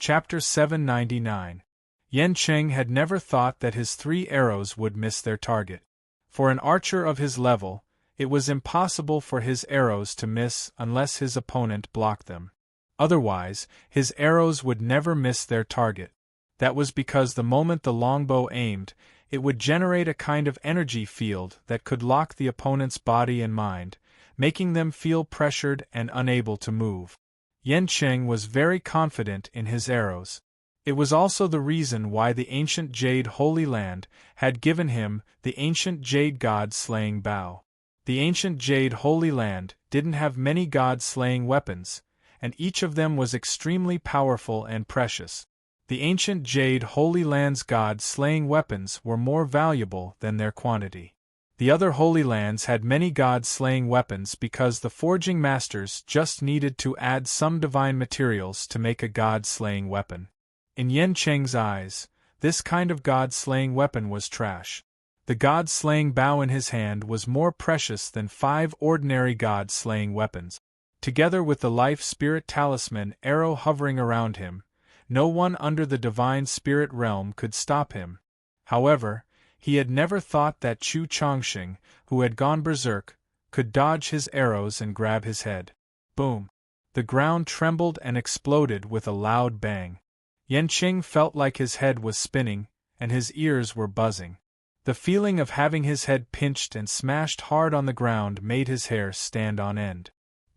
Chapter 799. Yan Cheng had never thought that his 3 arrows would miss their target. For an archer of his level, it was impossible for his arrows to miss unless his opponent blocked them. Otherwise, his arrows would never miss their target. That was because the moment the longbow aimed, it would generate a kind of energy field that could lock the opponent's body and mind, making them feel pressured and unable to move. Yan Cheng was very confident in his arrows. It was also the reason why the ancient Jade Holy Land had given him the ancient Jade God-slaying bow. The ancient Jade Holy Land didn't have many god-slaying weapons, and each of them was extremely powerful and precious. The ancient Jade Holy Land's god-slaying weapons were more valuable than their quantity. The other Holy Lands had many god-slaying weapons because the forging masters just needed to add some divine materials to make a god-slaying weapon. In Yan Cheng's eyes, this kind of god-slaying weapon was trash. The god-slaying bow in his hand was more precious than 5 ordinary god-slaying weapons. Together with the life spirit talisman arrow hovering around him, no one under the divine spirit realm could stop him. However, he had never thought that Chu Chongqing, who had gone berserk, could dodge his arrows and grab his head. Boom! The ground trembled and exploded with a loud bang. Yan Cheng felt like his head was spinning, and his ears were buzzing. The feeling of having his head pinched and smashed hard on the ground made his hair stand on end.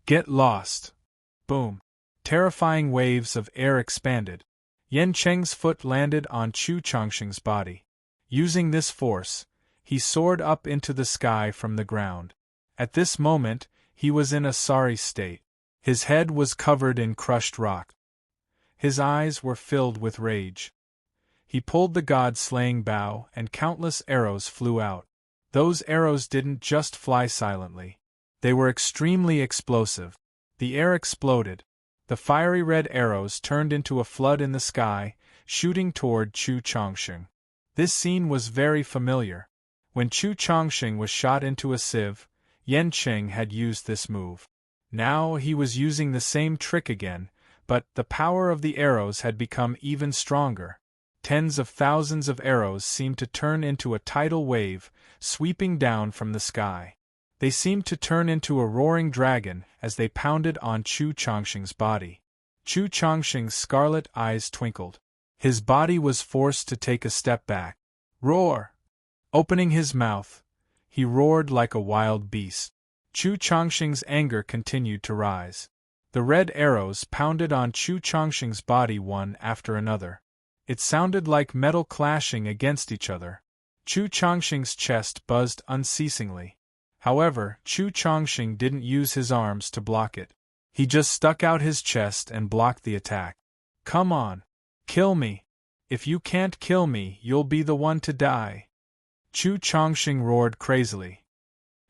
Get lost! Boom! Terrifying waves of air expanded. Yan Cheng's foot landed on Chu Chongqing's body. Using this force, he soared up into the sky from the ground. At this moment, he was in a sorry state. His head was covered in crushed rock. His eyes were filled with rage. He pulled the god-slaying bow, and countless arrows flew out. Those arrows didn't just fly silently. They were extremely explosive. The air exploded. The fiery red arrows turned into a flood in the sky, shooting toward Chu Chongqing. This scene was very familiar. When Chu Chongqing was shot into a sieve, Yan Cheng had used this move. Now he was using the same trick again, but the power of the arrows had become even stronger. Tens of thousands of arrows seemed to turn into a tidal wave, sweeping down from the sky. They seemed to turn into a roaring dragon as they pounded on Chu Chongqing's body. Chu Chongqing's scarlet eyes twinkled. His body was forced to take a step back. Roar! Opening his mouth, he roared like a wild beast. Chu Chongqing's anger continued to rise. The red arrows pounded on Chu Chongqing's body one after another. It sounded like metal clashing against each other. Chu Chongqing's chest buzzed unceasingly. However, Chu Chongqing didn't use his arms to block it. He just stuck out his chest and blocked the attack. Come on! Kill me! If you can't kill me, you'll be the one to die! Chu Chongqing roared crazily.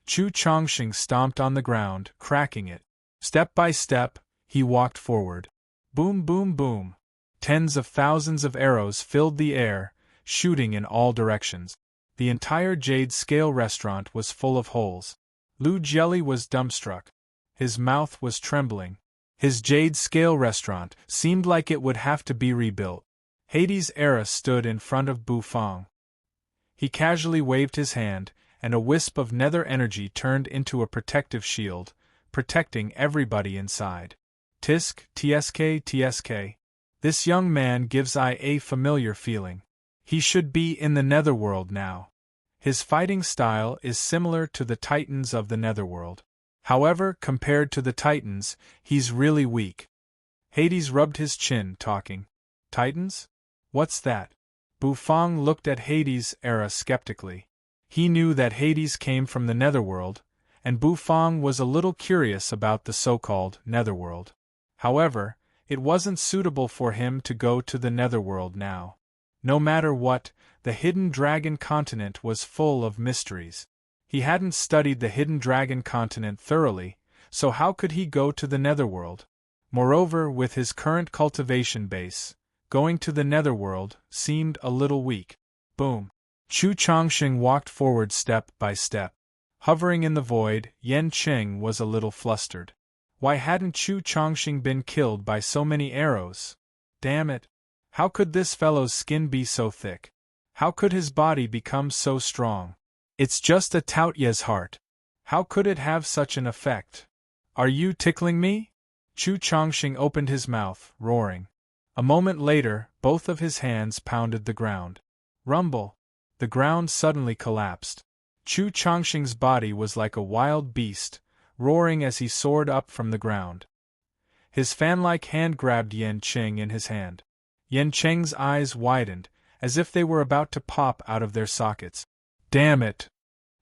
Chu Chongqing stomped on the ground, cracking it. Step by step, he walked forward. Boom, boom, boom. Tens of thousands of arrows filled the air, shooting in all directions. The entire Jade Scale restaurant was full of holes. Lu Jieli was dumbstruck. His mouth was trembling. His Jade Scale restaurant seemed like it would have to be rebuilt. Hades' Era stood in front of Bu Fang. He casually waved his hand, and a wisp of nether energy turned into a protective shield, protecting everybody inside. Tisk, tsk, tsk. This young man gives I a familiar feeling. He should be in the netherworld now. His fighting style is similar to the titans of the netherworld. However, compared to the titans, he's really weak. Hades rubbed his chin, talking. Titans? What's that? Bu Fang looked at Hades' Era skeptically. He knew that Hades came from the netherworld, and Bu Fang was a little curious about the so-called netherworld. However, it wasn't suitable for him to go to the netherworld now. No matter what, the Hidden Dragon Continent was full of mysteries. He hadn't studied the Hidden Dragon Continent thoroughly, so how could he go to the netherworld? Moreover, with his current cultivation base, going to the netherworld seemed a little weak. Boom! Chu Chongqing walked forward step by step. Hovering in the void, Yan Cheng was a little flustered. Why hadn't Chu Chongqing been killed by so many arrows? Damn it! How could this fellow's skin be so thick? How could his body become so strong? It's just a Taotia's heart. How could it have such an effect? Are you tickling me? Chu Chongqing opened his mouth, roaring. A moment later, both of his hands pounded the ground. Rumble! The ground suddenly collapsed. Chu Chongqing's body was like a wild beast, roaring as he soared up from the ground. His fan-like hand grabbed Yan Qing in his hand. Yan Qing's eyes widened, as if they were about to pop out of their sockets. Damn it!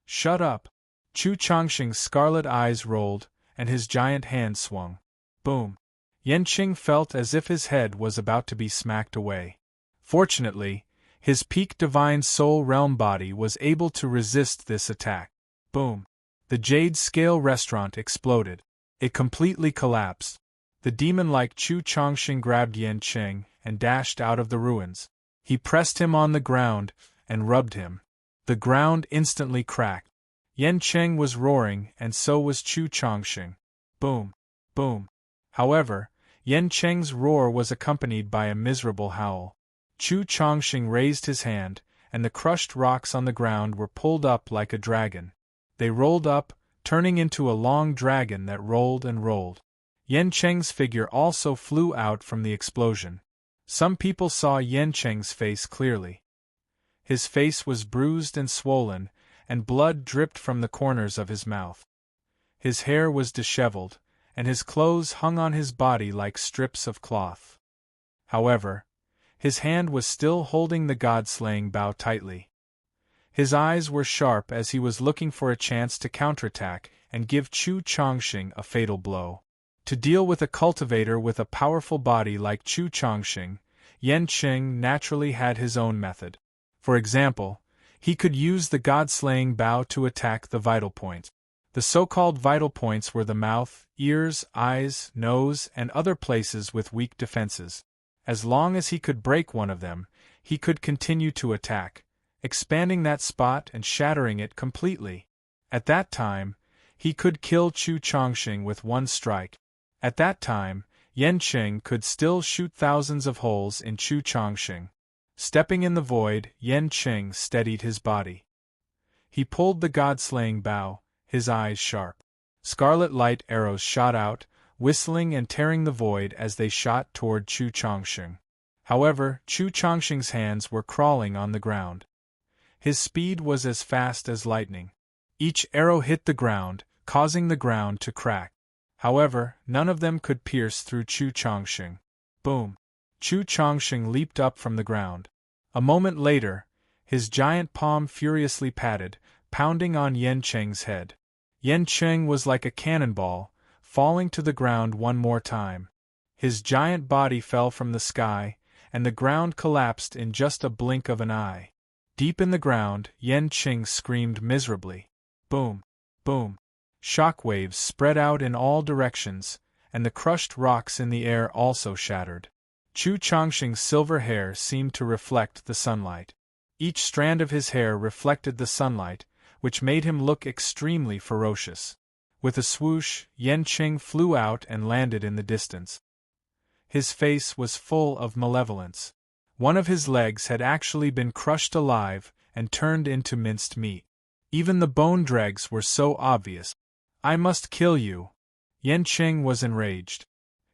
Shut up! Chu Chongqing's scarlet eyes rolled, and his giant hand swung. Boom! Yan Qing felt as if his head was about to be smacked away. Fortunately, his peak divine soul realm body was able to resist this attack. Boom! The Jade Scale restaurant exploded. It completely collapsed. The demon-like Chu Chongqing grabbed Yan Qing and dashed out of the ruins. He pressed him on the ground and rubbed him. The ground instantly cracked. Yan Qing was roaring, and so was Chu Chongqing. Boom! Boom! However, Yan Qing's roar was accompanied by a miserable howl. Chu Chongqing raised his hand, and the crushed rocks on the ground were pulled up like a dragon. They rolled up, turning into a long dragon that rolled and rolled. Yan Qing's figure also flew out from the explosion. Some people saw Yan Qing's face clearly. His face was bruised and swollen, and blood dripped from the corners of his mouth. His hair was disheveled, and his clothes hung on his body like strips of cloth. However, his hand was still holding the god-slaying bow tightly. His eyes were sharp as he was looking for a chance to counterattack and give Chu Chongqing a fatal blow. To deal with a cultivator with a powerful body like Chu Chongqing, Yan Qing naturally had his own method. For example, he could use the god-slaying bow to attack the vital point. The so-called vital points were the mouth, ears, eyes, nose, and other places with weak defenses. As long as he could break one of them, he could continue to attack, expanding that spot and shattering it completely. At that time, he could kill Chu Chongqing with one strike. At that time, Yan Qing could still shoot thousands of holes in Chu Chongqing. Stepping in the void, Yan Qing steadied his body. He pulled the god-slaying bow, his eyes sharp. Scarlet light arrows shot out, whistling and tearing the void as they shot toward Chu Chongqing. However, Chu Chongqing's hands were crawling on the ground. His speed was as fast as lightning. Each arrow hit the ground, causing the ground to crack. However, none of them could pierce through Chu Chongqing. Boom! Chu Chongqing leaped up from the ground. A moment later, his giant palm furiously patted, pounding on Yan Qing's head. Yan Qing was like a cannonball, falling to the ground one more time. His giant body fell from the sky, and the ground collapsed in just a blink of an eye. Deep in the ground, Yan Qing screamed miserably. Boom! Boom! Shockwaves spread out in all directions, and the crushed rocks in the air also shattered. Chu Chongqing's silver hair seemed to reflect the sunlight. Each strand of his hair reflected the sunlight, which made him look extremely ferocious. With a swoosh, Yan Qing flew out and landed in the distance. His face was full of malevolence. One of his legs had actually been crushed alive and turned into minced meat. Even the bone dregs were so obvious. I must kill you! Yan Qing was enraged.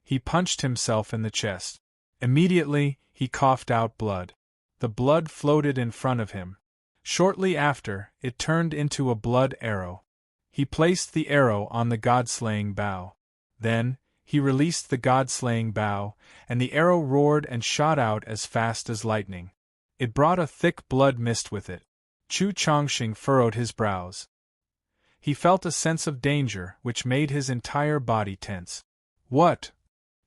He punched himself in the chest. Immediately, he coughed out blood. The blood floated in front of him. Shortly after, it turned into a blood arrow. He placed the arrow on the god-slaying bow. Then, he released the god-slaying bow, and the arrow roared and shot out as fast as lightning. It brought a thick blood mist with it. Chu Chongqing furrowed his brows. He felt a sense of danger which made his entire body tense. What?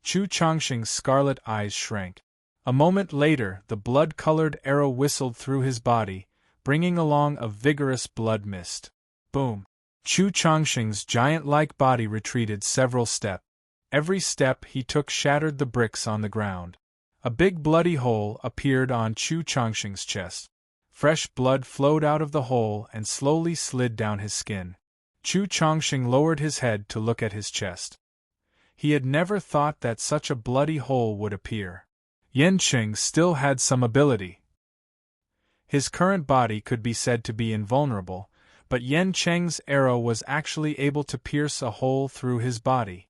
Chu Chongqing's scarlet eyes shrank. A moment later, the blood-colored arrow whistled through his body, bringing along a vigorous blood mist. Boom! Chu Chongqing's giant-like body retreated several steps. Every step he took shattered the bricks on the ground. A big bloody hole appeared on Chu Chongqing's chest. Fresh blood flowed out of the hole and slowly slid down his skin. Chu Chongqing lowered his head to look at his chest. He had never thought that such a bloody hole would appear. Yanqing still had some ability. His current body could be said to be invulnerable, but Yanqing's arrow was actually able to pierce a hole through his body.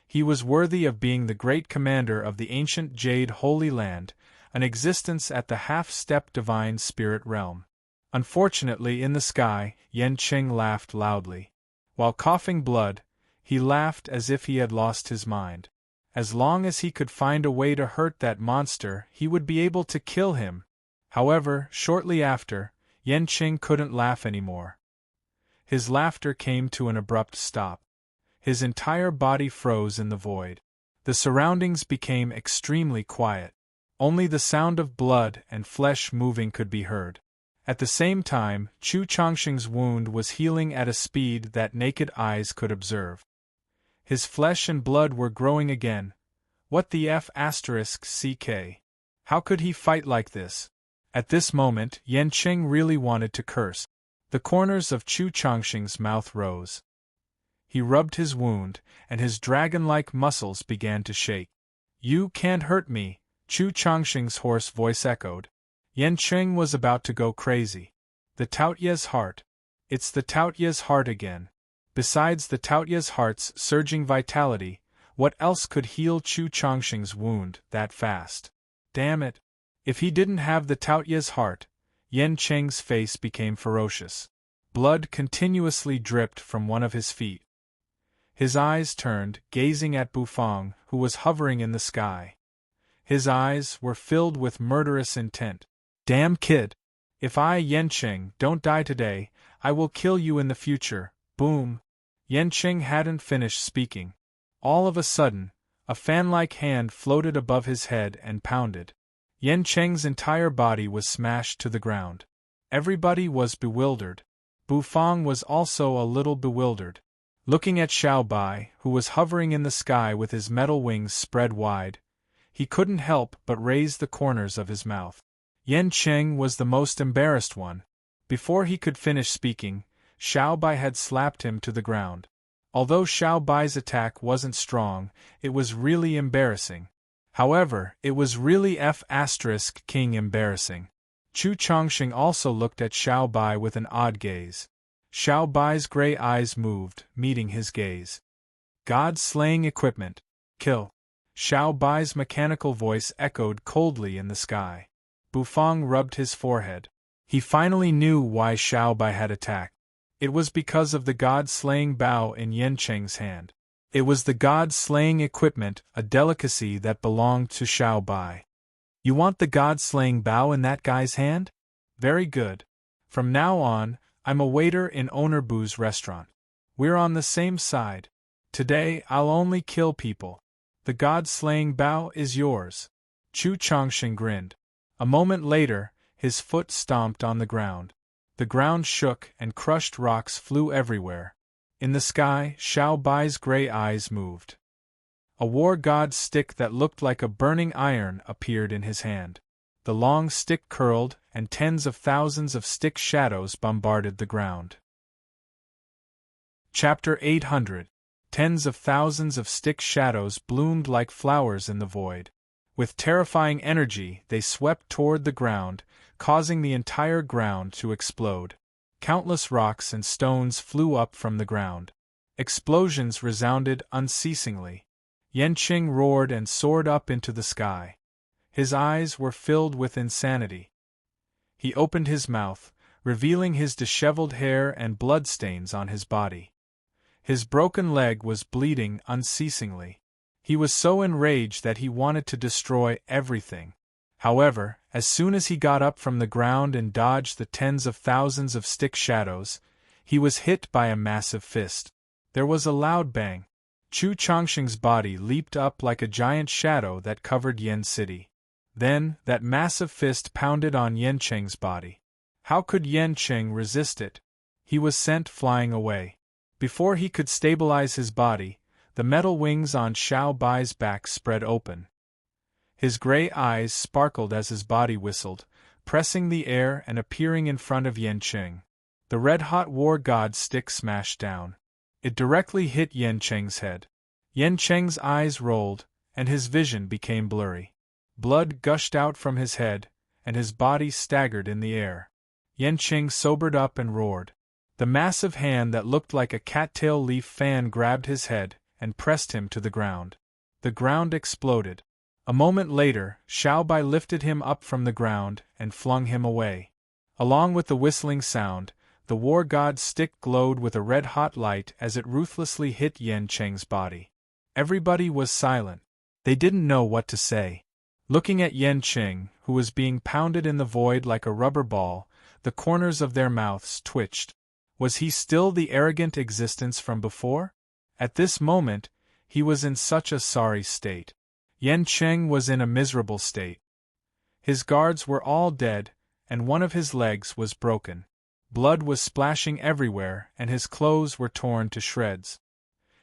He was worthy of being the great commander of the ancient Jade Holy Land, an existence at the half-step divine spirit realm. Unfortunately, in the sky, Yanqing laughed loudly. While coughing blood, he laughed as if he had lost his mind. As long as he could find a way to hurt that monster, he would be able to kill him. However, shortly after, Yanqing couldn't laugh anymore. His laughter came to an abrupt stop. His entire body froze in the void. The surroundings became extremely quiet. Only the sound of blood and flesh moving could be heard. At the same time, Chu Changxing's wound was healing at a speed that naked eyes could observe. His flesh and blood were growing again. What the f***ck? How could he fight like this? At this moment, Yanqing really wanted to curse. The corners of Chu Changxing's mouth rose. He rubbed his wound, and his dragon-like muscles began to shake. "You can't hurt me," Chu Changxing's hoarse voice echoed. Yanqing was about to go crazy. The Taotia's heart. It's the Taotia's heart again. Besides the Taotia's heart's surging vitality, what else could heal Chu Changxing's wound that fast? Damn it! If he didn't have the Taotia's heart, Yanqing's face became ferocious. Blood continuously dripped from one of his feet. His eyes turned, gazing at Bufang, who was hovering in the sky. His eyes were filled with murderous intent. "Damn kid! If I, Yanqing, don't die today, I will kill you in the future." Boom! Yanqing hadn't finished speaking. All of a sudden, a fan-like hand floated above his head and pounded. Yanqing's entire body was smashed to the ground. Everybody was bewildered. Bufang was also a little bewildered. Looking at Xiao Bai, who was hovering in the sky with his metal wings spread wide, he couldn't help but raise the corners of his mouth. Yanqing was the most embarrassed one. Before he could finish speaking, Xiao Bai had slapped him to the ground. Although Xiao Bai's attack wasn't strong, it was really embarrassing. However, it was really F***king embarrassing. Chu Changxing also looked at Xiao Bai with an odd gaze. Xiao Bai's gray eyes moved, meeting his gaze. "God-slaying equipment. Kill." Xiao Bai's mechanical voice echoed coldly in the sky. Bufang rubbed his forehead. He finally knew why Xiao Bai had attacked. It was because of the god-slaying bow in Yanqing's hand. It was the god-slaying equipment, a delicacy that belonged to Xiao Bai. "You want the god-slaying bow in that guy's hand? Very good. From now on, I'm a waiter in Owner Bu's restaurant. We're on the same side. Today I'll only kill people. The god-slaying bow is yours." Chu Changxing grinned. A moment later, his foot stomped on the ground. The ground shook and crushed rocks flew everywhere. In the sky, Xiao Bai's gray eyes moved. A war god's stick that looked like a burning iron appeared in his hand. The long stick curled, and tens of thousands of stick shadows bombarded the ground. Chapter 800. Tens of thousands of stick shadows bloomed like flowers in the void. With terrifying energy, they swept toward the ground, causing the entire ground to explode. Countless rocks and stones flew up from the ground. Explosions resounded unceasingly. Yanqing roared and soared up into the sky. His eyes were filled with insanity. He opened his mouth, revealing his disheveled hair and bloodstains on his body. His broken leg was bleeding unceasingly. He was so enraged that he wanted to destroy everything. However, as soon as he got up from the ground and dodged the tens of thousands of stick shadows, he was hit by a massive fist. There was a loud bang. Chu Changxing's body leaped up like a giant shadow that covered Yen City. Then, that massive fist pounded on Yanqing's body. How could Yanqing resist it? He was sent flying away. Before he could stabilize his body, the metal wings on Xiao Bai's back spread open. His gray eyes sparkled as his body whistled, pressing the air and appearing in front of Yanqing. The red-hot war god's stick smashed down. It directly hit Yanqing's head. Yanqing's eyes rolled, and his vision became blurry. Blood gushed out from his head, and his body staggered in the air. Yanqing sobered up and roared. The massive hand that looked like a cattail leaf fan grabbed his head and pressed him to the ground. The ground exploded. A moment later, Xiao Bai lifted him up from the ground and flung him away. Along with the whistling sound, the war god's stick glowed with a red-hot light as it ruthlessly hit Yanqing's body. Everybody was silent. They didn't know what to say. Looking at Yanqing, who was being pounded in the void like a rubber ball, the corners of their mouths twitched. Was he still the arrogant existence from before? At this moment, he was in such a sorry state. Yanqing was in a miserable state. His guards were all dead, and one of his legs was broken. Blood was splashing everywhere, and his clothes were torn to shreds.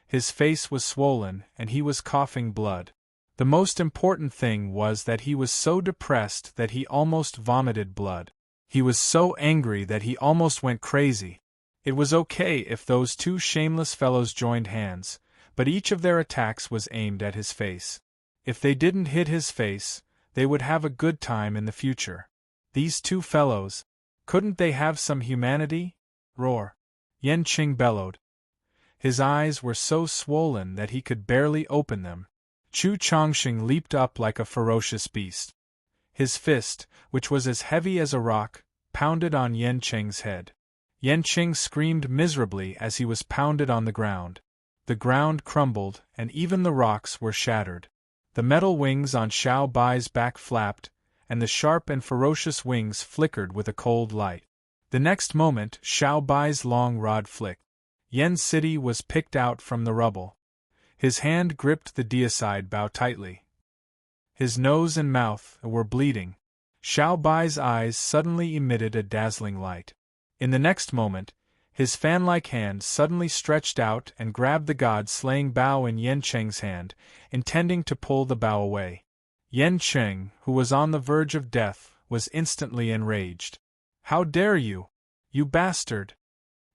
His face was swollen, and he was coughing blood. The most important thing was that he was so depressed that he almost vomited blood. He was so angry that he almost went crazy. It was okay if those two shameless fellows joined hands, but each of their attacks was aimed at his face. If they didn't hit his face, they would have a good time in the future. These two fellows, couldn't they have some humanity? Roar! Yanqing bellowed. His eyes were so swollen that he could barely open them. Chu Chongqing leaped up like a ferocious beast. His fist, which was as heavy as a rock, pounded on Yanqing's head. Yanqing screamed miserably as he was pounded on the ground. The ground crumbled, and even the rocks were shattered. The metal wings on Xiao Bai's back flapped, and the sharp and ferocious wings flickered with a cold light. The next moment, Xiao Bai's long rod flicked. Yen's city was picked out from the rubble. His hand gripped the deicide bow tightly. His nose and mouth were bleeding. Xiao Bai's eyes suddenly emitted a dazzling light. In the next moment, his fan-like hand suddenly stretched out and grabbed the god-slaying bow in Yanqing's hand, intending to pull the bow away. Yanqing, who was on the verge of death, was instantly enraged. "How dare you! You bastard!"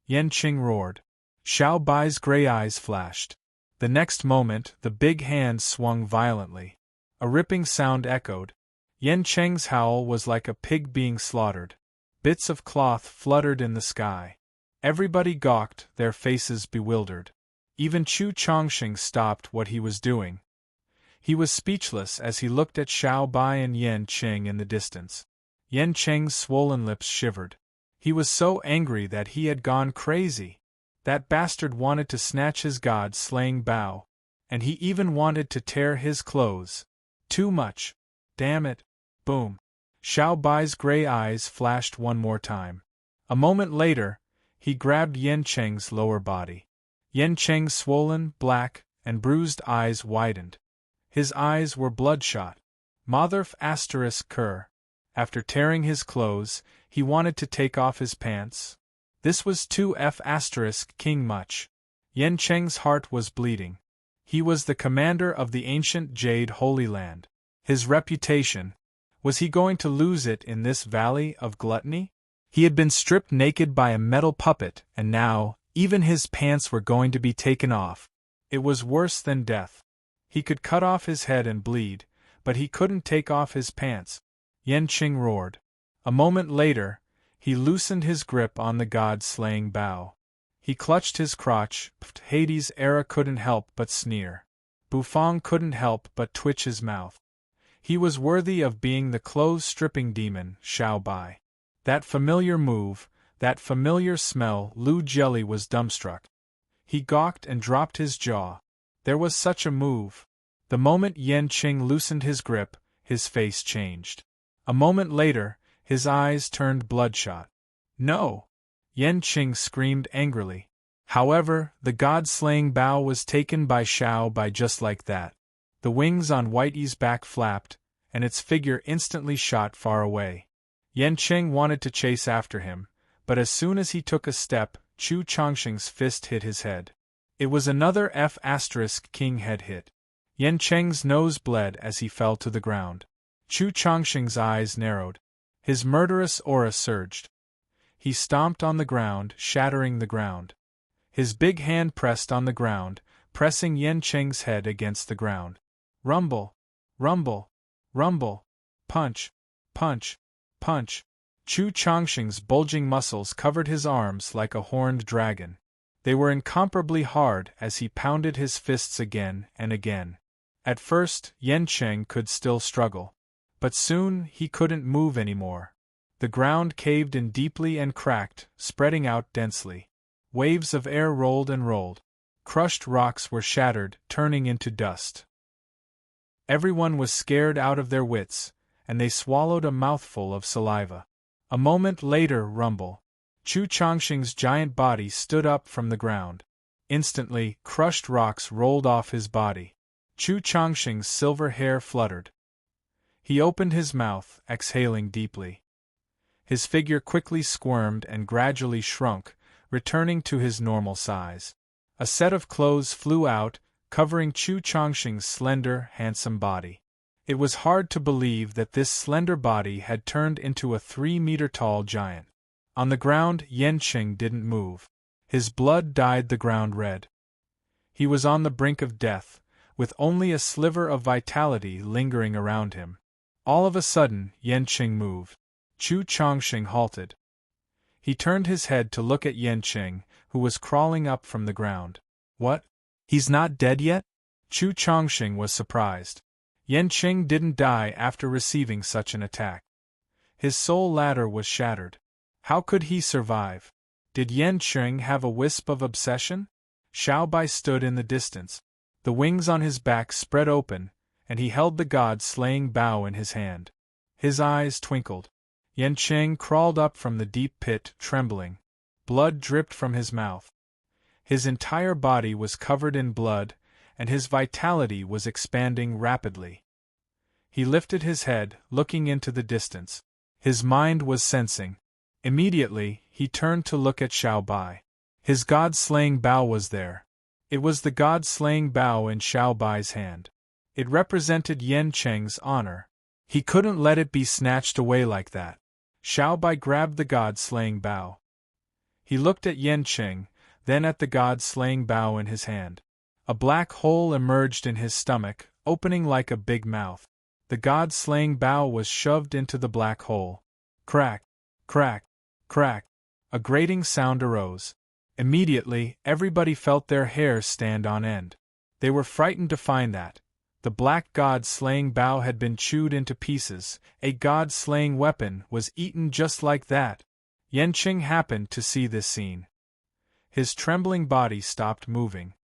Yanqing roared. Xiao Bai's gray eyes flashed. The next moment, the big hand swung violently. A ripping sound echoed. Yanqing's howl was like a pig being slaughtered. Bits of cloth fluttered in the sky. Everybody gawked, their faces bewildered. Even Chu Chongqing stopped what he was doing. He was speechless as he looked at Xiao Bai and Yanqing in the distance. Yanqing's swollen lips shivered. He was so angry that he had gone crazy. That bastard wanted to snatch his god-slaying bow, and he even wanted to tear his clothes. Too much. Damn it. Boom. Xiao Bai's gray eyes flashed one more time. A moment later, he grabbed Yanqing's lower body. Yanqing's swollen, black, and bruised eyes widened. His eyes were bloodshot. Motherf ****. After tearing his clothes, he wanted to take off his pants. This was too ***king much. Yanqing's heart was bleeding. He was the commander of the ancient Jade Holy Land. His reputation, was he going to lose it in this valley of gluttony? He had been stripped naked by a metal puppet, and now, even his pants were going to be taken off. It was worse than death. He could cut off his head and bleed, but he couldn't take off his pants. Yanqing roared. A moment later, he loosened his grip on the god-slaying bow. He clutched his crotch. Hades' era couldn't help but sneer. Bufong couldn't help but twitch his mouth. He was worthy of being the clothes-stripping demon, Xiao Bai. That familiar move, that familiar smell, Lu Jelly was dumbstruck. He gawked and dropped his jaw. There was such a move. The moment Yanqing loosened his grip, his face changed. A moment later, his eyes turned bloodshot. "No!" Yanqing screamed angrily. However, the god-slaying bow was taken by Xiao Bai just like that. The wings on Whitey's back flapped, and its figure instantly shot far away. Yanqing wanted to chase after him, but as soon as he took a step, Chu Chongqing's fist hit his head. It was another ***king head hit. Yanqing's nose bled as he fell to the ground. Chu Chongqing's eyes narrowed. His murderous aura surged. He stomped on the ground, shattering the ground. His big hand pressed on the ground, pressing Yanqing's head against the ground. Rumble! Rumble! Rumble. Punch. Punch. Punch. Chu Chongqing's bulging muscles covered his arms like a horned dragon. They were incomparably hard as he pounded his fists again and again. At first, Yancheng could still struggle. But soon he couldn't move anymore. The ground caved in deeply and cracked, spreading out densely. Waves of air rolled and rolled. Crushed rocks were shattered, turning into dust. Everyone was scared out of their wits, and they swallowed a mouthful of saliva. A moment later, rumble. Chu Chongqing's giant body stood up from the ground. Instantly, crushed rocks rolled off his body. Chu Chongqing's silver hair fluttered. He opened his mouth, exhaling deeply. His figure quickly squirmed and gradually shrunk, returning to his normal size. A set of clothes flew out, covering Chu Chongqing's slender, handsome body. It was hard to believe that this slender body had turned into a 3-meter-tall giant. On the ground, Yancheng didn't move. His blood dyed the ground red. He was on the brink of death, with only a sliver of vitality lingering around him. All of a sudden, Yancheng moved. Chu Chongqing halted. He turned his head to look at Yancheng, who was crawling up from the ground. What? He's not dead yet? Chu Chongqing was surprised. Yancheng didn't die after receiving such an attack. His soul ladder was shattered. How could he survive? Did Yancheng have a wisp of obsession? Xiaobai stood in the distance. The wings on his back spread open, and he held the god-slaying bow in his hand. His eyes twinkled. Yancheng crawled up from the deep pit, trembling. Blood dripped from his mouth. His entire body was covered in blood, and his vitality was expanding rapidly. He lifted his head, looking into the distance. His mind was sensing. Immediately, he turned to look at Xiaobai. His god-slaying bow was there. It was the god-slaying bow in Xiaobai's hand. It represented Yancheng's honor. He couldn't let it be snatched away like that. Xiaobai grabbed the god-slaying bow. He looked at Yancheng, then at the god-slaying bow in his hand. A black hole emerged in his stomach, opening like a big mouth. The god-slaying bow was shoved into the black hole. Crack, crack, crack. A grating sound arose. Immediately, everybody felt their hair stand on end. They were frightened to find that the black god-slaying bow had been chewed into pieces. A god-slaying weapon was eaten just like that. Yancheng happened to see this scene. His trembling body stopped moving.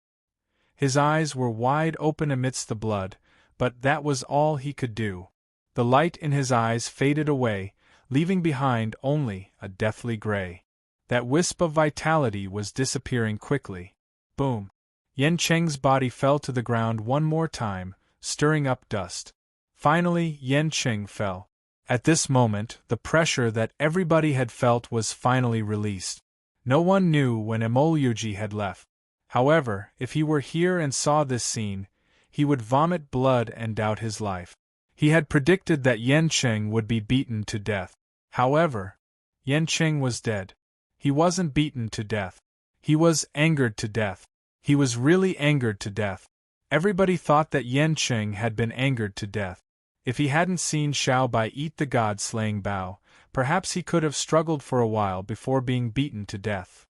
His eyes were wide open amidst the blood, but that was all he could do. The light in his eyes faded away, leaving behind only a deathly gray. That wisp of vitality was disappearing quickly. Boom! Yancheng's body fell to the ground one more time, stirring up dust. Finally, Yancheng fell. At this moment, the pressure that everybody had felt was finally released. No one knew when Emoluji had left. However, if he were here and saw this scene, he would vomit blood and doubt his life. He had predicted that Yancheng would be beaten to death. However, Yancheng was dead. He wasn't beaten to death. He was angered to death. He was really angered to death. Everybody thought that Yancheng had been angered to death. If he hadn't seen Xiaobai eat the god-slaying bow, perhaps he could have struggled for a while before being beaten to death.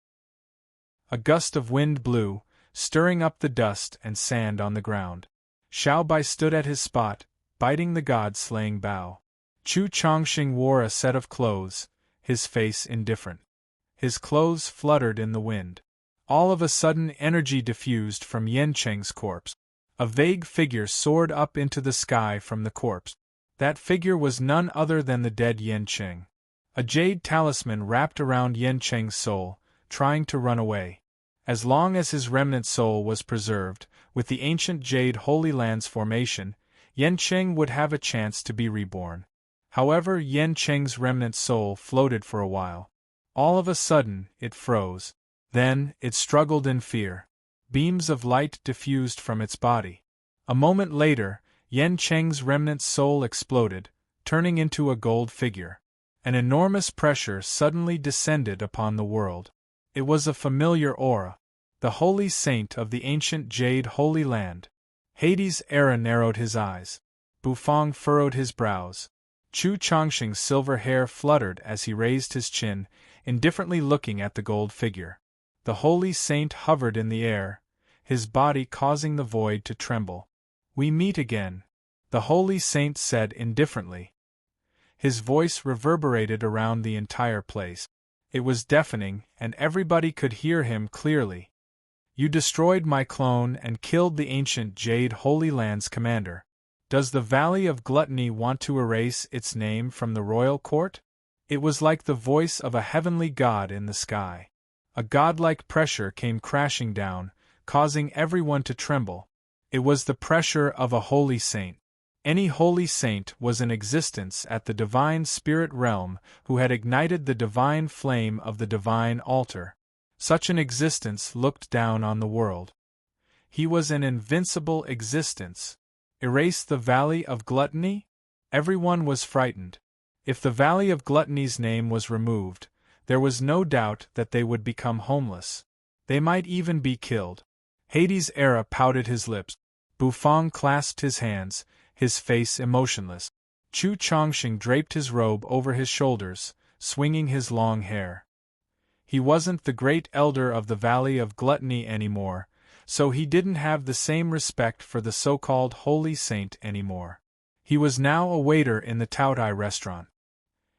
A gust of wind blew, stirring up the dust and sand on the ground. Xiaobai stood at his spot, biting the god-slaying bow. Chu Chongqing wore a set of clothes, his face indifferent. His clothes fluttered in the wind. All of a sudden energy diffused from Yancheng's corpse. A vague figure soared up into the sky from the corpse. That figure was none other than the dead Yancheng. A jade talisman wrapped around Yancheng's soul, trying to run away. As long as his remnant soul was preserved, with the ancient jade Holy Land's formation, Yancheng would have a chance to be reborn. However, Yancheng's remnant soul floated for a while. All of a sudden, it froze. Then, it struggled in fear. Beams of light diffused from its body. A moment later, Yancheng's remnant soul exploded, turning into a gold figure. An enormous pressure suddenly descended upon the world. It was a familiar aura. The holy saint of the ancient jade Holy Land. Hades' era narrowed his eyes. Bufang furrowed his brows. Chu Chongqing's silver hair fluttered as he raised his chin, indifferently looking at the gold figure. The holy saint hovered in the air, his body causing the void to tremble. "We meet again," the holy saint said indifferently. His voice reverberated around the entire place. It was deafening, and everybody could hear him clearly. "You destroyed my clone and killed the ancient Jade Holy Land's commander. Does the Valley of Gluttony want to erase its name from the royal court?" It was like the voice of a heavenly god in the sky. A godlike pressure came crashing down, causing everyone to tremble. It was the pressure of a holy saint. Any holy saint was in existence at the divine spirit realm who had ignited the divine flame of the divine altar. Such an existence looked down on the world. He was an invincible existence. Erase the Valley of Gluttony? Everyone was frightened. If the Valley of Gluttony's name was removed, there was no doubt that they would become homeless. They might even be killed. Hades' Era pouted his lips. Bufang clasped his hands, his face emotionless. Chu Chongqing draped his robe over his shoulders, swinging his long hair. He wasn't the great elder of the Valley of Gluttony anymore, so he didn't have the same respect for the so-called holy saint anymore. He was now a waiter in the Taotai restaurant.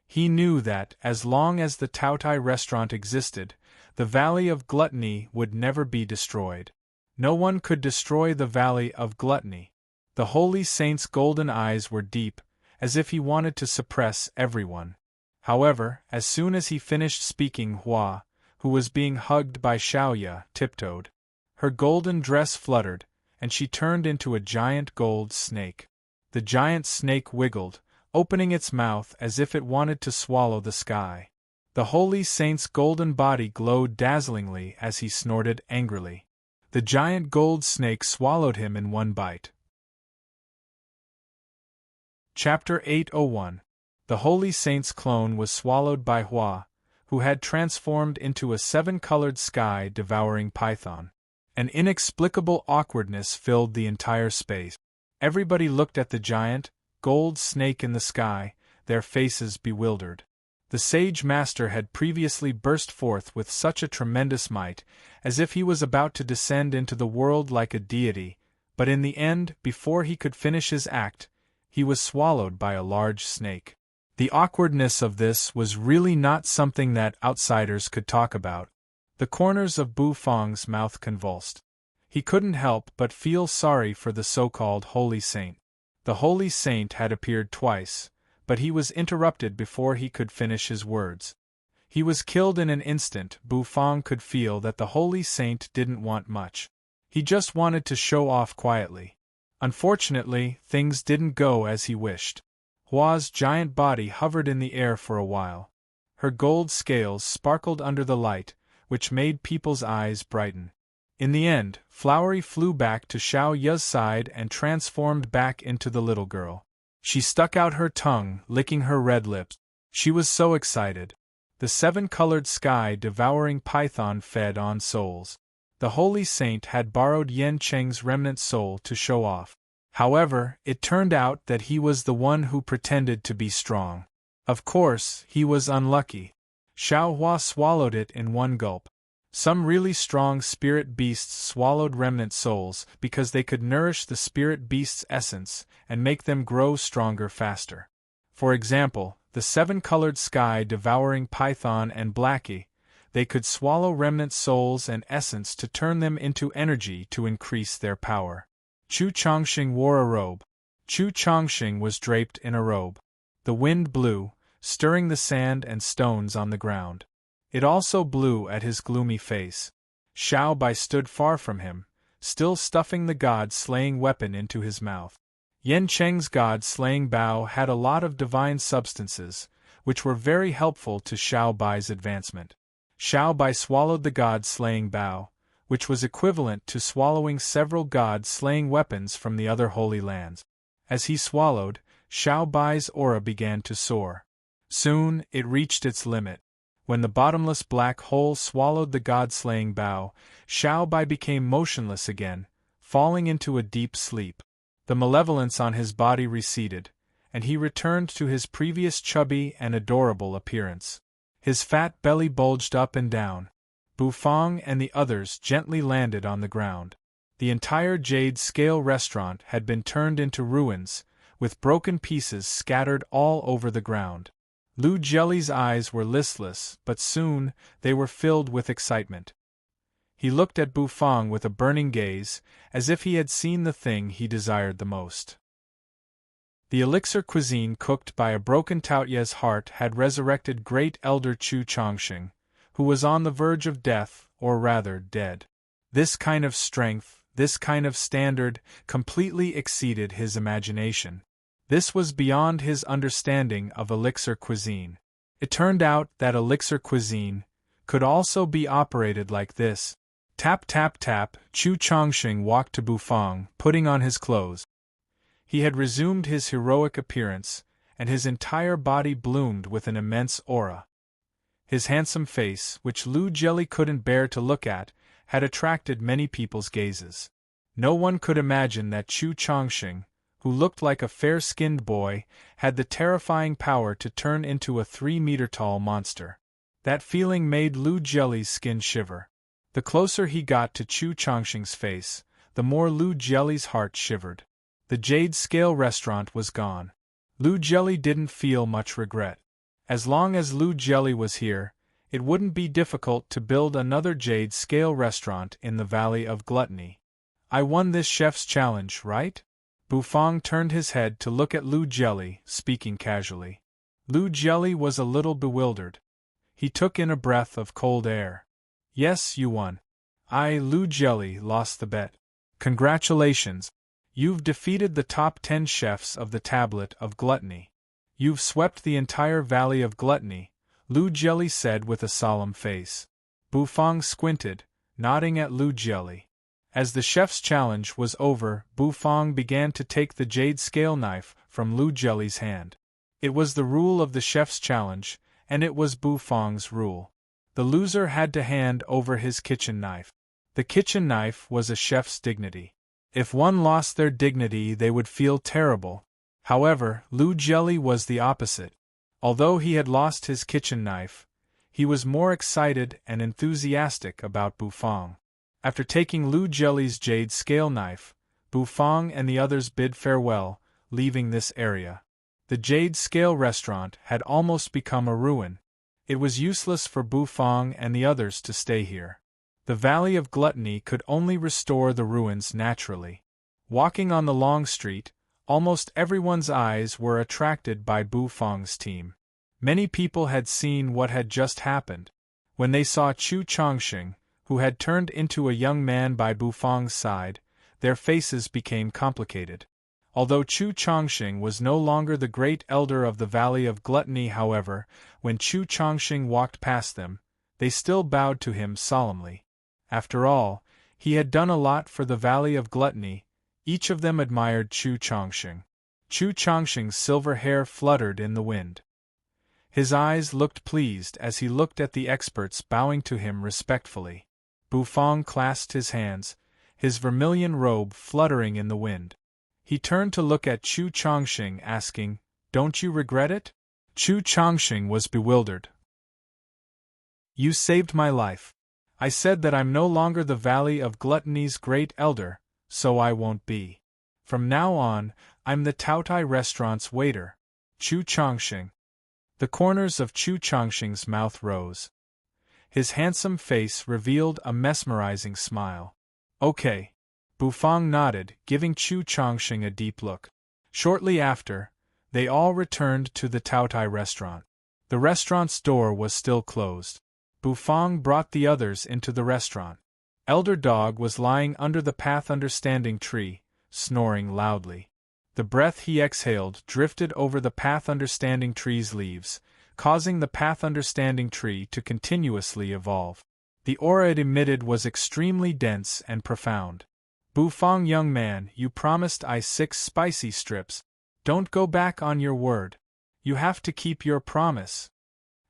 He knew that, as long as the Taotai restaurant existed, the Valley of Gluttony would never be destroyed. No one could destroy the Valley of Gluttony. The holy saint's golden eyes were deep, as if he wanted to suppress everyone. However, as soon as he finished speaking, Hua, who was being hugged by Xiaoya, tiptoed. Her golden dress fluttered, and she turned into a giant gold snake. The giant snake wiggled, opening its mouth as if it wanted to swallow the sky. The holy saint's golden body glowed dazzlingly as he snorted angrily. The giant gold snake swallowed him in one bite. Chapter 801. The holy saint's clone was swallowed by Hua, who had transformed into a seven-colored sky-devouring python. An inexplicable awkwardness filled the entire space. Everybody looked at the giant, gold snake in the sky, their faces bewildered. The sage master had previously burst forth with such a tremendous might, as if he was about to descend into the world like a deity, but in the end, before he could finish his act, he was swallowed by a large snake. The awkwardness of this was really not something that outsiders could talk about. The corners of Bufang's mouth convulsed. He couldn't help but feel sorry for the so-called holy saint. The holy saint had appeared twice, but he was interrupted before he could finish his words. He was killed in an instant. Bufang could feel that the holy saint didn't want much. He just wanted to show off quietly. Unfortunately, things didn't go as he wished. Hua's giant body hovered in the air for a while. Her gold scales sparkled under the light, which made people's eyes brighten. In the end, Flowery flew back to Xiao Ya's side and transformed back into the little girl. She stuck out her tongue, licking her red lips. She was so excited. The seven-colored sky-devouring python fed on souls. The holy saint had borrowed Yan Cheng's remnant soul to show off. However, it turned out that he was the one who pretended to be strong. Of course, he was unlucky. Xiao Hua swallowed it in one gulp. Some really strong spirit beasts swallowed remnant souls because they could nourish the spirit beast's essence and make them grow stronger faster. For example, the seven-colored sky-devouring python and Blackie, they could swallow remnant souls and essence to turn them into energy to increase their power. Chu Chongqing wore a robe. Chu Chongqing was draped in a robe. The wind blew, stirring the sand and stones on the ground. It also blew at his gloomy face. Xiao Bai stood far from him, still stuffing the god-slaying weapon into his mouth. Yan Cheng's god-slaying bow had a lot of divine substances, which were very helpful to Xiao Bai's advancement. Xiao Bai swallowed the god-slaying bow, which was equivalent to swallowing several god-slaying weapons from the other holy lands. As he swallowed, Xiao Bai's aura began to soar. Soon, it reached its limit. When the bottomless black hole swallowed the god-slaying bow, Xiao Bai became motionless again, falling into a deep sleep. The malevolence on his body receded, and he returned to his previous chubby and adorable appearance. His fat belly bulged up and down. Bufang and the others gently landed on the ground. The entire Jade Scale restaurant had been turned into ruins, with broken pieces scattered all over the ground. Lu Jelly's eyes were listless, but soon they were filled with excitement. He looked at Bufang with a burning gaze, as if he had seen the thing he desired the most. The elixir cuisine cooked by a broken Taoye's heart had resurrected Great Elder Chu Chongqing, who was on the verge of death, or rather dead. This kind of strength, this kind of standard, completely exceeded his imagination. This was beyond his understanding of elixir cuisine. It turned out that elixir cuisine could also be operated like this. Tap tap tap, Chu Chongqing walked to Bufang, putting on his clothes. He had resumed his heroic appearance, and his entire body bloomed with an immense aura. His handsome face, which Lu Jelly couldn't bear to look at, had attracted many people's gazes. No one could imagine that Chu Chongqing, who looked like a fair-skinned boy, had the terrifying power to turn into a 3-meter-tall monster. That feeling made Lu Jelly's skin shiver. The closer he got to Chu Chongqing's face, the more Lu Jelly's heart shivered. The Jade Scale restaurant was gone. Lu Jelly didn't feel much regret. As long as Lu Jelly was here, it wouldn't be difficult to build another Jade Scale restaurant in the Valley of Gluttony. I won this chef's challenge, right? Bufang turned his head to look at Lu Jelly, speaking casually. Lu Jelly was a little bewildered. He took in a breath of cold air. Yes, you won. I, Lu Jelly, lost the bet. Congratulations. You've defeated the top 10 chefs of the Tablet of Gluttony. You've swept the entire Valley of Gluttony, Lu Jelly said with a solemn face. Bufang squinted, nodding at Lu Jelly. As the chef's challenge was over, Bufang began to take the jade scale knife from Lu Jelly's hand. It was the rule of the chef's challenge, and it was Bufang's rule. The loser had to hand over his kitchen knife. The kitchen knife was a chef's dignity. If one lost their dignity, they would feel terrible. However, Lu Jelly was the opposite. Although he had lost his kitchen knife, he was more excited and enthusiastic about Bufang. After taking Lu Jelly's jade scale knife, Bufang and the others bid farewell, leaving this area. The Jade Scale restaurant had almost become a ruin. It was useless for Bufang and the others to stay here. The Valley of Gluttony could only restore the ruins naturally. Walking on the long street, almost everyone's eyes were attracted by Bufang's team. Many people had seen what had just happened. When they saw Chu Chongqing, who had turned into a young man by Bufang's side, their faces became complicated. Although Chu Chongqing was no longer the great elder of the Valley of Gluttony, however, when Chu Chongqing walked past them, they still bowed to him solemnly. After all, he had done a lot for the Valley of Gluttony. Each of them admired Chu Chongqing. Chu Chongqing's silver hair fluttered in the wind. His eyes looked pleased as he looked at the experts bowing to him respectfully. Bufang clasped his hands, his vermilion robe fluttering in the wind. He turned to look at Chu Chongqing, asking, "Don't you regret it?" Chu Chongqing was bewildered. "You saved my life. I said that I'm no longer the Valley of Gluttony's great elder, so I won't be. From now on, I'm the Taotai restaurant's waiter." Chu Chongqing. The corners of Chu Chongqing's mouth rose. His handsome face revealed a mesmerizing smile. "Okay." Bufang nodded, giving Chu Chongqing a deep look. Shortly after, they all returned to the Taotai restaurant. The restaurant's door was still closed. Bufang brought the others into the restaurant. Elder Dog was lying under the Path Understanding tree, snoring loudly. The breath he exhaled drifted over the Path Understanding tree's leaves, causing the Path Understanding tree to continuously evolve. The aura it emitted was extremely dense and profound. "Bufang, young man, you promised I 6 spicy strips. Don't go back on your word. You have to keep your promise."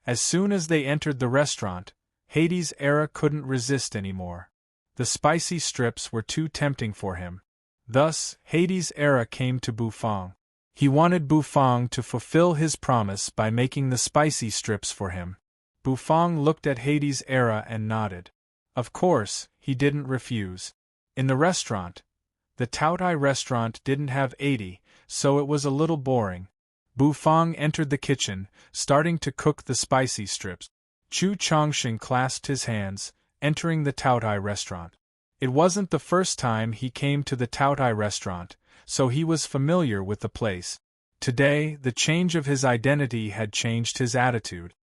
As soon as they entered the restaurant, Hades' era couldn't resist anymore. The spicy strips were too tempting for him. Thus, Hades' era came to Bufang. He wanted Bufang to fulfill his promise by making the spicy strips for him. Bufang looked at Hades' era and nodded. Of course, he didn't refuse. In the restaurant, the Taotai restaurant didn't have 80, so it was a little boring. Bufang entered the kitchen, starting to cook the spicy strips. Chu Chongxing clasped his hands, entering the Taotai restaurant. It wasn't the first time he came to the Taotai restaurant, so he was familiar with the place. Today, the change of his identity had changed his attitude.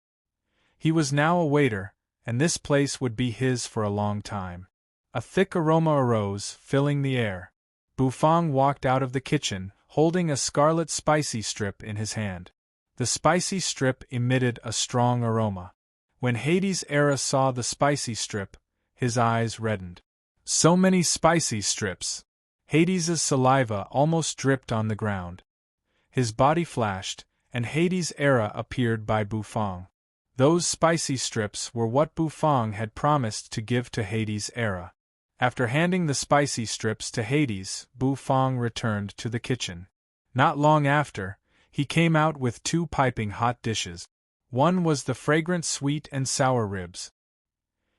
He was now a waiter, and this place would be his for a long time. A thick aroma arose, filling the air. Bufang walked out of the kitchen, holding a scarlet spicy strip in his hand. The spicy strip emitted a strong aroma. When Hades' era saw the spicy strip, his eyes reddened. So many spicy strips! Hades' saliva almost dripped on the ground. His body flashed, and Hades' era appeared by Bufang. Those spicy strips were what Bufang had promised to give to Hades' era. After handing the spicy strips to Hades, Bufang returned to the kitchen. Not long after, he came out with 2 piping hot dishes. One was the fragrant sweet and sour ribs.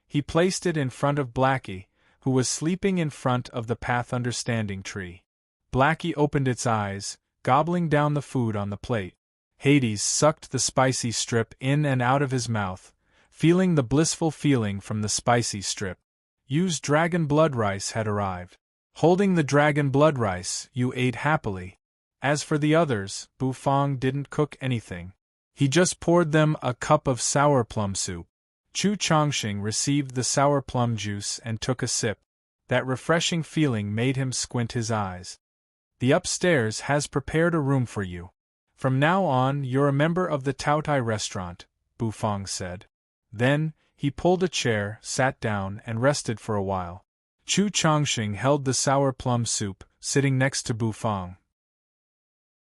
He placed it in front of Blackie, who was sleeping in front of the path understanding tree. Blackie opened its eyes, gobbling down the food on the plate. Hades sucked the spicy strip in and out of his mouth, feeling the blissful feeling from the spicy strip. Yu's dragon blood rice had arrived. Holding the dragon blood rice, Yu ate happily. As for the others, Bufang didn't cook anything. He just poured them a cup of sour plum soup. Chu Chongxing received the sour plum juice and took a sip. That refreshing feeling made him squint his eyes. The upstairs has prepared a room for you. From now on, you're a member of the Taotai restaurant, Bufang said. Then, he pulled a chair, sat down, and rested for a while. Chu Chongxing held the sour plum soup, sitting next to Bufang.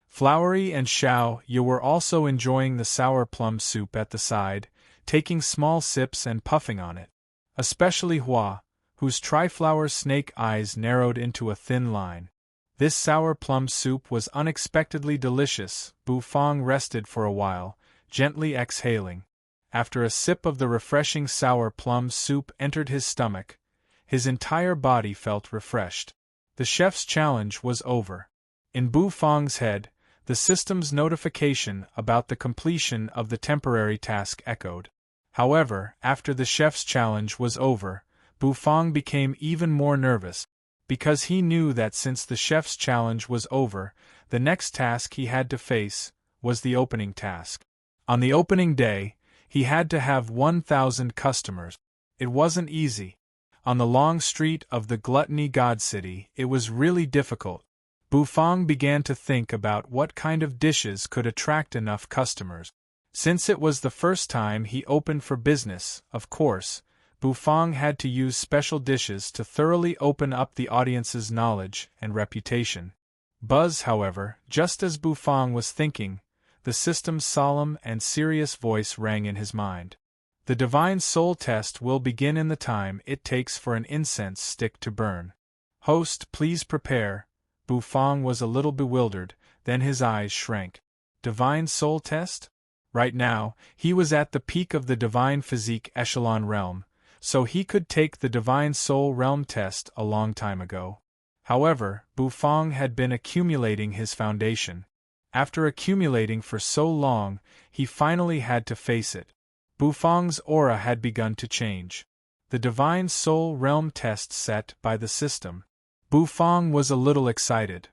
Flowery and Xiao Yu were also enjoying the sour plum soup at the side, taking small sips and puffing on it. Especially Hua, whose tri-flower snake eyes narrowed into a thin line. This sour plum soup was unexpectedly delicious. Bufang rested for a while, gently exhaling. After a sip of the refreshing sour plum soup entered his stomach, his entire body felt refreshed. The chef's challenge was over. In Bufang's head, the system's notification about the completion of the temporary task echoed. However, after the chef's challenge was over, Bufang became even more nervous, because he knew that since the chef's challenge was over, the next task he had to face was the opening task. On the opening day, he had to have 1,000 customers. It wasn't easy. On the long street of the Gluttony God City, it was really difficult. Bufang began to think about what kind of dishes could attract enough customers. Since it was the first time he opened for business, of course, Bufang had to use special dishes to thoroughly open up the audience's knowledge and reputation. Buzz, however, just as Bufang was thinking, the system's solemn and serious voice rang in his mind. The divine soul test will begin in the time it takes for an incense stick to burn. Host, please prepare. Bufang was a little bewildered, then his eyes shrank. Divine soul test? Right now, he was at the peak of the divine physique echelon realm, so he could take the divine soul realm test a long time ago. However, Bufang had been accumulating his foundation. After accumulating for so long, he finally had to face it. Bufang's aura had begun to change. The divine soul realm test set by the system. Bufang was a little excited.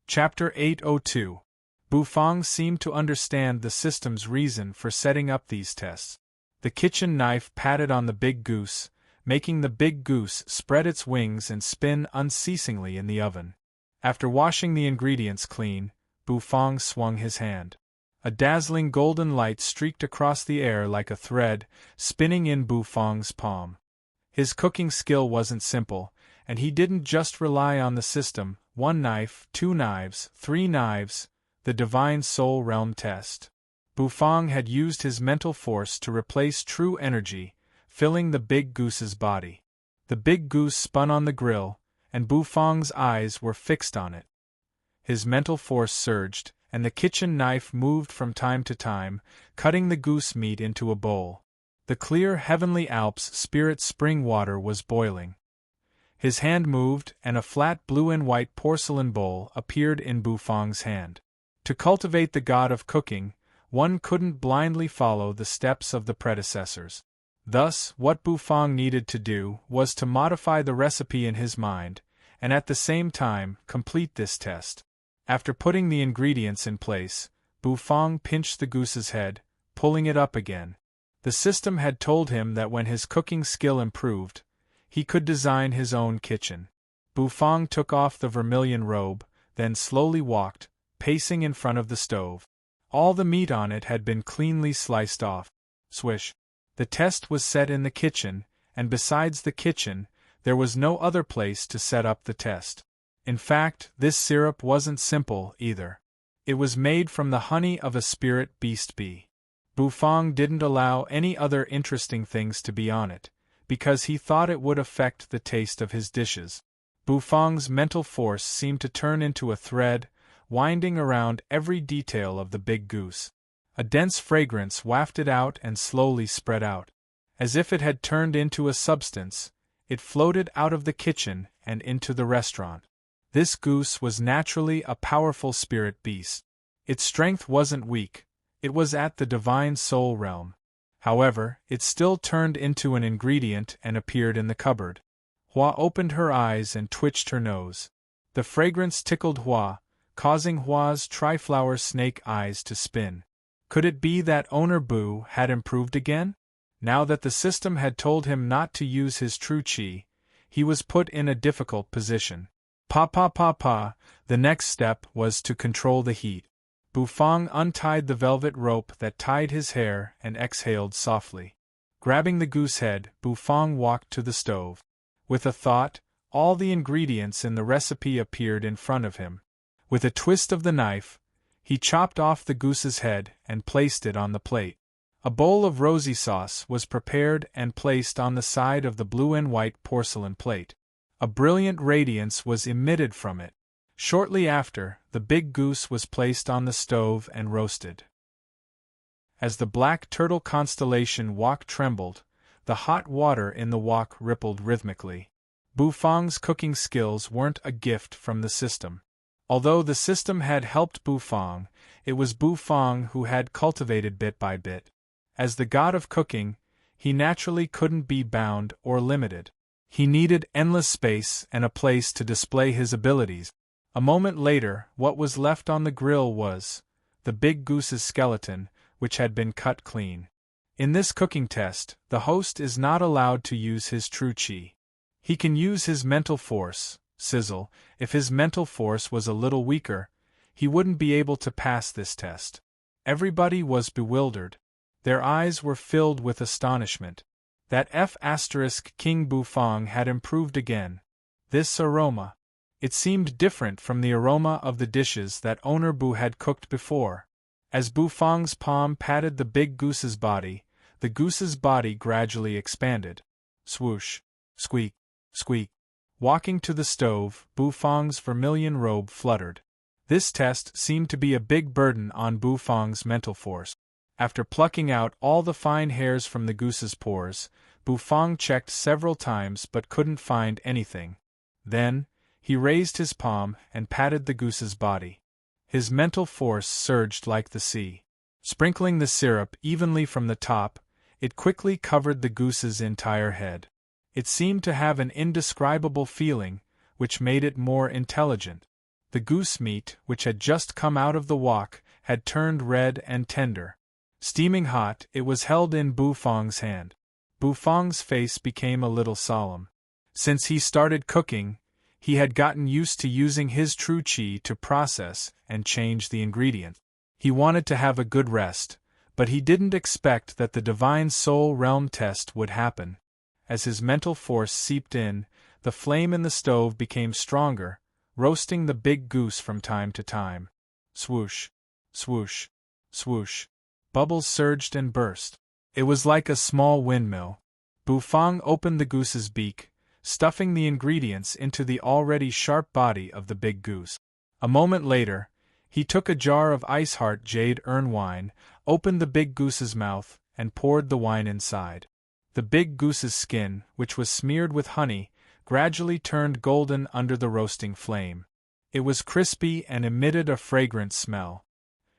Chapter 802. Bufang seemed to understand the system's reason for setting up these tests. The kitchen knife patted on the big goose, making the big goose spread its wings and spin unceasingly in the oven. After washing the ingredients clean, Bufang swung his hand. A dazzling golden light streaked across the air like a thread, spinning in Bufang's palm. His cooking skill wasn't simple, and he didn't just rely on the system, 1 knife, 2 knives, 3 knives, the divine soul realm test. Bufang had used his mental force to replace true energy, filling the big goose's body. The big goose spun on the grill, and Bufang's eyes were fixed on it. His mental force surged, and the kitchen knife moved from time to time, cutting the goose meat into a bowl. The clear heavenly Alps spirit spring water was boiling. His hand moved, and a flat blue and white porcelain bowl appeared in Bufang's hand. To cultivate the god of cooking, one couldn't blindly follow the steps of the predecessors. Thus, what Bufang needed to do was to modify the recipe in his mind, and at the same time complete this test. After putting the ingredients in place, Bufang pinched the goose's head, pulling it up again. The system had told him that when his cooking skill improved, he could design his own kitchen. Bufang took off the vermilion robe, then slowly walked, pacing in front of the stove. All the meat on it had been cleanly sliced off. Swish! The test was set in the kitchen, and besides the kitchen, there was no other place to set up the test. In fact, this syrup wasn't simple either. It was made from the honey of a spirit beast bee. Bufang didn't allow any other interesting things to be on it, because he thought it would affect the taste of his dishes. Bufang's mental force seemed to turn into a thread, winding around every detail of the big goose. A dense fragrance wafted out and slowly spread out. As if it had turned into a substance, it floated out of the kitchen and into the restaurant. This goose was naturally a powerful spirit beast. Its strength wasn't weak, it was at the divine soul realm. However, it still turned into an ingredient and appeared in the cupboard. Hua opened her eyes and twitched her nose. The fragrance tickled Hua, causing Hua's triflower snake eyes to spin. Could it be that Owner Bu had improved again? Now that the system had told him not to use his true qi, he was put in a difficult position. The next step was to control the heat. Bufang untied the velvet rope that tied his hair and exhaled softly. Grabbing the goose head, Bufang walked to the stove. With a thought, all the ingredients in the recipe appeared in front of him. With a twist of the knife, he chopped off the goose's head and placed it on the plate. A bowl of rosy sauce was prepared and placed on the side of the blue and white porcelain plate. A brilliant radiance was emitted from it. Shortly after, the big goose was placed on the stove and roasted. As the black turtle constellation wok trembled, the hot water in the wok rippled rhythmically. Bufang's cooking skills weren't a gift from the system. Although the system had helped Bufang, it was Bufang who had cultivated bit by bit. As the god of cooking, he naturally couldn't be bound or limited. He needed endless space and a place to display his abilities. A moment later, what was left on the grill was the big goose's skeleton, which had been cut clean. In this cooking test, the host is not allowed to use his true qi. He can use his mental force, sizzle. If his mental force was a little weaker, he wouldn't be able to pass this test. Everybody was bewildered. Their eyes were filled with astonishment. That King Bufang had improved again. This aroma. It seemed different from the aroma of the dishes that Owner Bu had cooked before. As Bufang's palm patted the big goose's body, the goose's body gradually expanded. Swoosh, squeak, squeak. Walking to the stove, Bufang's vermilion robe fluttered. This test seemed to be a big burden on Bufang's mental force. After plucking out all the fine hairs from the goose's pores, Bufang checked several times but couldn't find anything. Then, he raised his palm and patted the goose's body. His mental force surged like the sea. Sprinkling the syrup evenly from the top, it quickly covered the goose's entire head. It seemed to have an indescribable feeling, which made it more intelligent. The goose meat, which had just come out of the wok, had turned red and tender. Steaming hot, it was held in Bufang's hand. Bufang's face became a little solemn. Since he started cooking, he had gotten used to using his true qi to process and change the ingredients. He wanted to have a good rest, but he didn't expect that the divine soul realm test would happen. As his mental force seeped in, the flame in the stove became stronger, roasting the big goose from time to time. Swoosh, swoosh, swoosh. Bubbles surged and burst. It was like a small windmill. Bufang opened the goose's beak, stuffing the ingredients into the already sharp body of the big goose. A moment later, he took a jar of Iceheart jade urn wine, opened the big goose's mouth, and poured the wine inside. The big goose's skin, which was smeared with honey, gradually turned golden under the roasting flame. It was crispy and emitted a fragrant smell.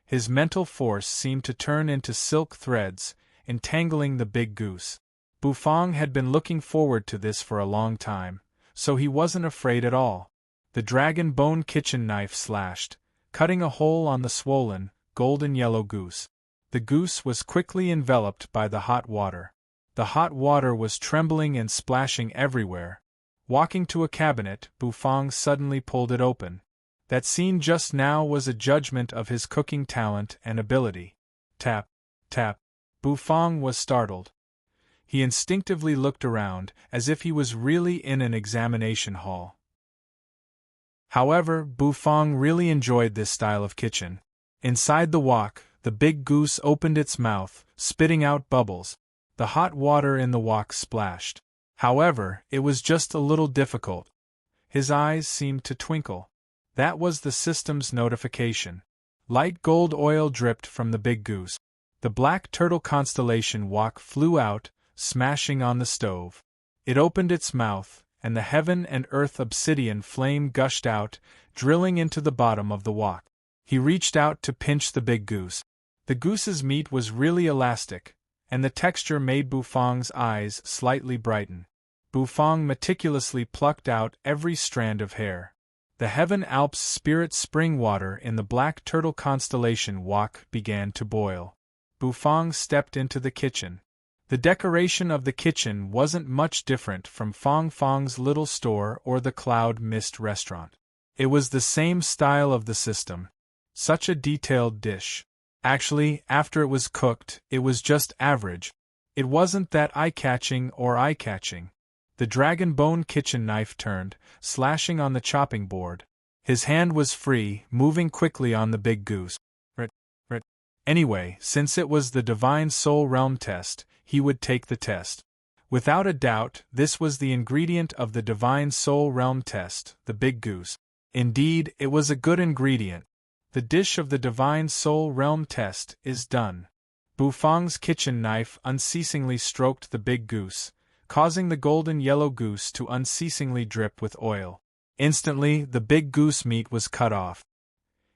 His mental force seemed to turn into silk threads, entangling the big goose. Bufang had been looking forward to this for a long time, so he wasn't afraid at all. The dragon bone kitchen knife slashed, cutting a hole on the swollen, golden yellow goose. The goose was quickly enveloped by the hot water. The hot water was trembling and splashing everywhere. Walking to a cabinet, Bufang suddenly pulled it open. That scene just now was a judgment of his cooking talent and ability. Tap, tap. Bufang was startled. He instinctively looked around, as if he was really in an examination hall. However, Bufang really enjoyed this style of kitchen. Inside the wok, the big goose opened its mouth, spitting out bubbles. The hot water in the wok splashed. However, it was just a little difficult. His eyes seemed to twinkle. That was the system's notification. Light gold oil dripped from the big goose. The black turtle constellation wok flew out, smashing on the stove. It opened its mouth, and the heaven and earth obsidian flame gushed out, drilling into the bottom of the wok. He reached out to pinch the big goose. The goose's meat was really elastic, and the texture made Bufang's eyes slightly brighten. Bufang meticulously plucked out every strand of hair. The Heaven Alps spirit spring water in the black turtle constellation wok began to boil. Bufang stepped into the kitchen. The decoration of the kitchen wasn't much different from Fong Fong's little store or the Cloud Mist restaurant. It was the same style of the system. Such a detailed dish. Actually, after it was cooked, it was just average. It wasn't that eye-catching or eye-catching. The dragon bone kitchen knife turned, slashing on the chopping board. His hand was free, moving quickly on the big goose. Anyway, since it was the Divine Soul Realm test, he would take the test. Without a doubt, this was the ingredient of the Divine Soul Realm test, the big goose. Indeed, it was a good ingredient. The dish of the Divine Soul Realm test is done. Bufang's kitchen knife unceasingly stroked the big goose, causing the golden yellow goose to unceasingly drip with oil. Instantly, the big goose meat was cut off.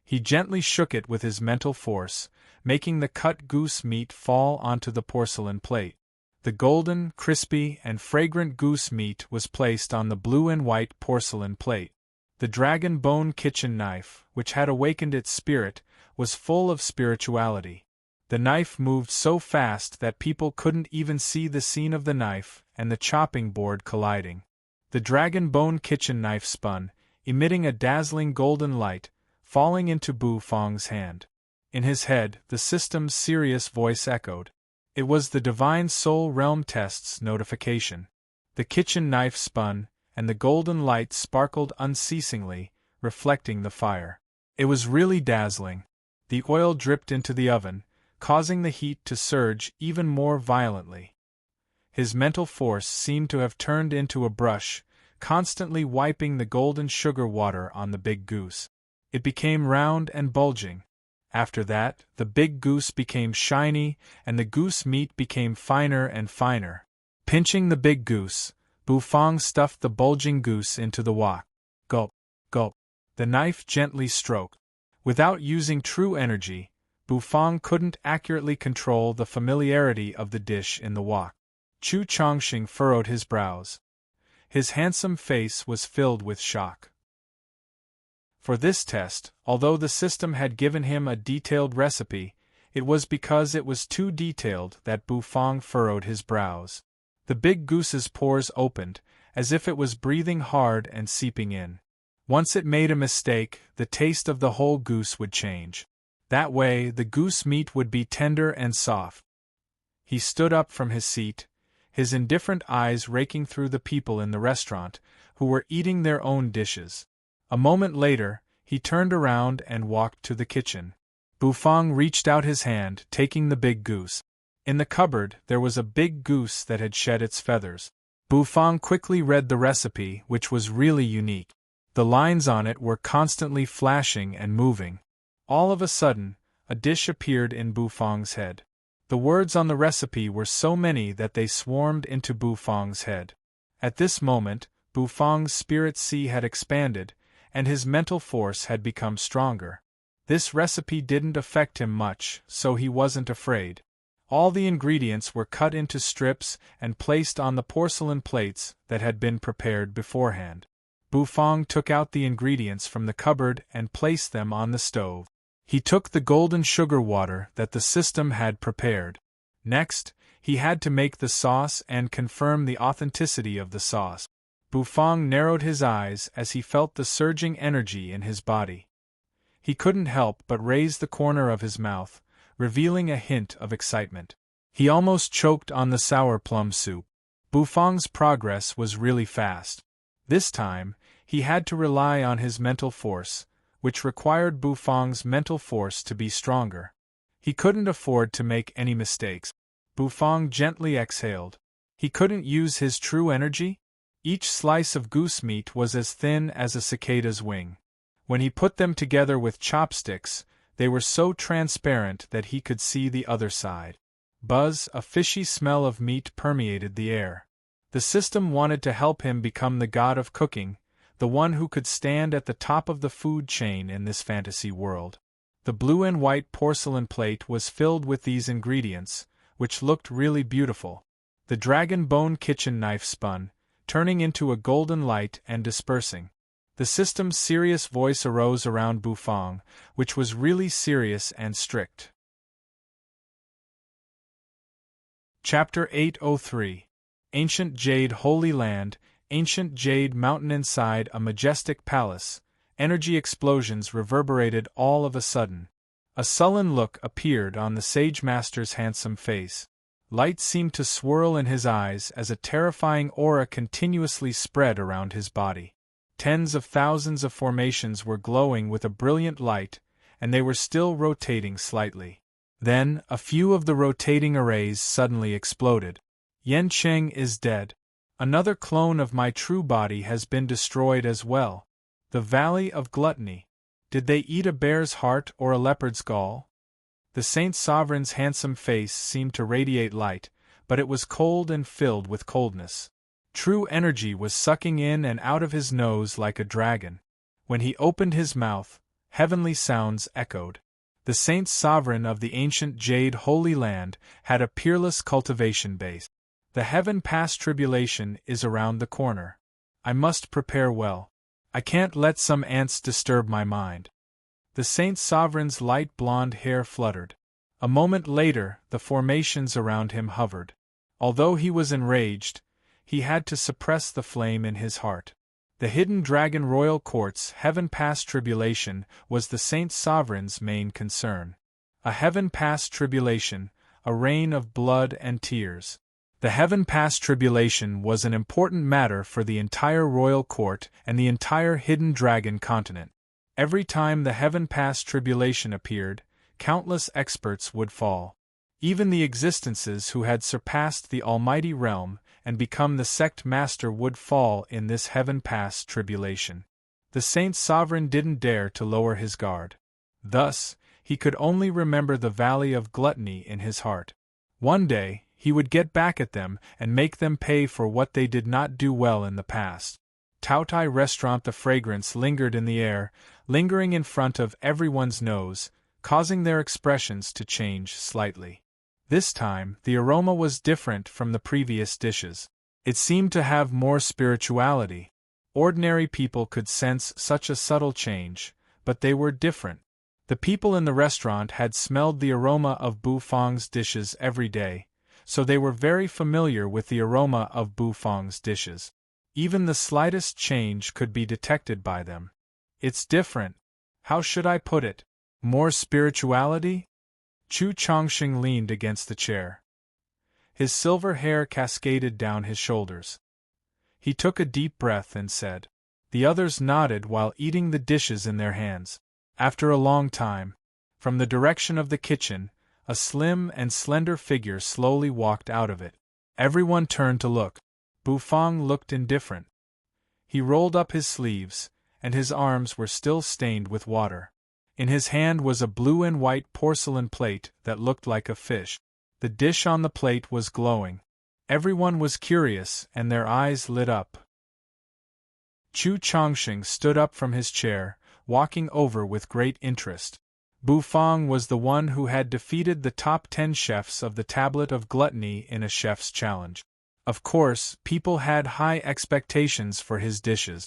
He gently shook it with his mental force, making the cut goose meat fall onto the porcelain plate. The golden, crispy, and fragrant goose meat was placed on the blue and white porcelain plate. The dragon bone kitchen knife, which had awakened its spirit, was full of spirituality. The knife moved so fast that people couldn't even see the scene of the knife and the chopping board colliding. The dragon bone kitchen knife spun, emitting a dazzling golden light, falling into Bufang's hand. In his head, the system's serious voice echoed. It was the Divine Soul Realm test's notification. The kitchen knife spun, and the golden light sparkled unceasingly, reflecting the fire. It was really dazzling. The oil dripped into the oven, causing the heat to surge even more violently. His mental force seemed to have turned into a brush, constantly wiping the golden sugar water on the big goose. It became round and bulging. After that, the big goose became shiny, and the goose meat became finer and finer. Pinching the big goose, Bufang stuffed the bulging goose into the wok. Gulp, gulp. The knife gently stroked. Without using true energy, Bufang couldn't accurately control the familiarity of the dish in the wok. Chu Chongqing furrowed his brows. His handsome face was filled with shock. For this test, although the system had given him a detailed recipe, it was because it was too detailed that Bufang furrowed his brows. The big goose's pores opened, as if it was breathing hard and seeping in. Once it made a mistake, the taste of the whole goose would change. That way, the goose meat would be tender and soft. He stood up from his seat, his indifferent eyes raking through the people in the restaurant, who were eating their own dishes. A moment later, he turned around and walked to the kitchen. Bufang reached out his hand, taking the big goose. In the cupboard, there was a big goose that had shed its feathers. Bufang quickly read the recipe, which was really unique. The lines on it were constantly flashing and moving. All of a sudden, a dish appeared in Bufang's head. The words on the recipe were so many that they swarmed into Bufang's head. At this moment, Bufang's spirit sea had expanded, and his mental force had become stronger. This recipe didn't affect him much, so he wasn't afraid. All the ingredients were cut into strips and placed on the porcelain plates that had been prepared beforehand. Bufang took out the ingredients from the cupboard and placed them on the stove. He took the golden sugar water that the system had prepared. Next, he had to make the sauce and confirm the authenticity of the sauce. Bufang narrowed his eyes as he felt the surging energy in his body. He couldn't help but raise the corner of his mouth, revealing a hint of excitement. He almost choked on the sour plum soup. Bufang's progress was really fast. This time, he had to rely on his mental force, which required Bufang's mental force to be stronger. He couldn't afford to make any mistakes. Bufang gently exhaled. He couldn't use his true energy? Each slice of goose meat was as thin as a cicada's wing. When he put them together with chopsticks, they were so transparent that he could see the other side. Buzz, a fishy smell of meat permeated the air. The system wanted to help him become the god of cooking, the one who could stand at the top of the food chain in this fantasy world. The blue and white porcelain plate was filled with these ingredients, which looked really beautiful. The dragon bone kitchen knife spun, turning into a golden light and dispersing. The system's serious voice arose around Bufang, which was really serious and strict. Chapter 803. Ancient Jade Holy Land, Ancient Jade Mountain. Inside a majestic palace, energy explosions reverberated all of a sudden. A sullen look appeared on the Sage Master's handsome face. Light seemed to swirl in his eyes as a terrifying aura continuously spread around his body. Tens of thousands of formations were glowing with a brilliant light, and they were still rotating slightly. Then, a few of the rotating arrays suddenly exploded. Yancheng is dead. Another clone of my true body has been destroyed as well. The Valley of Gluttony. Did they eat a bear's heart or a leopard's gall? The Saint Sovereign's handsome face seemed to radiate light, but it was cold and filled with coldness. True energy was sucking in and out of his nose like a dragon. When he opened his mouth, heavenly sounds echoed. The Saint Sovereign of the ancient Jade Holy Land had a peerless cultivation base. The heaven past tribulation is around the corner. I must prepare well. I can't let some ants disturb my mind. The Saint Sovereign's light blonde hair fluttered. A moment later, the formations around him hovered. Although he was enraged, he had to suppress the flame in his heart. The hidden dragon royal court's heaven past tribulation was the Saint Sovereign's main concern. A heaven past tribulation, a reign of blood and tears. The heaven past tribulation was an important matter for the entire royal court and the entire hidden dragon continent. Every time the heaven past tribulation appeared, countless experts would fall. Even the existences who had surpassed the almighty realm and become the sect master would fall in this heaven past tribulation. The Saint Sovereign didn't dare to lower his guard. Thus, he could only remember the Valley of Gluttony in his heart. One day, he would get back at them and make them pay for what they did not do well in the past. Taotai Restaurant. The fragrance lingered in the air, lingering in front of everyone's nose, causing their expressions to change slightly. This time, the aroma was different from the previous dishes. It seemed to have more spirituality. Ordinary people could sense such a subtle change, but they were different. The people in the restaurant had smelled the aroma of Bufang's dishes every day, so they were very familiar with the aroma of Bufang's dishes. Even the slightest change could be detected by them. It's different. How should I put it? More spirituality? Chu Chongqing leaned against the chair. His silver hair cascaded down his shoulders. He took a deep breath and said. The others nodded while eating the dishes in their hands. After a long time, from the direction of the kitchen, a slim and slender figure slowly walked out of it. Everyone turned to look. Bufang looked indifferent. He rolled up his sleeves, and his arms were still stained with water. In his hand was a blue and white porcelain plate that looked like a fish. The dish on the plate was glowing. Everyone was curious, and their eyes lit up. Chu Chongqing stood up from his chair, walking over with great interest. Bufang was the one who had defeated the top 10 chefs of the Tablet of Gluttony in a chef's challenge. Of course, people had high expectations for his dishes.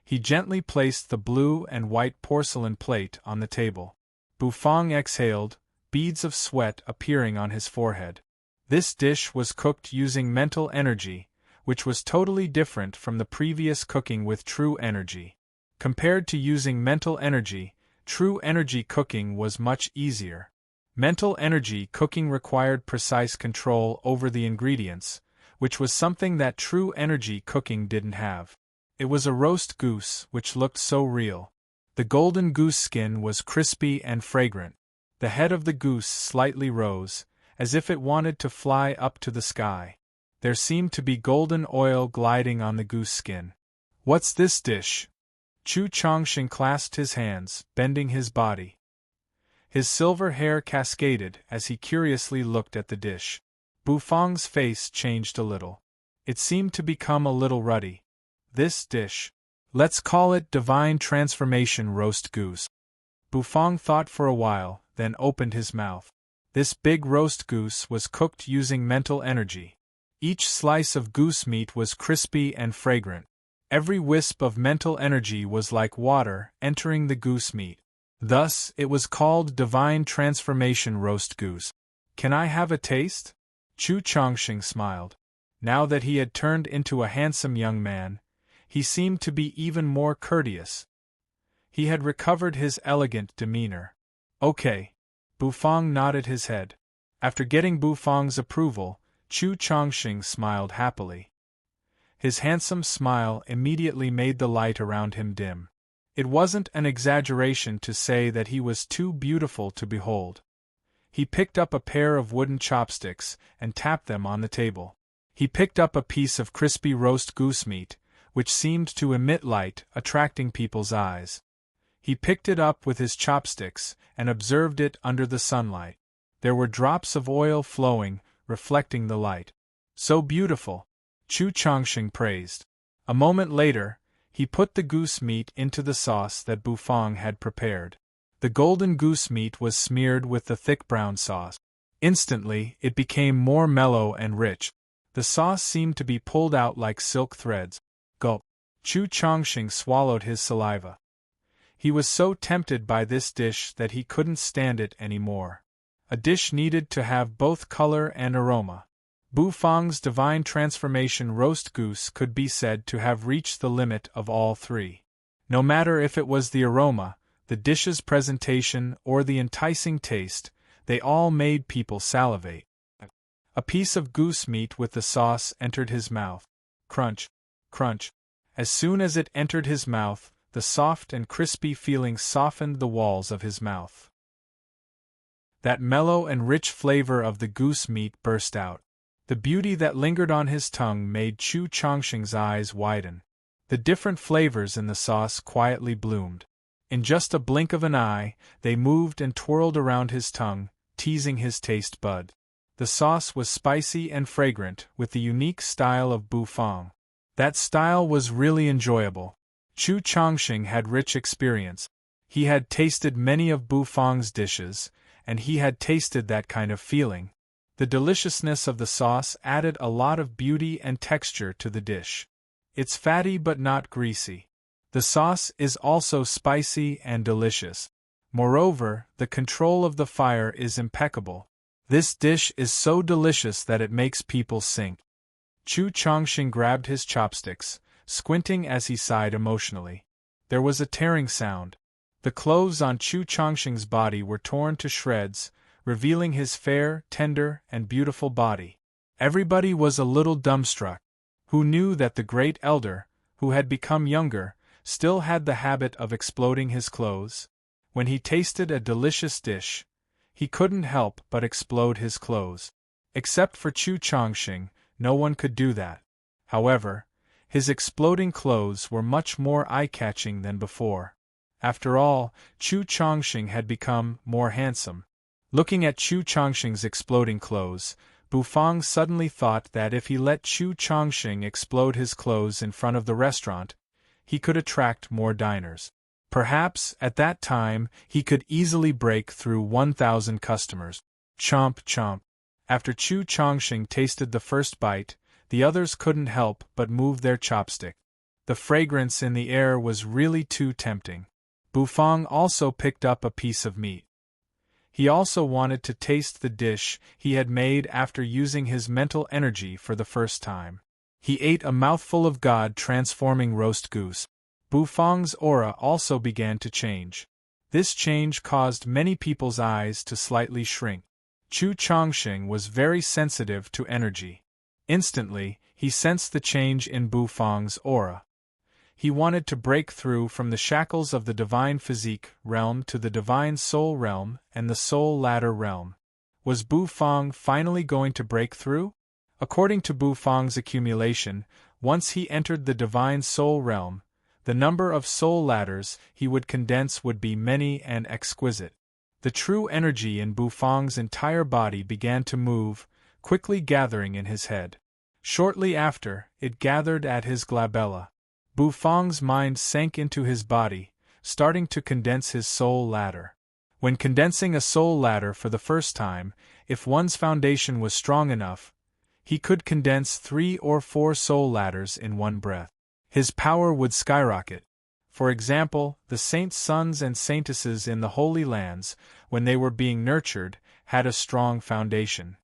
He gently placed the blue and white porcelain plate on the table. Bufang exhaled, beads of sweat appearing on his forehead. This dish was cooked using mental energy, which was totally different from the previous cooking with true energy. Compared to using mental energy, true energy cooking was much easier. Mental energy cooking required precise control over the ingredients, which was something that true energy cooking didn't have. It was a roast goose which looked so real. The golden goose skin was crispy and fragrant. The head of the goose slightly rose, as if it wanted to fly up to the sky. There seemed to be golden oil gliding on the goose skin. "What's this dish?" Chu Chongqing clasped his hands, bending his body. His silver hair cascaded as he curiously looked at the dish. Bufang's face changed a little. It seemed to become a little ruddy. "This dish. Let's call it Divine Transformation Roast Goose." Bufang thought for a while, then opened his mouth. This big roast goose was cooked using mental energy. Each slice of goose meat was crispy and fragrant. Every wisp of mental energy was like water entering the goose meat. Thus, it was called Divine Transformation Roast Goose. "Can I have a taste?" Chu Chongqing smiled. Now that he had turned into a handsome young man, he seemed to be even more courteous. He had recovered his elegant demeanor. "Okay." Bufang nodded his head. After getting Bufang's approval, Chu Chongqing smiled happily. His handsome smile immediately made the light around him dim. It wasn't an exaggeration to say that he was too beautiful to behold. He picked up a pair of wooden chopsticks and tapped them on the table. He picked up a piece of crispy roast goose meat, which seemed to emit light, attracting people's eyes. He picked it up with his chopsticks and observed it under the sunlight. There were drops of oil flowing, reflecting the light. "So beautiful," Chu Chongqing praised. A moment later, he put the goose meat into the sauce that Bufang had prepared. The golden goose meat was smeared with the thick brown sauce. Instantly, it became more mellow and rich. The sauce seemed to be pulled out like silk threads. Gulp! Chu Chongqing swallowed his saliva. He was so tempted by this dish that he couldn't stand it anymore. A dish needed to have both color and aroma. Bufang's Divine Transformation Roast Goose could be said to have reached the limit of all three. No matter if it was the aroma, the dish's presentation, or the enticing taste, they all made people salivate. A piece of goose meat with the sauce entered his mouth. Crunch, crunch. As soon as it entered his mouth, the soft and crispy feeling softened the walls of his mouth. That mellow and rich flavor of the goose meat burst out. The beauty that lingered on his tongue made Chu Chongqing's eyes widen. The different flavors in the sauce quietly bloomed. In just a blink of an eye, they moved and twirled around his tongue, teasing his taste bud. The sauce was spicy and fragrant, with the unique style of Bufang. That style was really enjoyable. Chu Chongqing had rich experience. He had tasted many of Bufang's dishes, and he had tasted that kind of feeling. The deliciousness of the sauce added a lot of beauty and texture to the dish. It's fatty but not greasy. The sauce is also spicy and delicious. Moreover, the control of the fire is impeccable. This dish is so delicious that it makes people sing. Chu Chongqing grabbed his chopsticks, squinting as he sighed emotionally. There was a tearing sound. The clothes on Chu Chongqing's body were torn to shreds, revealing his fair, tender, and beautiful body. Everybody was a little dumbstruck. Who knew that the great elder, who had become younger, still had the habit of exploding his clothes? When he tasted a delicious dish, he couldn't help but explode his clothes. Except for Chu Chongqing, no one could do that. However, his exploding clothes were much more eye-catching than before. After all, Chu Chongqing had become more handsome. Looking at Chu Chongqing's exploding clothes, Bufang suddenly thought that if he let Chu Chongqing explode his clothes in front of the restaurant, he could attract more diners. Perhaps, at that time, he could easily break through 1,000 customers. Chomp chomp. After Chu Chongqing tasted the first bite, the others couldn't help but move their chopstick. The fragrance in the air was really too tempting. Bufang also picked up a piece of meat. He also wanted to taste the dish he had made after using his mental energy for the first time. He ate a mouthful of God-transforming roast goose. Bufang's aura also began to change. This change caused many people's eyes to slightly shrink. Chu Chongqing was very sensitive to energy. Instantly, he sensed the change in Bufang's aura. He wanted to break through from the shackles of the divine physique realm to the divine soul realm and the soul ladder realm. Was Bufang finally going to break through? According to Bufang's accumulation, once he entered the divine soul realm, the number of soul ladders he would condense would be many and exquisite. The true energy in Bufang's entire body began to move, quickly gathering in his head. Shortly after, it gathered at his glabella. Bufang's mind sank into his body, starting to condense his soul ladder. When condensing a soul ladder for the first time, if one's foundation was strong enough, he could condense 3 or 4 soul ladders in one breath. His power would skyrocket. For example, the saints' sons and saintesses in the Holy Lands, when they were being nurtured, had a strong foundation.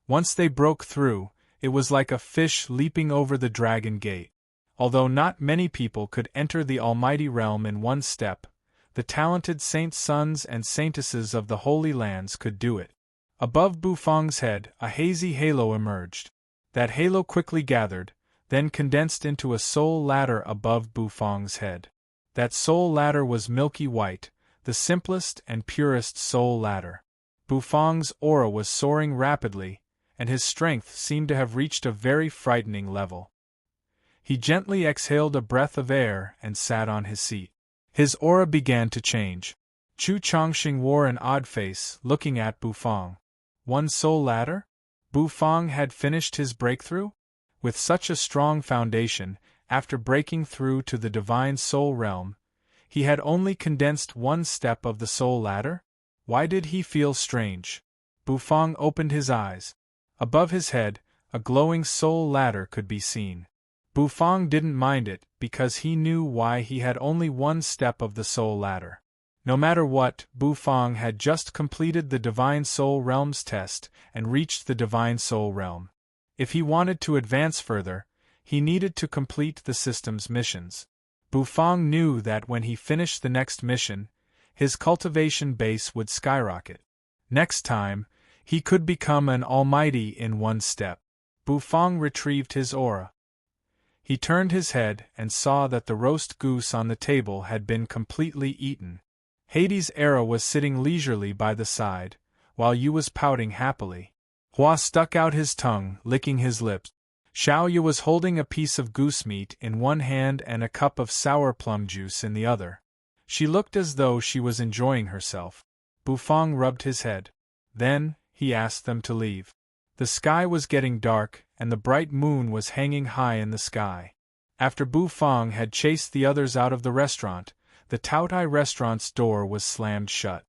Once they broke through, it was like a fish leaping over the dragon gate. Although not many people could enter the almighty realm in one step, the talented saints' sons and saintesses of the Holy Lands could do it. Above Bufang's head, a hazy halo emerged. That halo quickly gathered, then condensed into a soul ladder above Bufang's head. That soul ladder was milky white, the simplest and purest soul ladder. Bufang's aura was soaring rapidly, and his strength seemed to have reached a very frightening level. He gently exhaled a breath of air and sat on his seat. His aura began to change. Chu Chongqing wore an odd face, looking at Bufang. One soul ladder? Bufang had finished his breakthrough? With such a strong foundation, after breaking through to the divine soul realm, he had only condensed one step of the soul ladder? Why did he feel strange? Bufang opened his eyes. Above his head, a glowing soul ladder could be seen. Bufang didn't mind it because he knew why he had only one step of the soul ladder. No matter what, Bufang had just completed the Divine Soul Realm's test and reached the Divine Soul Realm. If he wanted to advance further, he needed to complete the system's missions. Bufang knew that when he finished the next mission, his cultivation base would skyrocket. Next time, he could become an almighty in one step. Bufang retrieved his aura. He turned his head and saw that the roast goose on the table had been completely eaten. Hades' era was sitting leisurely by the side, while Yu was pouting happily. Hua stuck out his tongue, licking his lips. Xiao Yu was holding a piece of goose meat in one hand and a cup of sour plum juice in the other. She looked as though she was enjoying herself. Bufang rubbed his head. Then, he asked them to leave. The sky was getting dark, and the bright moon was hanging high in the sky. After Bufang had chased the others out of the restaurant, the Taotai restaurant's door was slammed shut.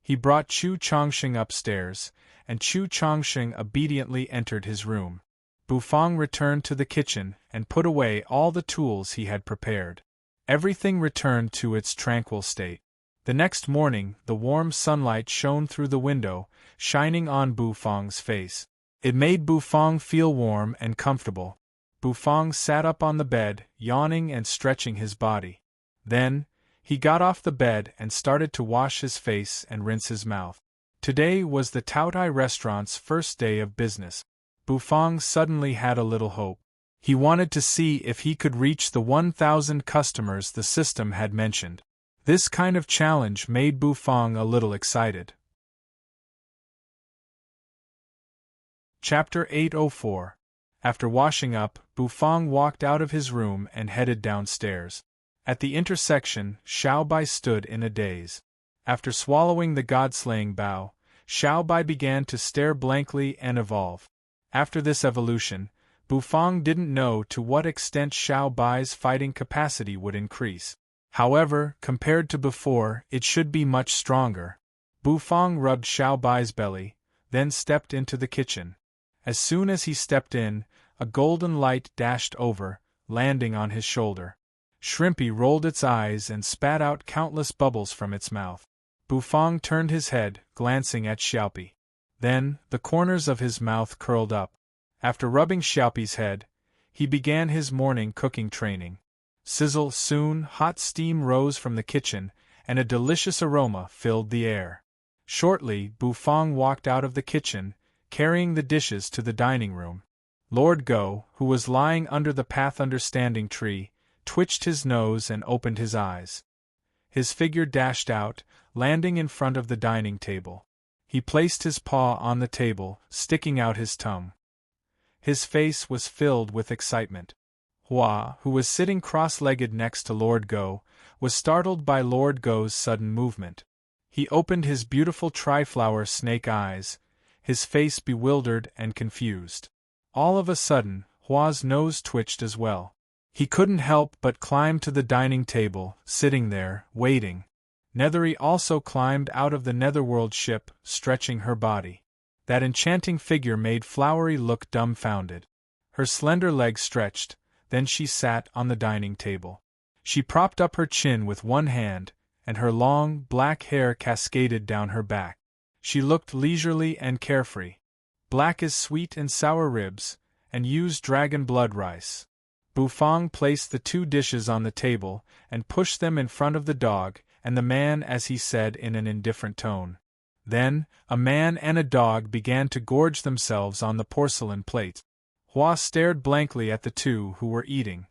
He brought Chu Chongqing upstairs, and Chu Chongqing obediently entered his room. Bufang returned to the kitchen and put away all the tools he had prepared. Everything returned to its tranquil state. The next morning, the warm sunlight shone through the window, shining on Bufang's face. It made Bufang feel warm and comfortable. Bufang sat up on the bed, yawning and stretching his body. Then, he got off the bed and started to wash his face and rinse his mouth. Today was the Taotai restaurant's first day of business. Bufang suddenly had a little hope. He wanted to see if he could reach the 1,000 customers the system had mentioned. This kind of challenge made Bufang a little excited. Chapter 804. After washing up, Bufang walked out of his room and headed downstairs. At the intersection, Xiao Bai stood in a daze. After swallowing the god-slaying bow, Xiao Bai began to stare blankly and evolve. After this evolution, Bufang didn't know to what extent Xiao Bai's fighting capacity would increase. However, compared to before, it should be much stronger. Bufang rubbed Xiao Bai's belly, then stepped into the kitchen. As soon as he stepped in, a golden light dashed over, landing on his shoulder. Shrimpy rolled its eyes and spat out countless bubbles from its mouth. Bufang turned his head, glancing at Xiaopi. Then, the corners of his mouth curled up. After rubbing Xiaopi's head, he began his morning cooking training. Sizzle, soon, hot steam rose from the kitchen, and a delicious aroma filled the air. Shortly, Bufang walked out of the kitchen, carrying the dishes to the dining room. Lord Go, who was lying under the path understanding tree, twitched his nose and opened his eyes. His figure dashed out, landing in front of the dining table. He placed his paw on the table, sticking out his tongue. His face was filled with excitement. Hua, who was sitting cross-legged next to Lord Go, was startled by Lord Go's sudden movement. He opened his beautiful tri-flower snake eyes, his face bewildered and confused. All of a sudden, Hua's nose twitched as well. He couldn't help but climb to the dining table, sitting there, waiting. Nethery also climbed out of the netherworld ship, stretching her body. That enchanting figure made Flowery look dumbfounded. Her slender legs stretched, then she sat on the dining table. She propped up her chin with one hand, and her long, black hair cascaded down her back. She looked leisurely and carefree. Black as sweet and sour ribs, and used dragon blood rice. Bufang placed the two dishes on the table, and pushed them in front of the dog and the man as he said in an indifferent tone. Then, a man and a dog began to gorge themselves on the porcelain plate. Hua stared blankly at the two who were eating.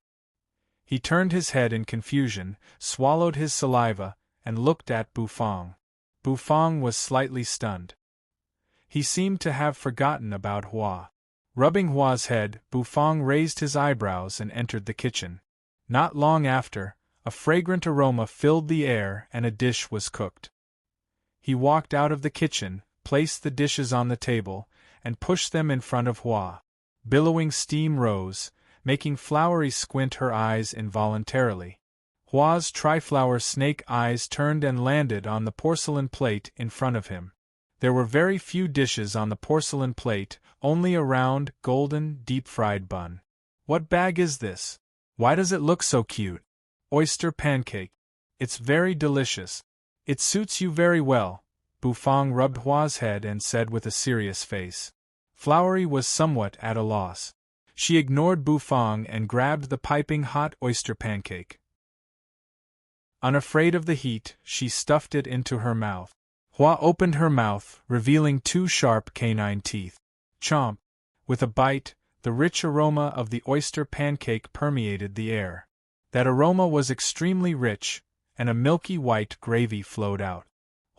He turned his head in confusion, swallowed his saliva, and looked at Bufang. Bufang was slightly stunned. He seemed to have forgotten about Hua. Rubbing Hua's head, Bufang raised his eyebrows and entered the kitchen. Not long after, a fragrant aroma filled the air and a dish was cooked. He walked out of the kitchen, placed the dishes on the table, and pushed them in front of Hua. Billowing steam rose, making Flowery squint her eyes involuntarily. Hua's tri-flower snake eyes turned and landed on the porcelain plate in front of him. There were very few dishes on the porcelain plate, only a round, golden, deep-fried bun. What bag is this? Why does it look so cute? Oyster pancake. It's very delicious. It suits you very well. Bufang rubbed Hua's head and said with a serious face. Flowery was somewhat at a loss. She ignored Bufang and grabbed the piping hot oyster pancake. Unafraid of the heat, she stuffed it into her mouth. Hua opened her mouth, revealing two sharp canine teeth. Chomp! With a bite, the rich aroma of the oyster pancake permeated the air. That aroma was extremely rich, and a milky white gravy flowed out.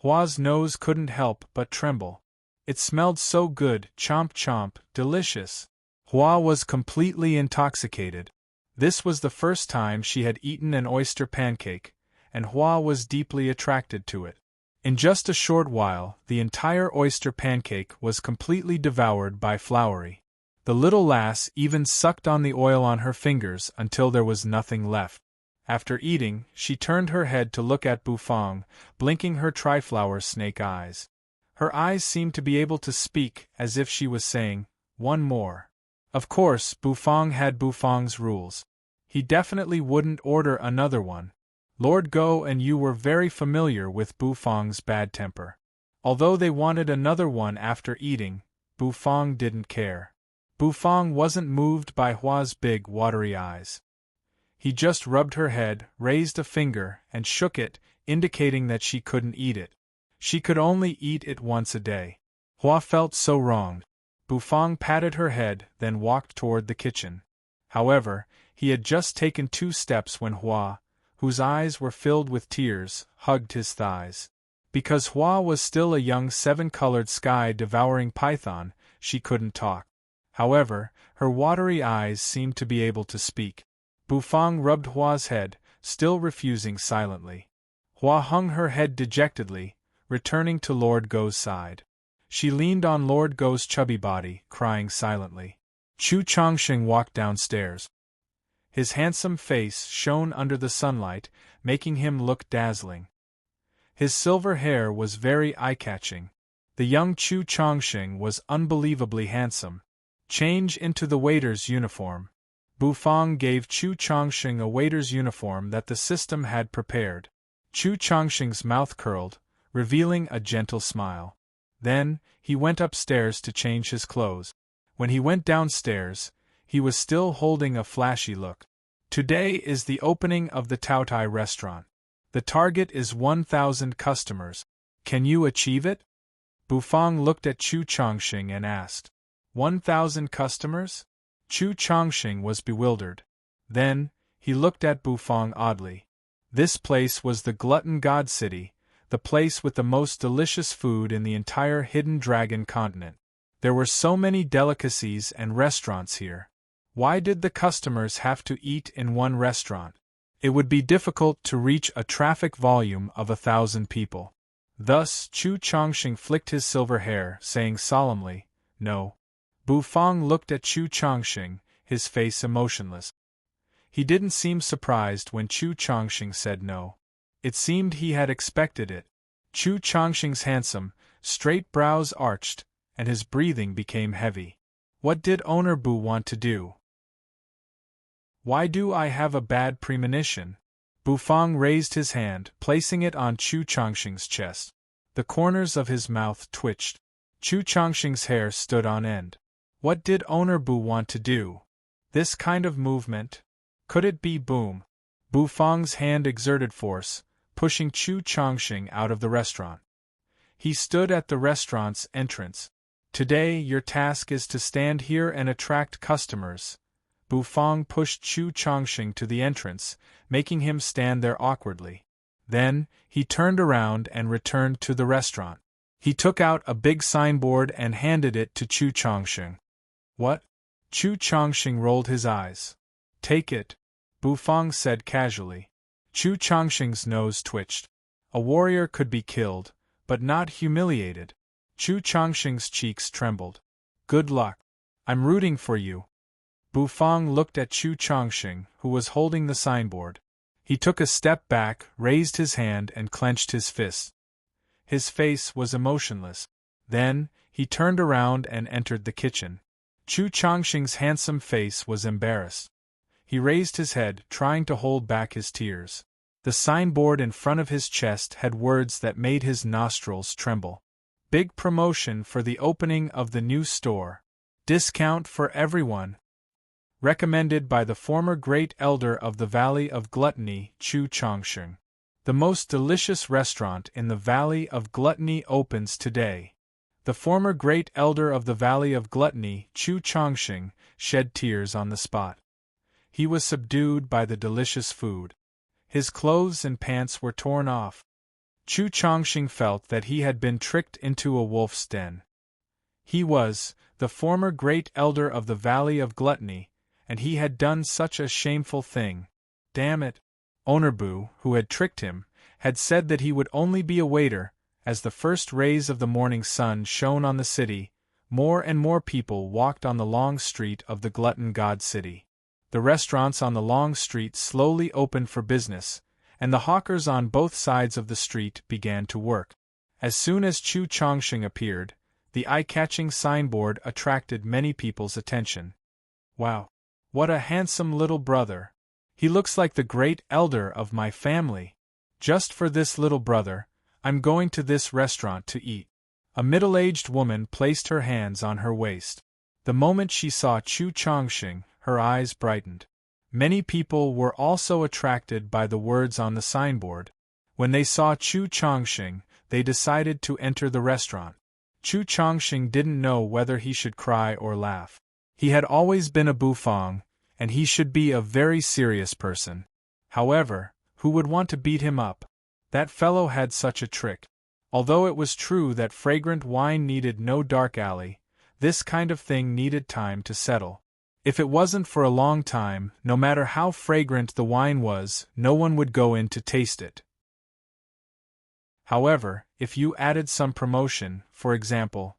Hua's nose couldn't help but tremble. It smelled so good, chomp chomp, delicious. Hua was completely intoxicated. This was the first time she had eaten an oyster pancake, and Hua was deeply attracted to it. In just a short while, the entire oyster pancake was completely devoured by Flowery. The little lass even sucked on the oil on her fingers until there was nothing left. After eating, she turned her head to look at Bufang, blinking her tri-flower snake eyes. Her eyes seemed to be able to speak as if she was saying, "One more." Of course, Bufang had Bufang's rules. He definitely wouldn't order another one. Lord Go and you were very familiar with Bufang's bad temper. Although they wanted another one after eating, Bufang didn't care. Bufang wasn't moved by Hua's big, watery eyes. He just rubbed her head, raised a finger, and shook it, indicating that she couldn't eat it. She could only eat it once a day. Hua felt so wronged. Bufang patted her head, then walked toward the kitchen. However, he had just taken 2 steps when Hua, whose eyes were filled with tears, hugged his thighs. Because Hua was still a young 7-colored sky-devouring python, she couldn't talk. However, her watery eyes seemed to be able to speak. Bufang rubbed Hua's head, still refusing silently. Hua hung her head dejectedly, returning to Lord Go's side. She leaned on Lord Go's chubby body, crying silently. Chu Chongqing walked downstairs. His handsome face shone under the sunlight, making him look dazzling. His silver hair was very eye-catching. The young Chu Chongqing was unbelievably handsome. Change into the waiter's uniform. Bufang gave Chu Chongqing a waiter's uniform that the system had prepared. Chu Chongqing's mouth curled, revealing a gentle smile. Then, he went upstairs to change his clothes. When he went downstairs, he was still holding a flashy look. Today is the opening of the Taotai restaurant. The target is 1,000 customers. Can you achieve it? Bufang looked at Chu Chongqing and asked. 1,000 customers? Chu Chongqing was bewildered. Then, he looked at Bufang oddly. This place was the Glutton God City, the place with the most delicious food in the entire Hidden Dragon continent. There were so many delicacies and restaurants here. Why did the customers have to eat in one restaurant? It would be difficult to reach a traffic volume of 1,000 people. Thus, Chu Chongqing flicked his silver hair, saying solemnly, "No." Bufang looked at Chu Chongqing, his face emotionless. He didn't seem surprised when Chu Chongqing said no. It seemed he had expected it. Chu Chongqing's handsome, straight brows arched, and his breathing became heavy. What did Owner Bu want to do? Why do I have a bad premonition? Bufang raised his hand, placing it on Chu Chongqing's chest. The corners of his mouth twitched. Chu Chongqing's hair stood on end. What did Owner Bu want to do? This kind of movement? Could it be boom? Bufang's hand exerted force, pushing Chu Chongqing out of the restaurant. He stood at the restaurant's entrance. Today your task is to stand here and attract customers. Bufang pushed Chu Chongqing to the entrance, making him stand there awkwardly. Then, he turned around and returned to the restaurant. He took out a big signboard and handed it to Chu Chongqing. What? Chu Chongqing rolled his eyes. Take it, Bufang said casually. Chu Chongqing's nose twitched. A warrior could be killed, but not humiliated. Chu Chongqing's cheeks trembled. Good luck. I'm rooting for you. Bufang looked at Chu Chongqing, who was holding the signboard. He took a step back, raised his hand and clenched his fist. His face was emotionless. Then, he turned around and entered the kitchen. Chu Chongqing's handsome face was embarrassed. He raised his head, trying to hold back his tears. The signboard in front of his chest had words that made his nostrils tremble. Big promotion for the opening of the new store. Discount for everyone. Recommended by the former great elder of the Valley of Gluttony, Chu Chongqing. The most delicious restaurant in the Valley of Gluttony opens today. The former great elder of the Valley of Gluttony, Chu Chongqing, shed tears on the spot. He was subdued by the delicious food. His clothes and pants were torn off. Chu Chongqing felt that he had been tricked into a wolf's den. He was the former great elder of the Valley of Gluttony, and he had done such a shameful thing. Damn it! Owner Bu, who had tricked him, had said that he would only be a waiter. As the first rays of the morning sun shone on the city, more and more people walked on the long street of the Glutton God City. The restaurants on the long street slowly opened for business, and the hawkers on both sides of the street began to work. As soon as Chu Chongqing appeared, the eye-catching signboard attracted many people's attention. Wow! What a handsome little brother! He looks like the great elder of my family. Just for this little brother, I'm going to this restaurant to eat. A middle-aged woman placed her hands on her waist. The moment she saw Chu Chongqing, her eyes brightened. Many people were also attracted by the words on the signboard. When they saw Chu Chongqing, they decided to enter the restaurant. Chu Chongqing didn't know whether he should cry or laugh. He had always been a Bufang, and he should be a very serious person. However, who would want to beat him up? That fellow had such a trick. Although it was true that fragrant wine needed no dark alley, This kind of thing needed time to settle. If it wasn't for a long time, no matter how fragrant the wine was, no one would go in to taste it. However, if you added some promotion, for example,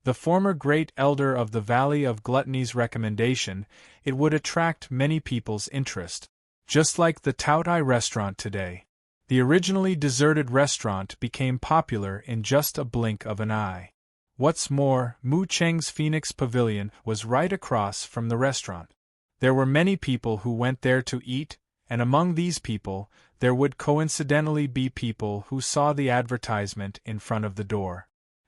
the former great elder of the Valley of Gluttony's recommendation, it would attract many people's interest. Just like the Taotai restaurant today. The originally deserted restaurant became popular in just a blink of an eye. What's more, Mu Cheng's Phoenix Pavilion was right across from the restaurant. There were many people who went there to eat, and among these people, there would coincidentally be people who saw the advertisement in front of the door.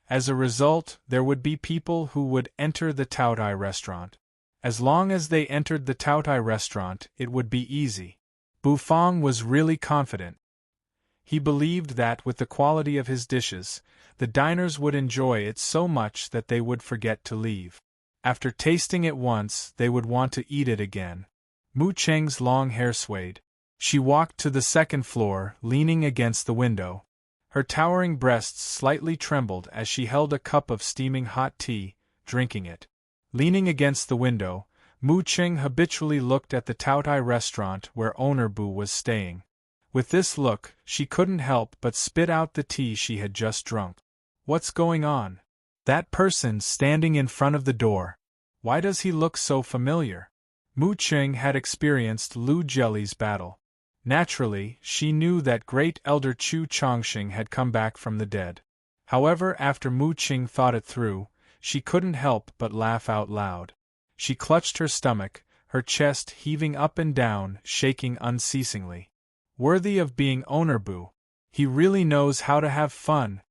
As a result, there would be people who would enter the Taotai restaurant. As long as they entered the Taotai restaurant, it would be easy. Bu Fang was really confident. He believed that with the quality of his dishes, the diners would enjoy it so much that they would forget to leave. After tasting it once, they would want to eat it again. Mu Cheng's long hair swayed. She walked to the second floor, leaning against the window. Her towering breasts slightly trembled as she held a cup of steaming hot tea, drinking it. Leaning against the window, Mu Cheng habitually looked at the Taotai restaurant where owner Bu was staying. With this look, she couldn't help but spit out the tea she had just drunk. What's going on? That person standing in front of the door. Why does he look so familiar? Mu Cheng had experienced Lu Jieli's battle. Naturally, she knew that great elder Chu Chongqing had come back from the dead. However, after Mu Cheng thought it through, she couldn't help but laugh out loud. She clutched her stomach, her chest heaving up and down, shaking unceasingly. Worthy of being owner Bu. He really knows how to have fun.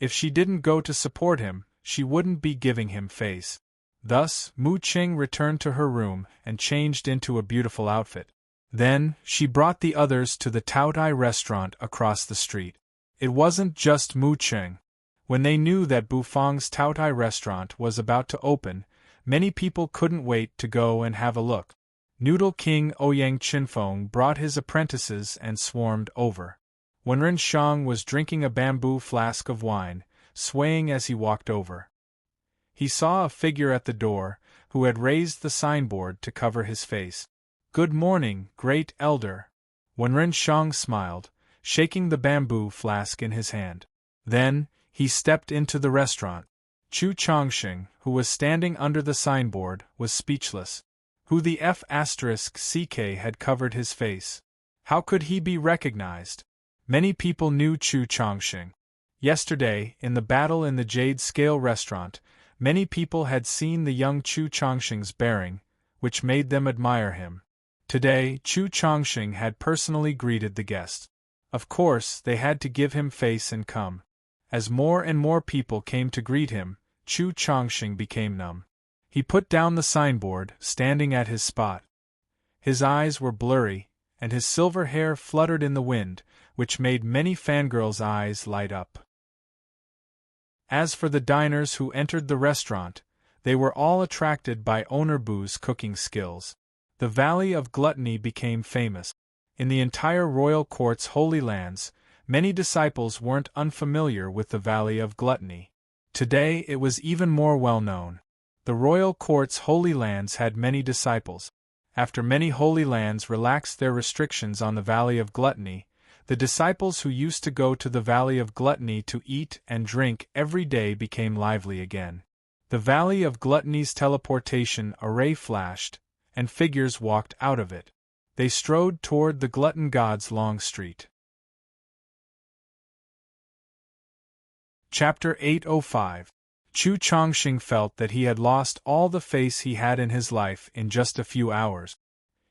If she didn't go to support him, she wouldn't be giving him face. Thus, Mu Cheng returned to her room and changed into a beautiful outfit. Then, she brought the others to the Taotai restaurant across the street. It wasn't just Mu Cheng. When they knew that Bu Fang's Taotai restaurant was about to open, many people couldn't wait to go and have a look. Noodle King Ouyang Chinfeng brought his apprentices and swarmed over. Wenren Shang was drinking a bamboo flask of wine, swaying as he walked over. He saw a figure at the door, who had raised the signboard to cover his face. "Good morning, great elder." Wenren Shang smiled, shaking the bamboo flask in his hand. Then, he stepped into the restaurant. Chu Chongqing, who was standing under the signboard, was speechless. Who the F***ck had covered his face? How could he be recognized? Many people knew Chu Chongqing. Yesterday, in the battle in the Jade Scale restaurant, many people had seen the young Chu Chongqing's bearing, which made them admire him. Today, Chu Chongqing had personally greeted the guest. Of course, they had to give him face and come. As more and more people came to greet him, Chu Chongqing became numb. He put down the signboard, standing at his spot. His eyes were blurry, and his silver hair fluttered in the wind, which made many fangirls' eyes light up. As for the diners who entered the restaurant, they were all attracted by owner Bu's cooking skills. The Valley of Gluttony became famous. In the entire royal court's holy lands, many disciples weren't unfamiliar with the Valley of Gluttony. Today it was even more well known. The royal court's holy lands had many disciples. After many holy lands relaxed their restrictions on the Valley of Gluttony, the disciples who used to go to the Valley of Gluttony to eat and drink every day became lively again. The Valley of Gluttony's teleportation array flashed, and figures walked out of it. They strode toward the glutton god's long street. Chapter 805. Chu Chongqing felt that he had lost all the face he had in his life in just a few hours.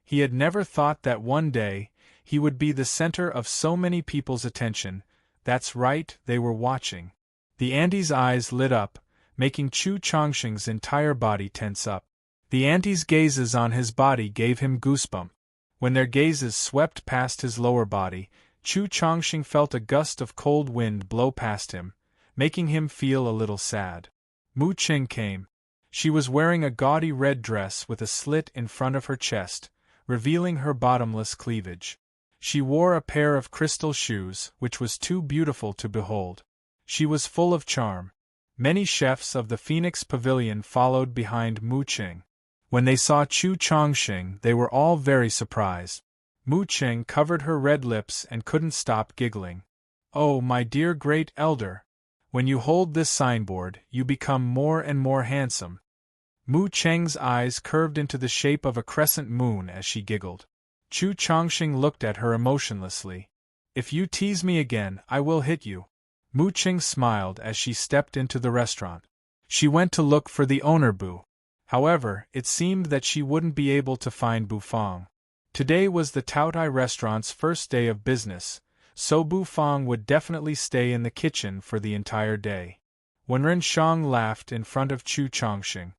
He had never thought that one day, he would be the center of so many people's attention. That's right, they were watching. The Auntie's eyes lit up, making Chu Chongqing's entire body tense up. The Auntie's gazes on his body gave him goosebumps. When their gazes swept past his lower body, Chu Chongqing felt a gust of cold wind blow past him, making him feel a little sad. Mu Cheng came. She was wearing a gaudy red dress with a slit in front of her chest, revealing her bottomless cleavage. She wore a pair of crystal shoes, which was too beautiful to behold. She was full of charm. Many chefs of the Phoenix Pavilion followed behind Mu Qing. When they saw Chu Chongqing, they were all very surprised. Mu Qing covered her red lips and couldn't stop giggling. "Oh, my dear great elder! When you hold this signboard, you become more and more handsome." Mu Qing's eyes curved into the shape of a crescent moon as she giggled. Chu Chongqing looked at her emotionlessly. "If you tease me again, I will hit you." Mu Qing smiled as she stepped into the restaurant. She went to look for the owner Bu. However, it seemed that she wouldn't be able to find Bu Fong. Today was the Taotai restaurant's first day of business, so Bu Fong would definitely stay in the kitchen for the entire day. When Ren Shang laughed in front of Chu Chongqing,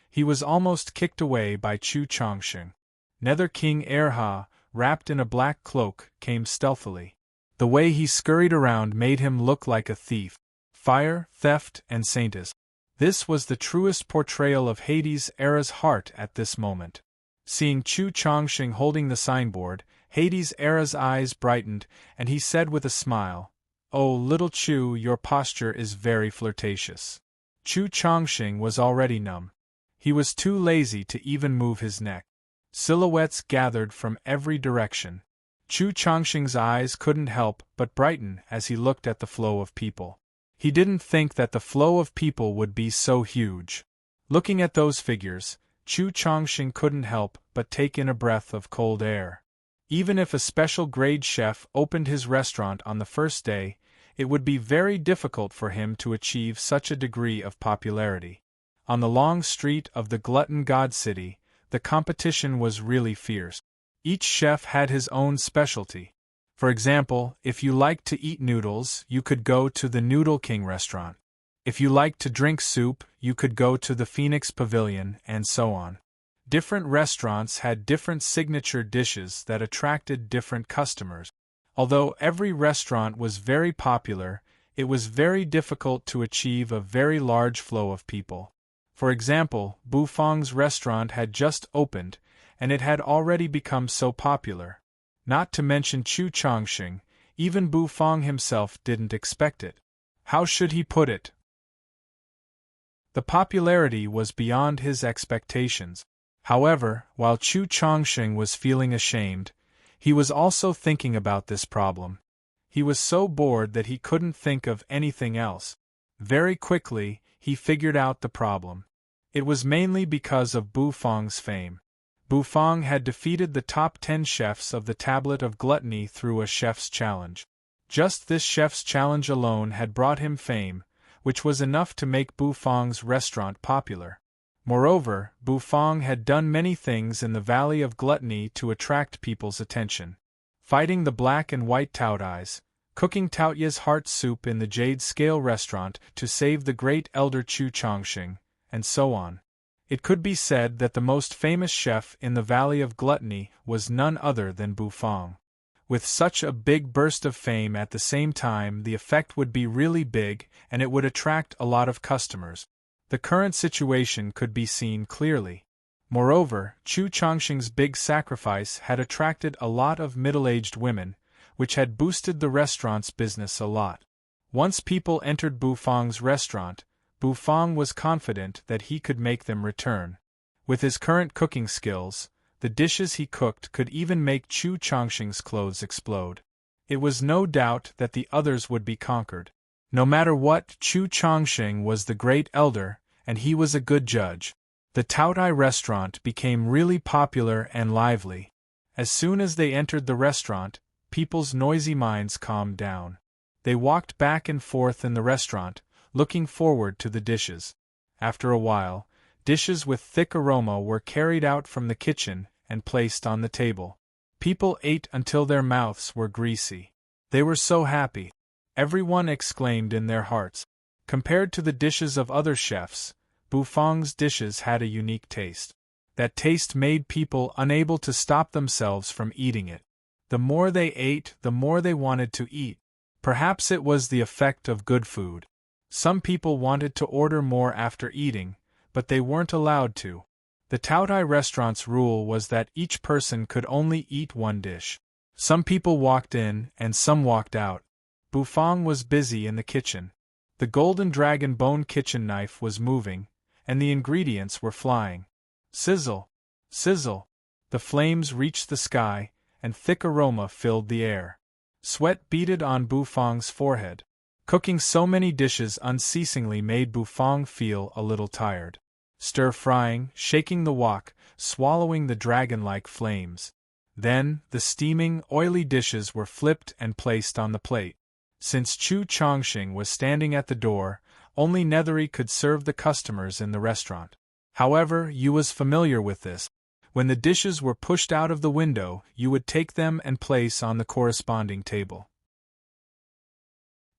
he was almost kicked away by Chu Chongqing. Nether King Erha, wrapped in a black cloak, came stealthily. The way he scurried around made him look like a thief. Fire, theft, and saintism. This was the truest portrayal of Hades' Era's heart at this moment. Seeing Chu Chongqing holding the signboard, Hades' Era's eyes brightened, and he said with a smile, "Oh, little Chu, your posture is very flirtatious." Chu Chongqing was already numb. He was too lazy to even move his neck. Silhouettes gathered from every direction. Chu Chongqing's eyes couldn't help but brighten as he looked at the flow of people. He didn't think that the flow of people would be so huge. Looking at those figures, Chu Chongqing couldn't help but take in a breath of cold air. Even if a special grade chef opened his restaurant on the first day, it would be very difficult for him to achieve such a degree of popularity. On the long street of the Glutton God City, the competition was really fierce. Each chef had his own specialty. For example, if you liked to eat noodles, you could go to the Noodle King restaurant. If you liked to drink soup, you could go to the Phoenix Pavilion, and so on. Different restaurants had different signature dishes that attracted different customers. Although every restaurant was very popular, it was very difficult to achieve a very large flow of people. For example, Bu Fong's restaurant had just opened, and it had already become so popular. Not to mention Chu Chongqing, even Bu Fong himself didn't expect it. How should he put it? The popularity was beyond his expectations. However, while Chu Chongqing was feeling ashamed, he was also thinking about this problem. He was so bored that he couldn't think of anything else. Very quickly, he figured out the problem. It was mainly because of Bu Fong's fame. Bu Fong had defeated the top 10 chefs of the Tablet of Gluttony through a chef's challenge. Just this chef's challenge alone had brought him fame, which was enough to make Bu Fong's restaurant popular. Moreover, Bu Fong had done many things in the Valley of Gluttony to attract people's attention. Fighting the black and white Taotais, cooking Taoyu's heart soup in the Jade Scale restaurant to save the great elder Chu Chongqing, and so on. It could be said that the most famous chef in the Valley of Gluttony was none other than Bu Fong. With such a big burst of fame at the same time, the effect would be really big and it would attract a lot of customers. The current situation could be seen clearly. Moreover, Chu Chongqing's big sacrifice had attracted a lot of middle-aged women, which had boosted the restaurant's business a lot. Once people entered Bu Fong's restaurant, Bu Fong was confident that he could make them return. With his current cooking skills, the dishes he cooked could even make Chu Chongqing's clothes explode. It was no doubt that the others would be conquered. No matter what, Chu Chongqing was the great elder, and he was a good judge. The Taotai restaurant became really popular and lively. As soon as they entered the restaurant, people's noisy minds calmed down. They walked back and forth in the restaurant, looking forward to the dishes. After a while, dishes with thick aroma were carried out from the kitchen and placed on the table. People ate until their mouths were greasy. They were so happy. Everyone exclaimed in their hearts. Compared to the dishes of other chefs, Bu Fong's dishes had a unique taste. That taste made people unable to stop themselves from eating it. The more they ate, the more they wanted to eat. Perhaps it was the effect of good food. Some people wanted to order more after eating, but they weren't allowed to. The Taotai restaurant's rule was that each person could only eat one dish. Some people walked in and some walked out. Bu Fong was busy in the kitchen. The golden dragon bone kitchen knife was moving, and the ingredients were flying. Sizzle! Sizzle! The flames reached the sky, and thick aroma filled the air. Sweat beaded on Bufang's forehead. Cooking so many dishes unceasingly made Bufang feel a little tired. Stir-frying, shaking the wok, swallowing the dragon-like flames. Then, the steaming, oily dishes were flipped and placed on the plate. Since Chu Chongqing was standing at the door, only Nethery could serve the customers in the restaurant. However, Yu was familiar with this. When the dishes were pushed out of the window, you would take them and place on the corresponding table.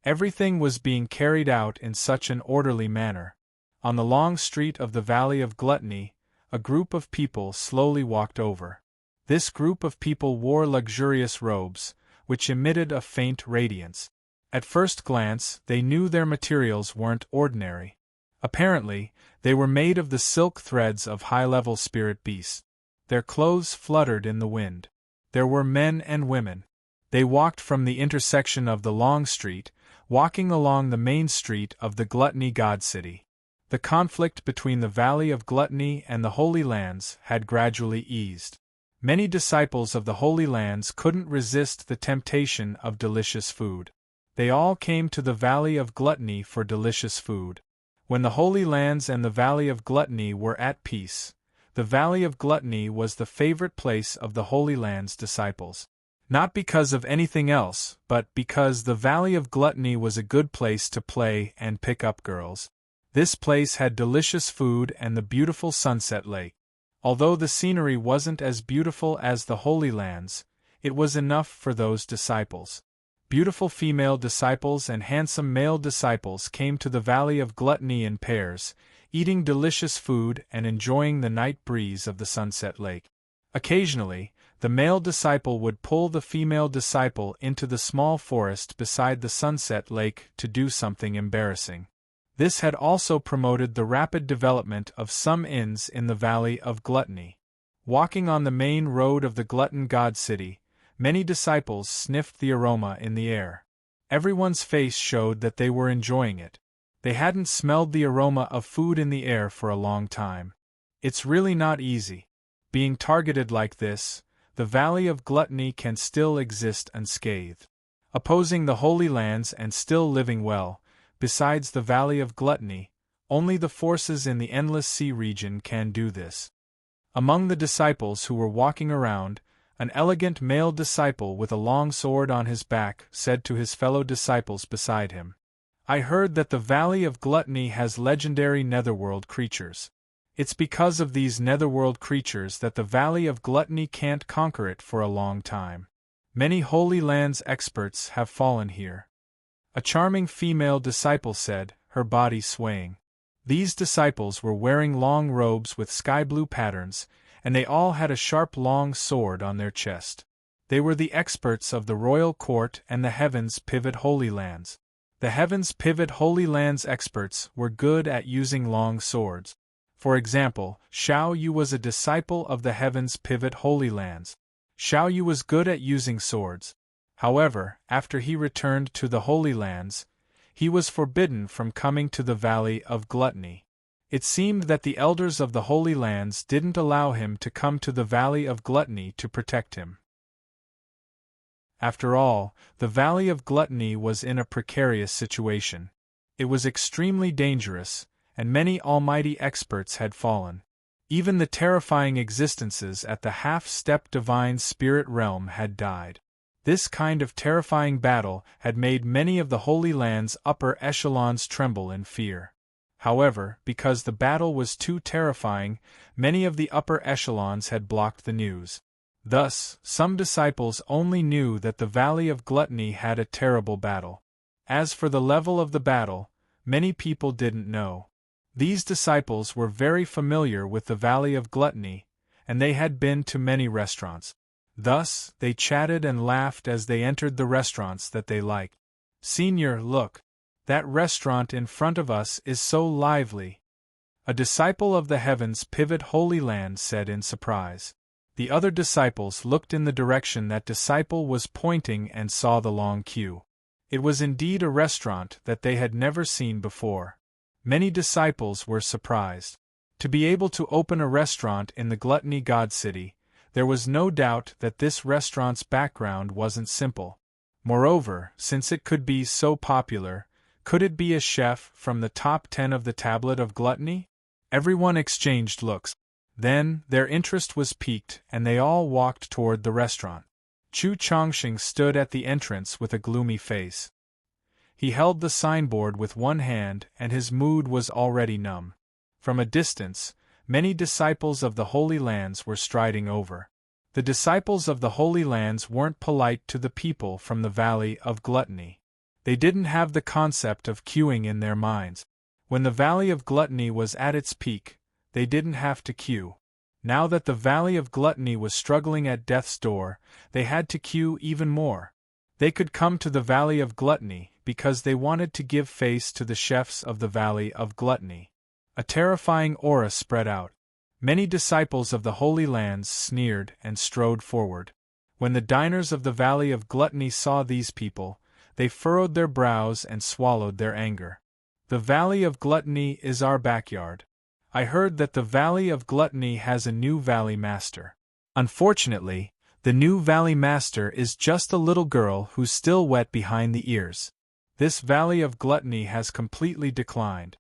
Everything was being carried out in such an orderly manner. On the long street of the Valley of Gluttony, a group of people slowly walked over. This group of people wore luxurious robes, which emitted a faint radiance. At first glance, they knew their materials weren't ordinary. Apparently, they were made of the silk threads of high-level spirit beasts. Their clothes fluttered in the wind. There were men and women. They walked from the intersection of the long street, walking along the main street of the Gluttony God City. The conflict between the Valley of Gluttony and the Holy Lands had gradually eased. Many disciples of the Holy Lands couldn't resist the temptation of delicious food. They all came to the Valley of Gluttony for delicious food. When the Holy Lands and the Valley of Gluttony were at peace, the Valley of Gluttony was the favorite place of the Holy Land's disciples. Not because of anything else, but because the Valley of Gluttony was a good place to play and pick up girls. This place had delicious food and the beautiful sunset lake. Although the scenery wasn't as beautiful as the Holy Lands, it was enough for those disciples. Beautiful female disciples and handsome male disciples came to the Valley of Gluttony in pairs, eating delicious food and enjoying the night breeze of the sunset lake. Occasionally, the male disciple would pull the female disciple into the small forest beside the sunset lake to do something embarrassing. This had also promoted the rapid development of some inns in the Valley of Gluttony. Walking on the main road of the Glutton God City, many disciples sniffed the aroma in the air. Everyone's face showed that they were enjoying it. They hadn't smelled the aroma of food in the air for a long time. It's really not easy. Being targeted like this, the Valley of Gluttony can still exist unscathed. Opposing the Holy Lands and still living well, besides the Valley of Gluttony, only the forces in the Endless Sea region can do this. Among the disciples who were walking around, an elegant male disciple with a long sword on his back said to his fellow disciples beside him, "I heard that the Valley of Gluttony has legendary netherworld creatures. It's because of these netherworld creatures that the Valley of Gluttony can't conquer it for a long time. Many Holy Lands experts have fallen here." A charming female disciple said, her body swaying. These disciples were wearing long robes with sky-blue patterns, and they all had a sharp long sword on their chest. They were the experts of the royal court and the Heavens Pivot Holy Lands. The Heavens Pivot Holy Lands experts were good at using long swords. For example, Xiao Yu was a disciple of the Heavens Pivot Holy Lands. Xiao Yu was good at using swords. However, after he returned to the Holy Lands, he was forbidden from coming to the Valley of Gluttony. It seemed that the elders of the Holy Lands didn't allow him to come to the Valley of Gluttony to protect him. After all, the Valley of Gluttony was in a precarious situation. It was extremely dangerous, and many almighty experts had fallen. Even the terrifying existences at the half-step divine spirit realm had died. This kind of terrifying battle had made many of the Holy Land's upper echelons tremble in fear. However, because the battle was too terrifying, many of the upper echelons had blocked the news. Thus, some disciples only knew that the Valley of Gluttony had a terrible battle. As for the level of the battle, many people didn't know. These disciples were very familiar with the Valley of Gluttony, and they had been to many restaurants. Thus, they chatted and laughed as they entered the restaurants that they liked. "Senior, look. That restaurant in front of us is so lively," a disciple of the Heavens Pivot Holy Land said in surprise. The other disciples looked in the direction that disciple was pointing and saw the long queue. It was indeed a restaurant that they had never seen before. Many disciples were surprised. To be able to open a restaurant in the Gluttony God City, there was no doubt that this restaurant's background wasn't simple. Moreover, since it could be so popular, could it be a chef from the top 10 of the Tablet of Gluttony? Everyone exchanged looks. Then, their interest was piqued and they all walked toward the restaurant. Chu Chongqing stood at the entrance with a gloomy face. He held the signboard with one hand and his mood was already numb. From a distance, many disciples of the Holy Lands were striding over. The disciples of the Holy Lands weren't polite to the people from the Valley of Gluttony. They didn't have the concept of queuing in their minds. When the Valley of Gluttony was at its peak, they didn't have to queue. Now that the Valley of Gluttony was struggling at death's door, they had to queue even more. They could come to the Valley of Gluttony because they wanted to give face to the chefs of the Valley of Gluttony. A terrifying aura spread out. Many disciples of the Holy Lands sneered and strode forward. When the diners of the Valley of Gluttony saw these people, they furrowed their brows and swallowed their anger. The Valley of Gluttony is our backyard. I heard that the Valley of Gluttony has a new Valley Master. Unfortunately, the new Valley Master is just a little girl who's still wet behind the ears. This Valley of Gluttony has completely declined.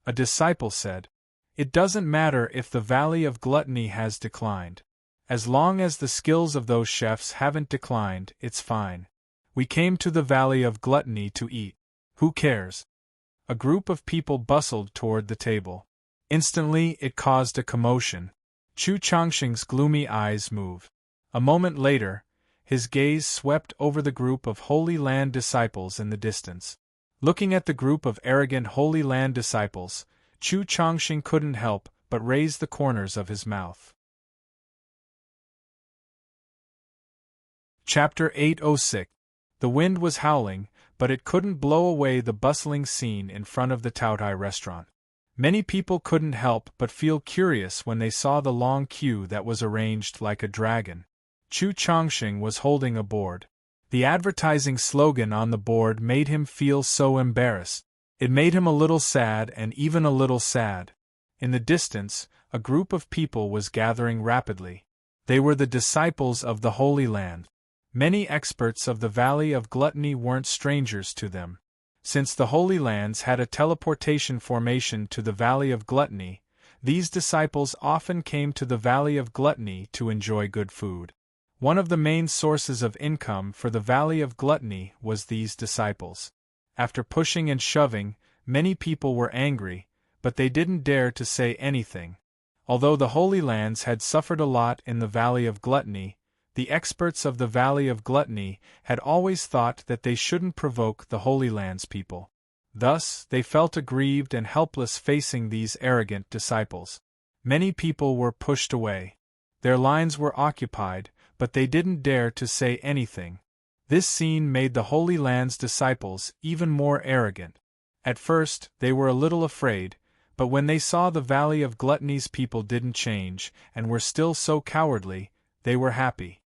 A disciple said, "It doesn't matter if the Valley of Gluttony has declined. As long as the skills of those chefs haven't declined, it's fine. We came to the Valley of Gluttony to eat. Who cares?" A group of people bustled toward the table. Instantly, it caused a commotion. Chu Chongqing's gloomy eyes moved. A moment later, his gaze swept over the group of Holy Land disciples in the distance. Looking at the group of arrogant Holy Land disciples, Chu Chongqing couldn't help but raise the corners of his mouth. Chapter 806. The wind was howling, but it couldn't blow away the bustling scene in front of the Taotai restaurant. Many people couldn't help but feel curious when they saw the long queue that was arranged like a dragon. Chu Chongqing was holding a board. The advertising slogan on the board made him feel so embarrassed. It made him a little sad and even a little sad. In the distance, a group of people was gathering rapidly. They were the disciples of the Holy Land. Many experts of the Valley of Gluttony weren't strangers to them. Since the Holy Lands had a teleportation formation to the Valley of Gluttony, these disciples often came to the Valley of Gluttony to enjoy good food. One of the main sources of income for the Valley of Gluttony was these disciples. After pushing and shoving, many people were angry, but they didn't dare to say anything. Although the Holy Lands had suffered a lot in the Valley of Gluttony, the experts of the Valley of Gluttony had always thought that they shouldn't provoke the Holy Lands people. Thus, they felt aggrieved and helpless facing these arrogant disciples. Many people were pushed away. Their lines were occupied, but they didn't dare to say anything. This scene made the Holy Land's disciples even more arrogant. At first, they were a little afraid, but when they saw the Valley of Gluttony's people didn't change and were still so cowardly, they were happy.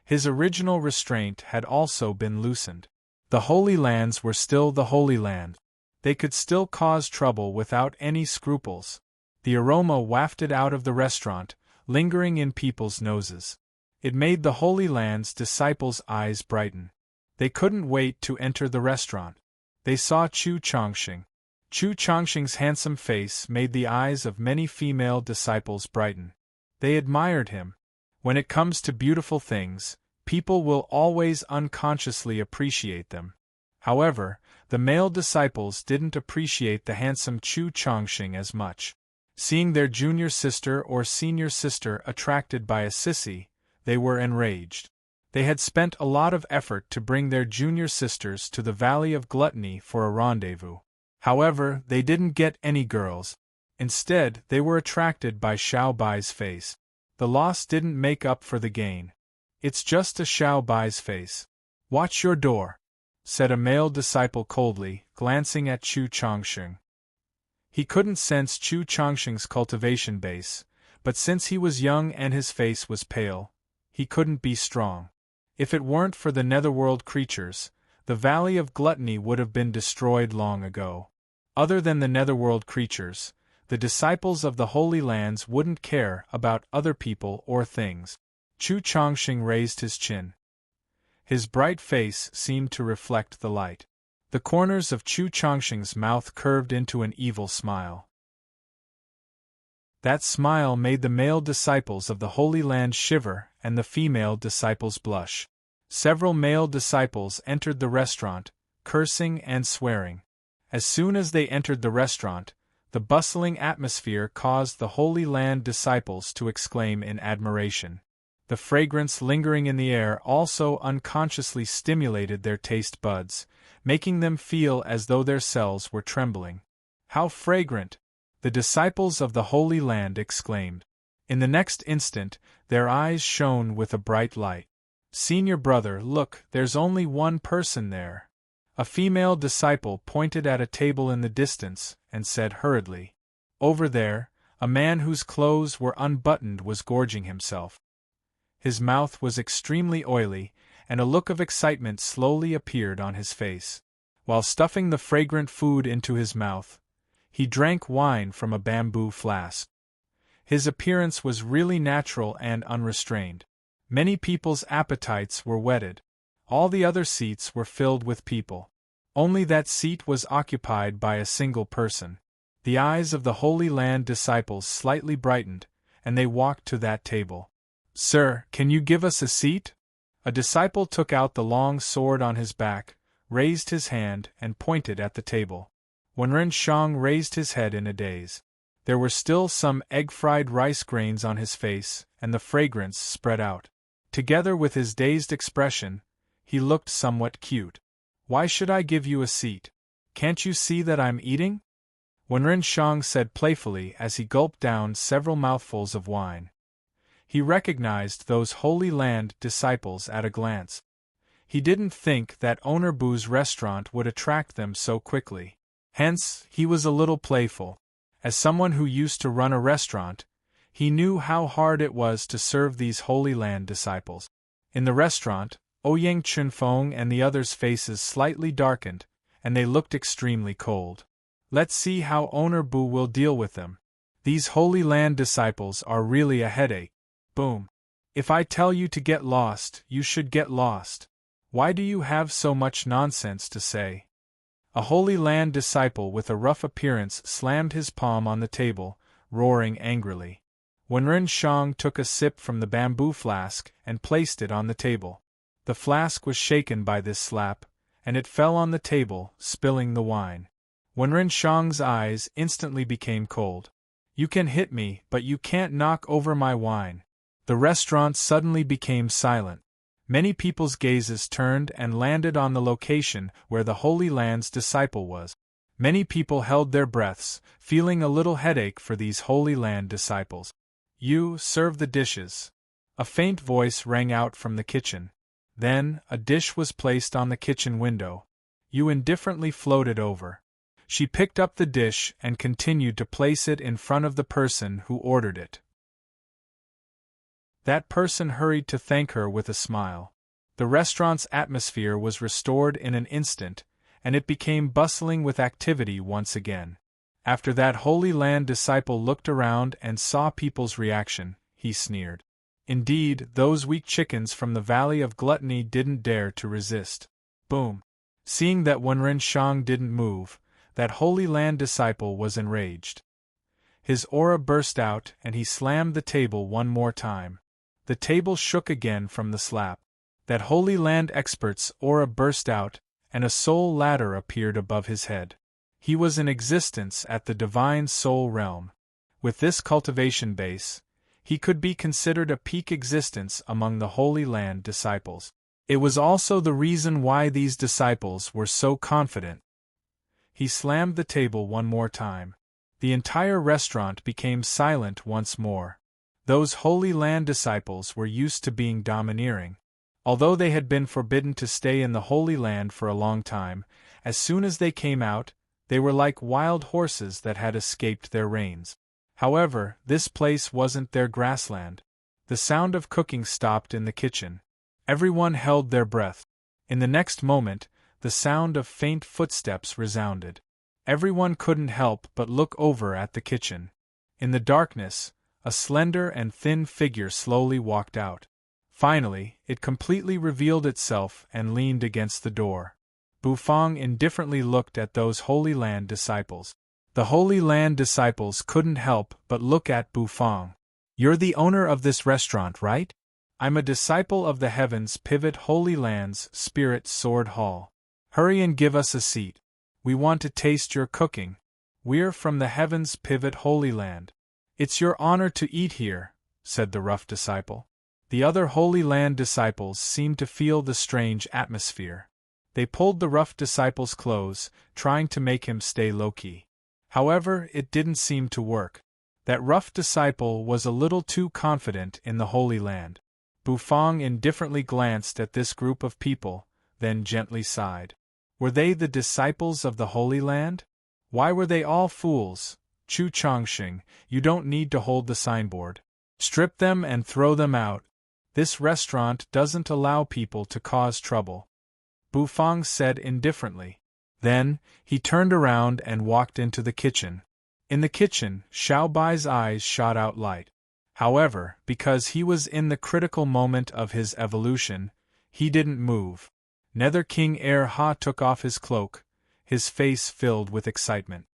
His original restraint had also been loosened. The Holy Lands were still the Holy Land. They could still cause trouble without any scruples. The aroma wafted out of the restaurant, lingering in people's noses. It made the Holy Land's disciples' eyes brighten. They couldn't wait to enter the restaurant. They saw Chu Chongqing. Chu Chongqing's handsome face made the eyes of many female disciples brighten. They admired him. When it comes to beautiful things, people will always unconsciously appreciate them. However, the male disciples didn't appreciate the handsome Chu Chongqing as much. Seeing their junior sister or senior sister attracted by a sissy, they were enraged. They had spent a lot of effort to bring their junior sisters to the Valley of Gluttony for a rendezvous. However, they didn't get any girls. Instead, they were attracted by Xiao Bai's face. The loss didn't make up for the gain. "It's just a Xiao Bai's face. Watch your door," said a male disciple coldly, glancing at Chu Chongqing. He couldn't sense Chu Chongqing's cultivation base, but since he was young and his face was pale, he couldn't be strong. If it weren't for the netherworld creatures, the Valley of Gluttony would have been destroyed long ago. Other than the netherworld creatures, the disciples of the Holy Lands wouldn't care about other people or things. Chu Chongqing raised his chin. His bright face seemed to reflect the light. The corners of Chu Chongqing's mouth curved into an evil smile. That smile made the male disciples of the Holy Land shiver and the female disciples blush. Several male disciples entered the restaurant, cursing and swearing. As soon as they entered the restaurant, the bustling atmosphere caused the Holy Land disciples to exclaim in admiration. The fragrance lingering in the air also unconsciously stimulated their taste buds, making them feel as though their cells were trembling. "How fragrant!" the disciples of the Holy Land exclaimed. In the next instant, their eyes shone with a bright light. "Senior brother, look, there's only one person there." A female disciple pointed at a table in the distance and said hurriedly, "Over there, a man whose clothes were unbuttoned was gorging himself." His mouth was extremely oily, and a look of excitement slowly appeared on his face. While stuffing the fragrant food into his mouth, he drank wine from a bamboo flask. His appearance was really natural and unrestrained. Many people's appetites were whetted. All the other seats were filled with people. Only that seat was occupied by a single person. The eyes of the Holy Land disciples slightly brightened, and they walked to that table. "Sir, can you give us a seat?" A disciple took out the long sword on his back, raised his hand, and pointed at the table. Wenren Shang raised his head in a daze. There were still some egg-fried rice grains on his face, and the fragrance spread out. Together with his dazed expression, he looked somewhat cute. "Why should I give you a seat? Can't you see that I'm eating?" Wenren Shang said playfully as he gulped down several mouthfuls of wine. He recognized those Holy Land disciples at a glance. He didn't think that Owner Bu's restaurant would attract them so quickly. Hence, he was a little playful. As someone who used to run a restaurant, he knew how hard it was to serve these Holy Land disciples. In the restaurant, Ouyang Chunfeng and the others' faces slightly darkened, and they looked extremely cold. Let's see how Owner Bu will deal with them. These Holy Land disciples are really a headache. Boom. If I tell you to get lost, you should get lost. Why do you have so much nonsense to say? A Holy Land disciple with a rough appearance slammed his palm on the table, roaring angrily. Wenren Shang took a sip from the bamboo flask and placed it on the table. The flask was shaken by this slap, and it fell on the table, spilling the wine. Wenren Shang's eyes instantly became cold. "You can hit me, but you can't knock over my wine." The restaurant suddenly became silent. Many people's gazes turned and landed on the location where the Holy Land's disciple was. Many people held their breaths, feeling a little headache for these Holy Land disciples. "You serve the dishes." A faint voice rang out from the kitchen. Then, a dish was placed on the kitchen window. You indifferently floated over. She picked up the dish and continued to place it in front of the person who ordered it. That person hurried to thank her with a smile. The restaurant's atmosphere was restored in an instant, and it became bustling with activity once again. After that Holy Land disciple looked around and saw people's reaction, he sneered. Indeed, those weak chickens from the Valley of Gluttony didn't dare to resist. Boom! Seeing that Wenren Shang didn't move, that Holy Land disciple was enraged. His aura burst out and he slammed the table one more time. The table shook again from the slap. That Holy Land expert's aura burst out, and a soul ladder appeared above his head. He was in existence at the divine soul realm. With this cultivation base, he could be considered a peak existence among the Holy Land disciples. It was also the reason why these disciples were so confident. He slammed the table one more time. The entire restaurant became silent once more. Those Holy Land disciples were used to being domineering. Although they had been forbidden to stay in the Holy Land for a long time, as soon as they came out, they were like wild horses that had escaped their reins. However, this place wasn't their grassland. The sound of cooking stopped in the kitchen. Everyone held their breath. In the next moment, the sound of faint footsteps resounded. Everyone couldn't help but look over at the kitchen. In the darkness, a slender and thin figure slowly walked out. Finally, it completely revealed itself and leaned against the door. Bufang indifferently looked at those Holy Land disciples. The Holy Land disciples couldn't help but look at Bufang. "You're the owner of this restaurant, right?" "I'm a disciple of the Heavens Pivot Holy Land's Spirit Sword Hall. Hurry and give us a seat. We want to taste your cooking. We're from the Heavens Pivot Holy Land." "It's your honor to eat here," said the rough disciple. The other Holy Land disciples seemed to feel the strange atmosphere. They pulled the rough disciple's clothes, trying to make him stay low-key. However, it didn't seem to work. That rough disciple was a little too confident in the Holy Land. Bufang indifferently glanced at this group of people, then gently sighed. Were they the disciples of the Holy Land? Why were they all fools? "Chu Chongqing, you don't need to hold the signboard. Strip them and throw them out. This restaurant doesn't allow people to cause trouble," Bufang said indifferently. Then, he turned around and walked into the kitchen. In the kitchen, Xiao Bai's eyes shot out light. However, because he was in the critical moment of his evolution, he didn't move. Nether King Ha took off his cloak, his face filled with excitement.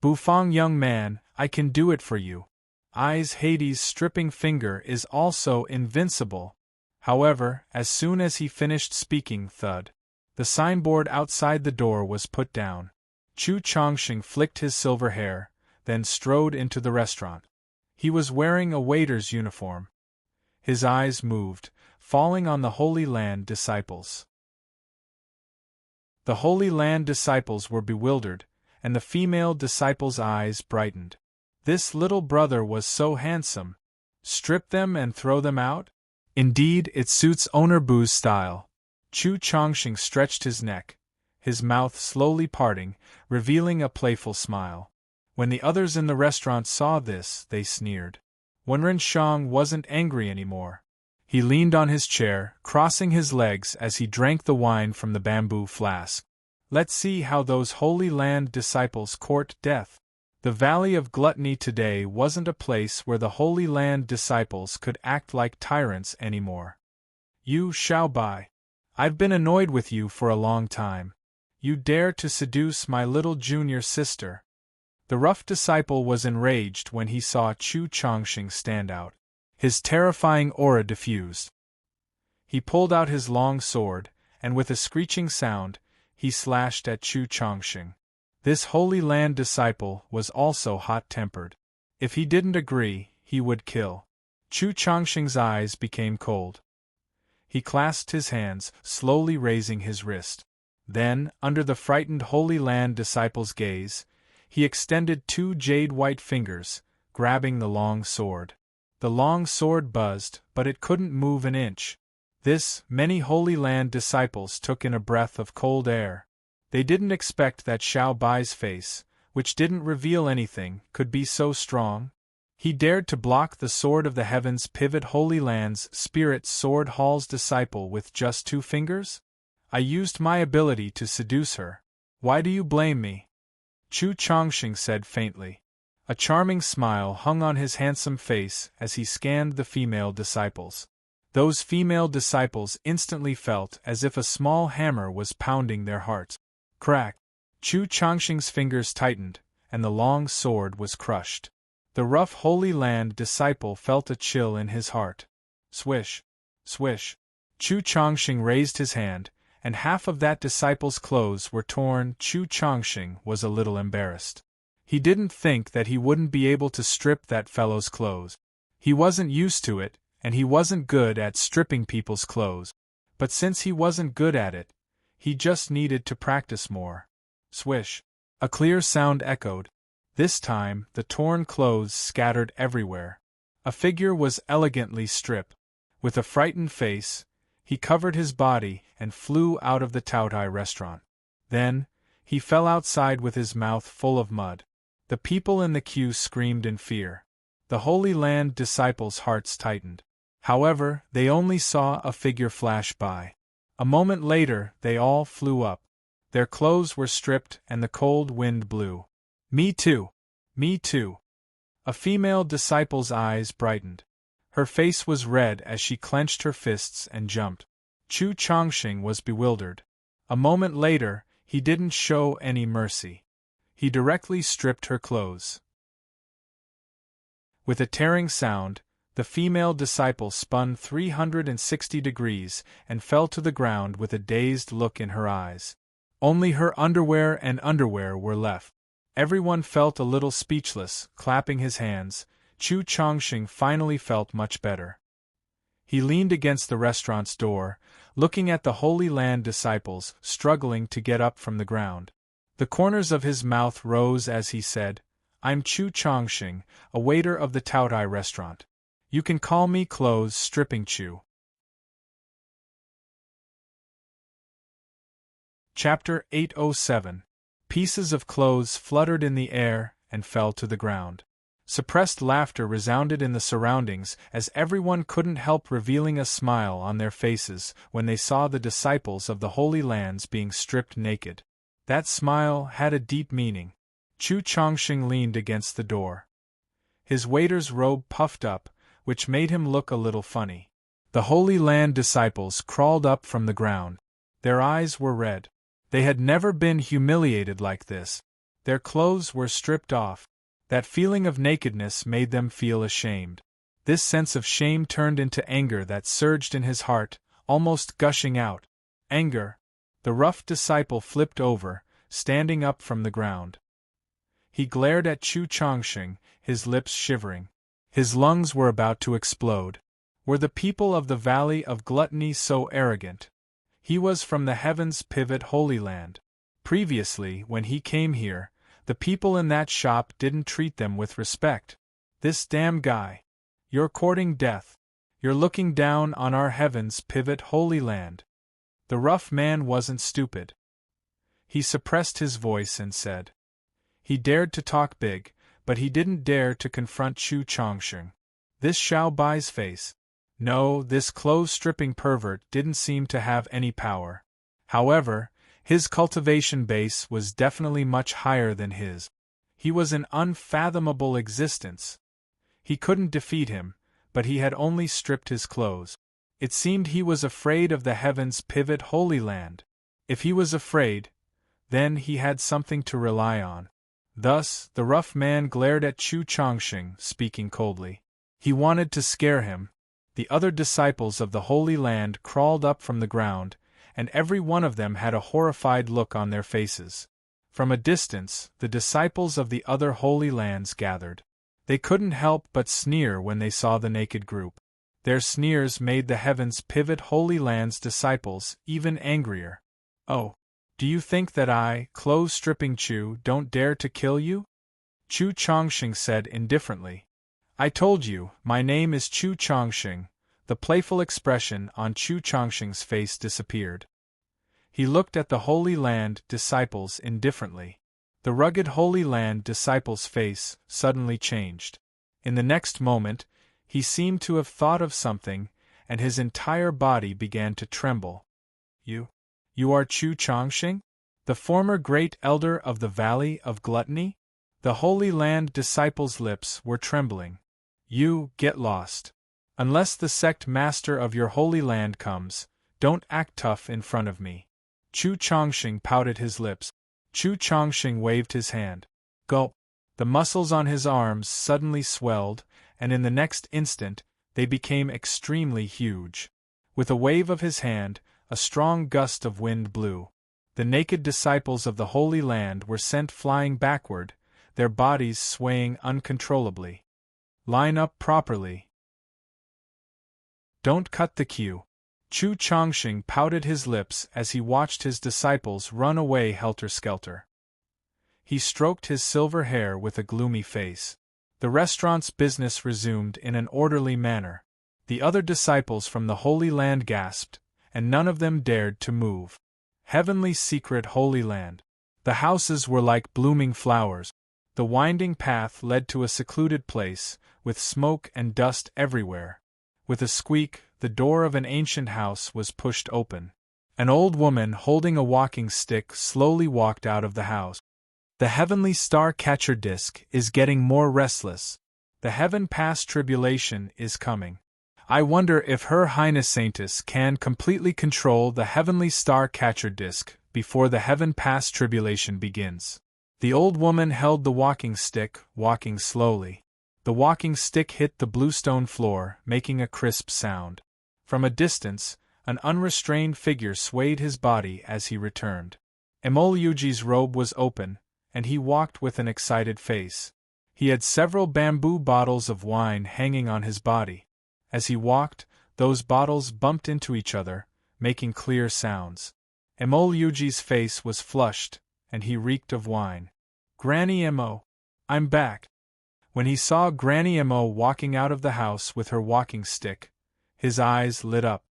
"Bufang, young man, I can do it for you. Hades' stripping finger is also invincible." However, as soon as he finished speaking, thud, the signboard outside the door was put down. Chu Chongqing flicked his silver hair, then strode into the restaurant. He was wearing a waiter's uniform. His eyes moved, falling on the Holy Land disciples. The Holy Land disciples were bewildered, and the female disciples' eyes brightened. This little brother was so handsome. Strip them and throw them out? Indeed, it suits Owner Bu's style. Chu Chongqing stretched his neck, his mouth slowly parting, revealing a playful smile. When the others in the restaurant saw this, they sneered. Wenren Shang wasn't angry anymore. He leaned on his chair, crossing his legs as he drank the wine from the bamboo flask. Let's see how those Holy Land disciples court death. The Valley of Gluttony today wasn't a place where the Holy Land disciples could act like tyrants anymore. "You, Xiao Bai. I've been annoyed with you for a long time. You dare to seduce my little junior sister." The rough disciple was enraged when he saw Chu Chongqing stand out. His terrifying aura diffused. He pulled out his long sword, and with a screeching sound, he slashed at Chu Chongqing. This Holy Land disciple was also hot-tempered. If he didn't agree, he would kill. Chu Chongqing's eyes became cold. He clasped his hands, slowly raising his wrist. Then, under the frightened Holy Land disciple's gaze, he extended two jade-white fingers, grabbing the long sword. The long sword buzzed, but it couldn't move an inch. This, many Holy Land disciples took in a breath of cold air. They didn't expect that Xiao Bai's face, which didn't reveal anything, could be so strong. He dared to block the Sword of the Heavens Pivot Holy Land's Spirit Sword Hall's disciple with just 2 fingers? I used my ability to seduce her. Why do you blame me? Chu Chongqing said faintly. A charming smile hung on his handsome face as he scanned the female disciples. Those female disciples instantly felt as if a small hammer was pounding their hearts. Crack! Chu Chongqing's fingers tightened, and the long sword was crushed. The rough Holy Land disciple felt a chill in his heart. Swish! Swish! Chu Chongqing raised his hand, and half of that disciple's clothes were torn. Chu Chongqing was a little embarrassed. He didn't think that he wouldn't be able to strip that fellow's clothes. He wasn't used to it, and he wasn't good at stripping people's clothes. But since he wasn't good at it, he just needed to practice more. Swish! A clear sound echoed. This time, the torn clothes scattered everywhere. A figure was elegantly stripped. With a frightened face, he covered his body and flew out of the Taotai restaurant. Then, he fell outside with his mouth full of mud. The people in the queue screamed in fear. The Holy Land disciples' hearts tightened. However, they only saw a figure flash by. A moment later, they all flew up. Their clothes were stripped and the cold wind blew. "Me too! Me too!" A female disciple's eyes brightened. Her face was red as she clenched her fists and jumped. Chu Chongqing was bewildered. A moment later, he didn't show any mercy. He directly stripped her clothes. With a tearing sound, the female disciple spun 360 degrees and fell to the ground with a dazed look in her eyes. Only her underwear were left. Everyone felt a little speechless, clapping his hands. Chu Chongqing finally felt much better. He leaned against the restaurant's door, looking at the Holy Land disciples struggling to get up from the ground. The corners of his mouth rose as he said, "I'm Chu Chongqing, a waiter of the Taotai restaurant. You can call me Clothes Stripping Chu." Chapter 807. Pieces of clothes fluttered in the air and fell to the ground. Suppressed laughter resounded in the surroundings as everyone couldn't help revealing a smile on their faces when they saw the disciples of the Holy Lands being stripped naked. That smile had a deep meaning. Chu Chongqing leaned against the door. His waiter's robe puffed up, which made him look a little funny. The Holy Land disciples crawled up from the ground. Their eyes were red. They had never been humiliated like this. Their clothes were stripped off. That feeling of nakedness made them feel ashamed. This sense of shame turned into anger that surged in his heart, almost gushing out. Anger. The rough disciple flipped over, standing up from the ground. He glared at Chu Chongqing, his lips shivering. His lungs were about to explode. Were the people of the Valley of Gluttony so arrogant? He was from the Heaven's Pivot Holy Land. Previously, when he came here, the people in that shop didn't treat them with respect. This damn guy. You're courting death. You're looking down on our Heaven's Pivot Holy Land. The rough man wasn't stupid. He suppressed his voice and said. He dared to talk big, but he didn't dare to confront Chu Chongqing. This Xiao Bai's face. No, this clothes-stripping pervert didn't seem to have any power. However, his cultivation base was definitely much higher than his. He was an unfathomable existence. He couldn't defeat him, but he had only stripped his clothes. It seemed he was afraid of the Heaven's Pivot Holy Land. If he was afraid, then he had something to rely on. Thus, the rough man glared at Chu Chongqing, speaking coldly. He wanted to scare him. The other disciples of the Holy Land crawled up from the ground, and every one of them had a horrified look on their faces. From a distance, the disciples of the other Holy Lands gathered. They couldn't help but sneer when they saw the naked group. Their sneers made the Heaven's Pivot Holy Land's disciples even angrier. "Oh, do you think that I, clothes-stripping Chu, don't dare to kill you?" Chu Chongqing said indifferently. "I told you, my name is Chu Chongqing." The playful expression on Chu Chongqing's face disappeared. He looked at the Holy Land disciples indifferently. The rugged Holy Land disciple's face suddenly changed. In the next moment, he seemed to have thought of something, and his entire body began to tremble. You are Chu Chongqing? The former great elder of the Valley of Gluttony?" The Holy Land disciple's lips were trembling. "You, get lost. Unless the sect master of your Holy Land comes, don't act tough in front of me." Chu Chongqing pouted his lips. Chu Chongqing waved his hand. Gulp. The muscles on his arms suddenly swelled, and in the next instant, they became extremely huge. With a wave of his hand, a strong gust of wind blew. The naked disciples of the Holy Land were sent flying backward, their bodies swaying uncontrollably. "Line up properly. Don't cut the queue." Chu Chongqing pouted his lips as he watched his disciples run away helter-skelter. He stroked his silver hair with a gloomy face. The restaurant's business resumed in an orderly manner. The other disciples from the Holy Land gasped, and none of them dared to move. Heavenly secret Holy Land. The houses were like blooming flowers. The winding path led to a secluded place, with smoke and dust everywhere. With a squeak, the door of an ancient house was pushed open. An old woman holding a walking stick slowly walked out of the house. The heavenly star catcher disk is getting more restless. The heaven past tribulation is coming. I wonder if Her Highness Saintess can completely control the heavenly star catcher disk before the heaven past tribulation begins. The old woman held the walking stick, walking slowly. The walking stick hit the bluestone floor, making a crisp sound. From a distance, an unrestrained figure swayed his body as he returned. Emol-Yuji's robe was open, and he walked with an excited face. He had several bamboo bottles of wine hanging on his body. As he walked, those bottles bumped into each other, making clear sounds. Emol-Yuji's face was flushed, and he reeked of wine. "Granny Emo, I'm back." When he saw Granny Emo walking out of the house with her walking stick, his eyes lit up.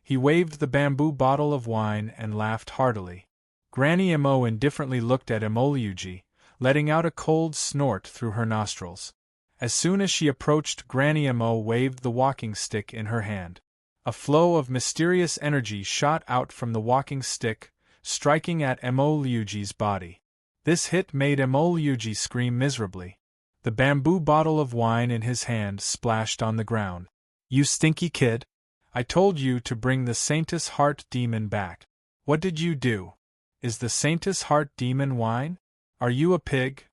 He waved the bamboo bottle of wine and laughed heartily. Granny Emo indifferently looked at Emol-Yuji, letting out a cold snort through her nostrils. As soon as she approached, Granny Emo waved the walking stick in her hand. A flow of mysterious energy shot out from the walking stick, striking at Emol-Yuji's body. This hit made Emol-Yuji scream miserably. The bamboo bottle of wine in his hand splashed on the ground. "You stinky kid! I told you to bring the Saintess Heart Demon back. What did you do? Is the Saintess Heart Demon wine? Are you a pig?"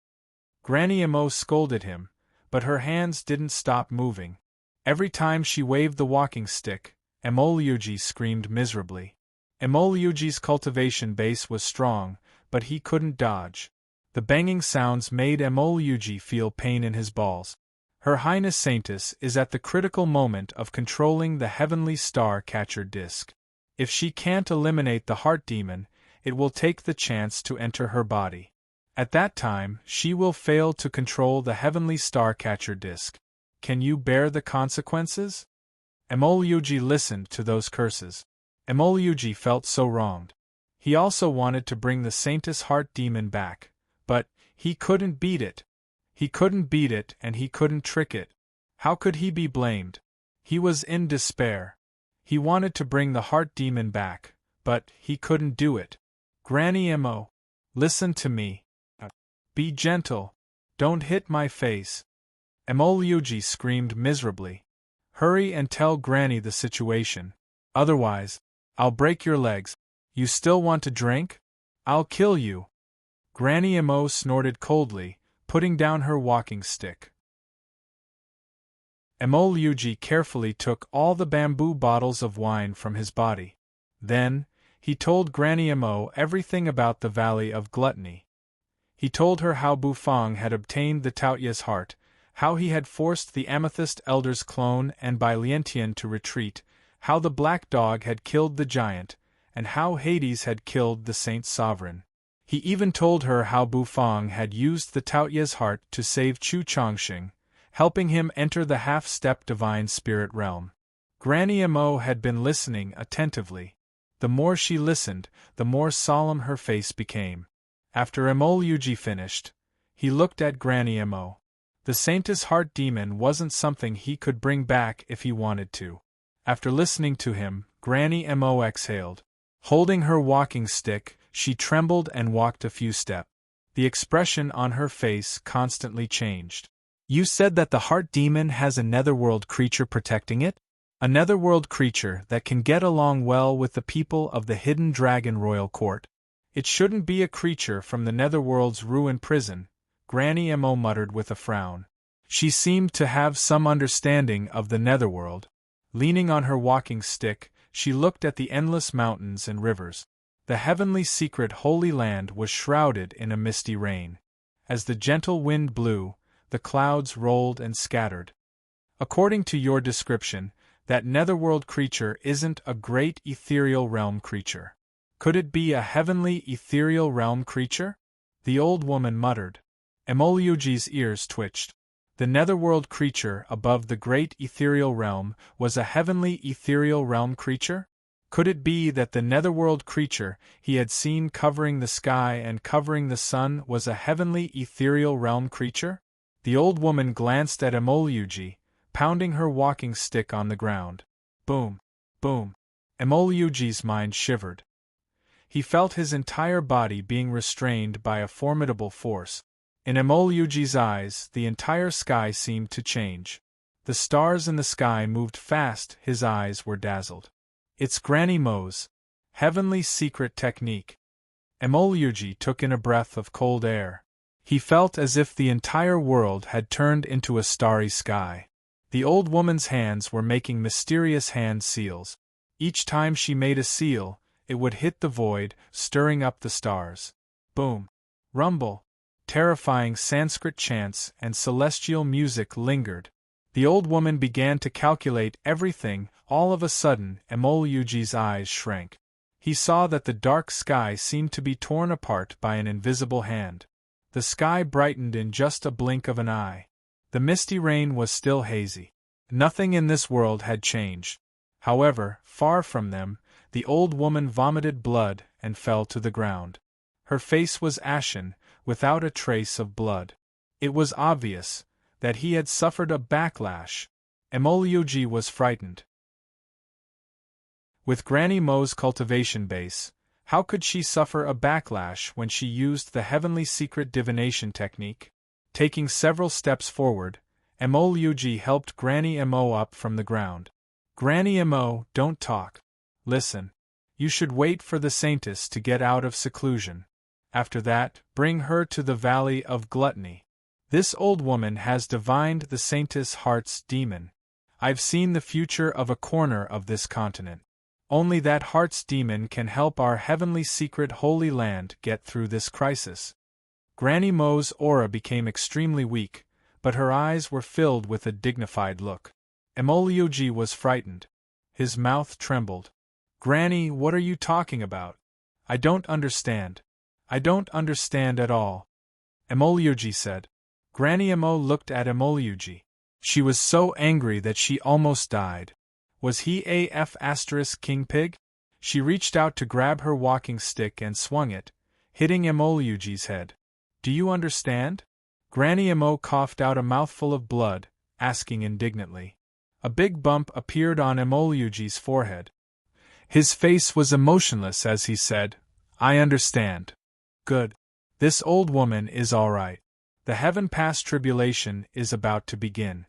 Granny Emo scolded him, but her hands didn't stop moving. Every time she waved the walking stick, Emol-Yuji screamed miserably. Emol-Yuji's cultivation base was strong, but he couldn't dodge. The banging sounds made Emol-Yuji feel pain in his balls. Her Highness Saintess is at the critical moment of controlling the heavenly star catcher disk. If she can't eliminate the heart demon, it will take the chance to enter her body. At that time, she will fail to control the heavenly star catcher disk. Can you bear the consequences? Emol-Yuji listened to those curses. Emol-Yuji felt so wronged. He also wanted to bring the Saintess Heart Demon back, but he couldn't beat it. He couldn't beat it and he couldn't trick it. How could he be blamed? He was in despair. He wanted to bring the heart demon back, but he couldn't do it. "Granny Emo, listen to me. Be gentle. Don't hit my face." Emol-Yuji screamed miserably. "Hurry and tell Granny the situation. Otherwise, I'll break your legs. You still want to drink? I'll kill you." Granny Emo snorted coldly, putting down her walking stick. Emol-Yuji carefully took all the bamboo bottles of wine from his body. Then, he told Granny Emo everything about the Valley of Gluttony. He told her how Bufang had obtained the Taotia's heart, how he had forced the Amethyst Elder's clone and Bai Lientian to retreat, how the Black Dog had killed the giant, and how Hades had killed the Saint Sovereign. He even told her how Bufang had used the Taotia's heart to save Chu Chongqing, helping him enter the half-step divine spirit realm. Granny Emo had been listening attentively. The more she listened, the more solemn her face became. After Emol-Yuji finished, he looked at Granny Emo. The Saintess Heart Demon wasn't something he could bring back if he wanted to. After listening to him, Granny Emo exhaled. Holding her walking stick, she trembled and walked a few steps. The expression on her face constantly changed. "You said that the heart demon has a netherworld creature protecting it? A netherworld creature that can get along well with the people of the Hidden Dragon Royal Court? It shouldn't be a creature from the netherworld's ruined prison," Granny Emo muttered with a frown. She seemed to have some understanding of the netherworld. Leaning on her walking stick, she looked at the endless mountains and rivers. The heavenly secret Holy Land was shrouded in a misty rain. As the gentle wind blew, the clouds rolled and scattered. "According to your description, that netherworld creature isn't a great ethereal realm creature. Could it be a heavenly ethereal realm creature?" the old woman muttered. Emol-Yuji's ears twitched. The netherworld creature above the great ethereal realm was a heavenly ethereal realm creature? Could it be that the netherworld creature he had seen covering the sky and covering the sun was a heavenly ethereal realm creature? The old woman glanced at Emol-Yuji, pounding her walking stick on the ground. Boom! Boom! Emol-Yuji's mind shivered. He felt his entire body being restrained by a formidable force. In Emoluji's eyes, the entire sky seemed to change. The stars in the sky moved fast, his eyes were dazzled. It's Granny Mo's heavenly secret technique. Emoluji took in a breath of cold air. He felt as if the entire world had turned into a starry sky. The old woman's hands were making mysterious hand seals. Each time she made a seal, it would hit the void, stirring up the stars. Boom! Rumble! Terrifying Sanskrit chants and celestial music lingered. The old woman began to calculate everything. All of a sudden, Emoluji's eyes shrank. He saw that the dark sky seemed to be torn apart by an invisible hand. The sky brightened in just a blink of an eye. The misty rain was still hazy. Nothing in this world had changed. However, far from them, the old woman vomited blood and fell to the ground. Her face was ashen, without a trace of blood. It was obvious that he had suffered a backlash. Emoluji was frightened. With Granny Mo's cultivation base, how could she suffer a backlash when she used the heavenly secret divination technique? Taking several steps forward, Emoluji helped Granny Mo up from the ground. Granny Mo, don't talk. Listen. You should wait for the saintess to get out of seclusion. After that, bring her to the Valley of Gluttony. This old woman has divined the saintess' heart's demon. I've seen the future of a corner of this continent. Only that heart's demon can help our heavenly secret holy land get through this crisis. Granny Mo's aura became extremely weak, but her eyes were filled with a dignified look. Emoluji was frightened. His mouth trembled. Granny, what are you talking about? I don't understand. I don't understand at all. Emoluji said. Granny Mo looked at Emoluji. She was so angry that she almost died. Was he King Pig? She reached out to grab her walking stick and swung it, hitting Emoluji's head. Do you understand? Granny Mo coughed out a mouthful of blood, asking indignantly. A big bump appeared on Emoluji's forehead. His face was emotionless as he said, I understand. Good. This old woman is all right. The Heaven Pass Tribulation is about to begin.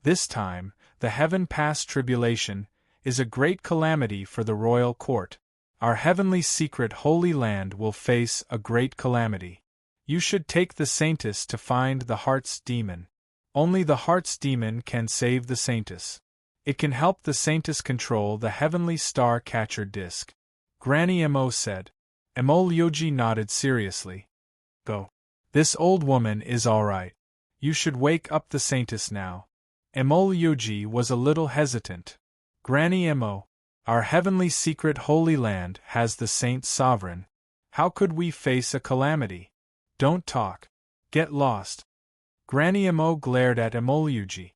This time, the Heaven Pass Tribulation is a great calamity for the royal court. Our heavenly secret holy land will face a great calamity. You should take the saintess to find the heart's demon. Only the heart's demon can save the saintess. It can help the saintess control the heavenly star catcher disc. Granny Mo said. Emoluji nodded seriously. Go. This old woman is all right. You should wake up the saintess now. Emoluji was a little hesitant. Granny Mo, our heavenly secret holy land has the saint sovereign. How could we face a calamity? Don't talk. Get lost. Granny Mo glared at Emoluji.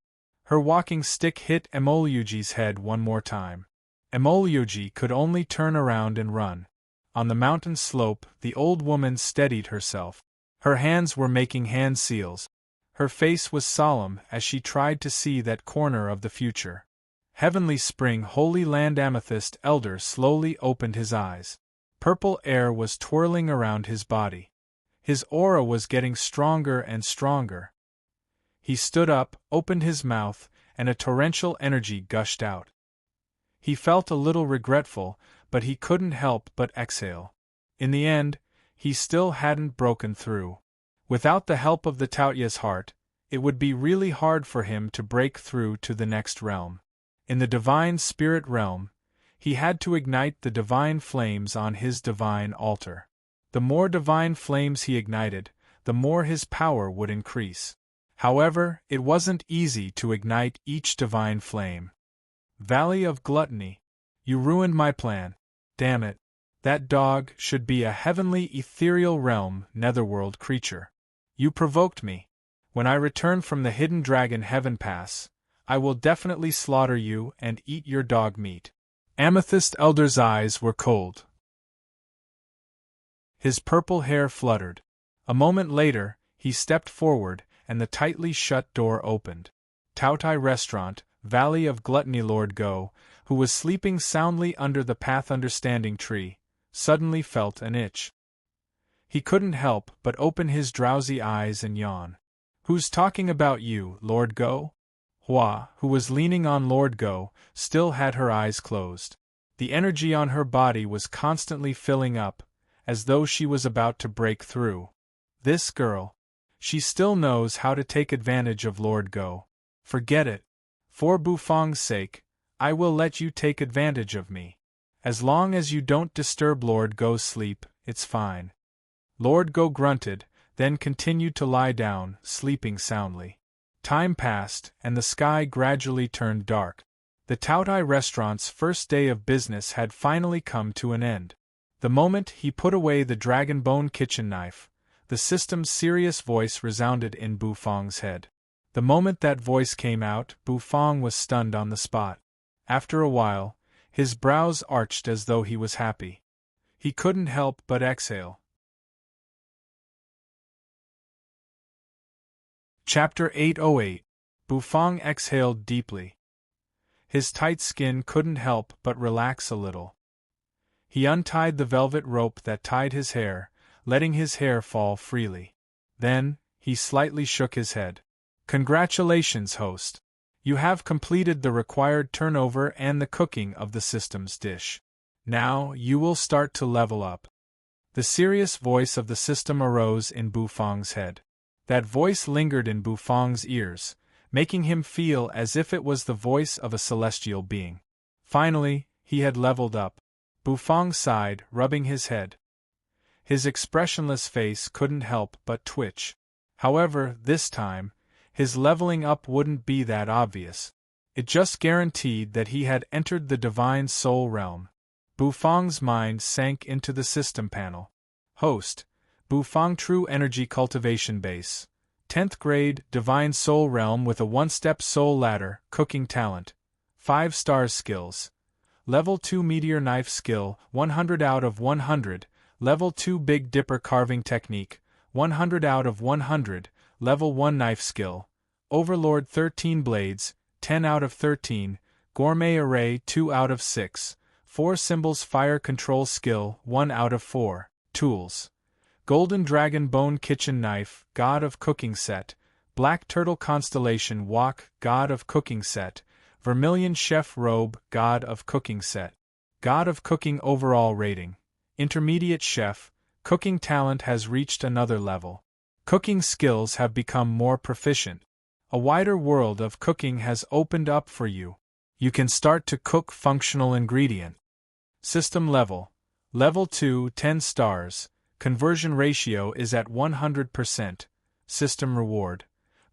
Her walking stick hit Emoluji's head one more time. Emoluji could only turn around and run. On the mountain slope, the old woman steadied herself. Her hands were making hand seals. Her face was solemn as she tried to see that corner of the future. Heavenly Spring Holy Land Amethyst Elder slowly opened his eyes. Purple air was twirling around his body. His aura was getting stronger and stronger. He stood up, opened his mouth, and a torrential energy gushed out. He felt a little regretful, but he couldn't help but exhale. In the end, he still hadn't broken through. Without the help of the Taotia's heart, it would be really hard for him to break through to the next realm. In the divine spirit realm, he had to ignite the divine flames on his divine altar. The more divine flames he ignited, the more his power would increase. However, it wasn't easy to ignite each divine flame. Valley of Gluttony. You ruined my plan. Damn it. That dog should be a heavenly ethereal realm netherworld creature. You provoked me. When I return from the hidden dragon heaven pass, I will definitely slaughter you and eat your dog meat. Amethyst Elder's eyes were cold. His purple hair fluttered. A moment later, he stepped forward, and the tightly shut door opened. Taotai Restaurant, Valley of Gluttony Lord Go, who was sleeping soundly under the Path Understanding tree, suddenly felt an itch. He couldn't help but open his drowsy eyes and yawn. "Who's talking about you, Lord Go?" Hua, who was leaning on Lord Go, still had her eyes closed. The energy on her body was constantly filling up, as though she was about to break through. This girl. She still knows how to take advantage of Lord Go. Forget it. For Bufang's sake, I will let you take advantage of me. As long as you don't disturb Lord Go's sleep, it's fine. Lord Go grunted, then continued to lie down, sleeping soundly. Time passed, and the sky gradually turned dark. The Taotai restaurant's first day of business had finally come to an end. The moment he put away the dragon bone kitchen knife, the system's serious voice resounded in Bufang's head. The moment that voice came out, Bufang was stunned on the spot. After a while, his brows arched as though he was happy. He couldn't help but exhale. Chapter 808. Bufang exhaled deeply. His tight skin couldn't help but relax a little. He untied the velvet rope that tied his hair, letting his hair fall freely. Then, he slightly shook his head. "Congratulations, host. You have completed the required turnover and the cooking of the system's dish. Now, you will start to level up." The serious voice of the system arose in Bufang's head. That voice lingered in Bufang's ears, making him feel as if it was the voice of a celestial being. Finally, he had leveled up. Bufang sighed, rubbing his head. His expressionless face couldn't help but twitch. However, this time, his leveling up wouldn't be that obvious. It just guaranteed that he had entered the divine soul realm. Bufang's mind sank into the system panel. Host, Bufang True Energy Cultivation Base. 10th grade, Divine Soul Realm with a 1-step soul ladder, cooking talent. 5 stars skills. Level 2 Meteor Knife Skill, 100 out of 100. Level 2 Big Dipper Carving Technique, 100 out of 100. Level 1 Knife Skill. Overlord 13 Blades, 10 out of 13. Gourmet Array 2 out of 6. 4 Symbols Fire Control Skill, 1 out of 4. Tools. Golden Dragon Bone Kitchen Knife, God of Cooking Set. Black Turtle Constellation Wok, God of Cooking Set. Vermilion Chef Robe, God of Cooking Set. God of Cooking Overall Rating. Intermediate Chef, cooking talent has reached another level. Cooking skills have become more proficient. A wider world of cooking has opened up for you. You can start to cook functional ingredient. System level. Level 2, 10 stars. Conversion ratio is at 100%. System reward.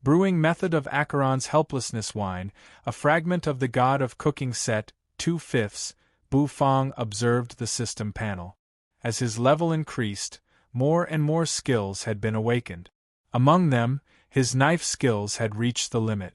Brewing method of Acheron's Helplessness Wine, a fragment of the God of Cooking Set, 2/5. Bufang observed the system panel. As his level increased, more and more skills had been awakened. Among them, his knife skills had reached the limit.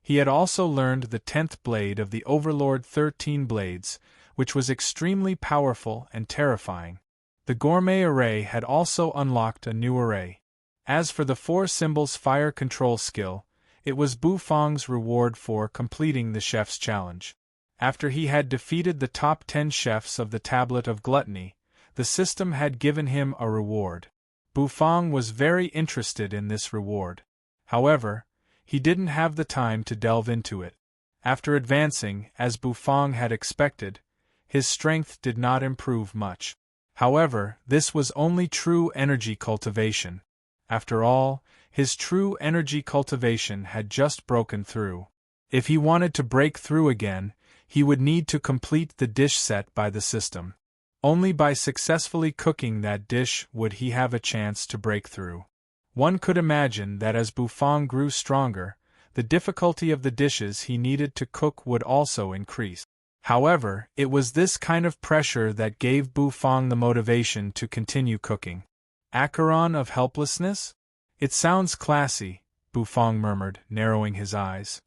He had also learned the 10th blade of the Overlord 13 Blades, which was extremely powerful and terrifying. The Gourmet Array had also unlocked a new array. As for the 4 Symbols Fire Control skill, it was Bufang's reward for completing the chef's challenge. After he had defeated the top 10 chefs of the Tablet of Gluttony, the system had given him a reward. Bufang was very interested in this reward. However, he didn't have the time to delve into it. After advancing, as Bufang had expected, his strength did not improve much. However, this was only true energy cultivation. After all, his true energy cultivation had just broken through. If he wanted to break through again, he would need to complete the dish set by the system. Only by successfully cooking that dish would he have a chance to break through. One could imagine that as Bufang grew stronger, the difficulty of the dishes he needed to cook would also increase. However, it was this kind of pressure that gave Bufang the motivation to continue cooking. Acheron of Helplessness? It sounds classy, Bufang murmured, narrowing his eyes.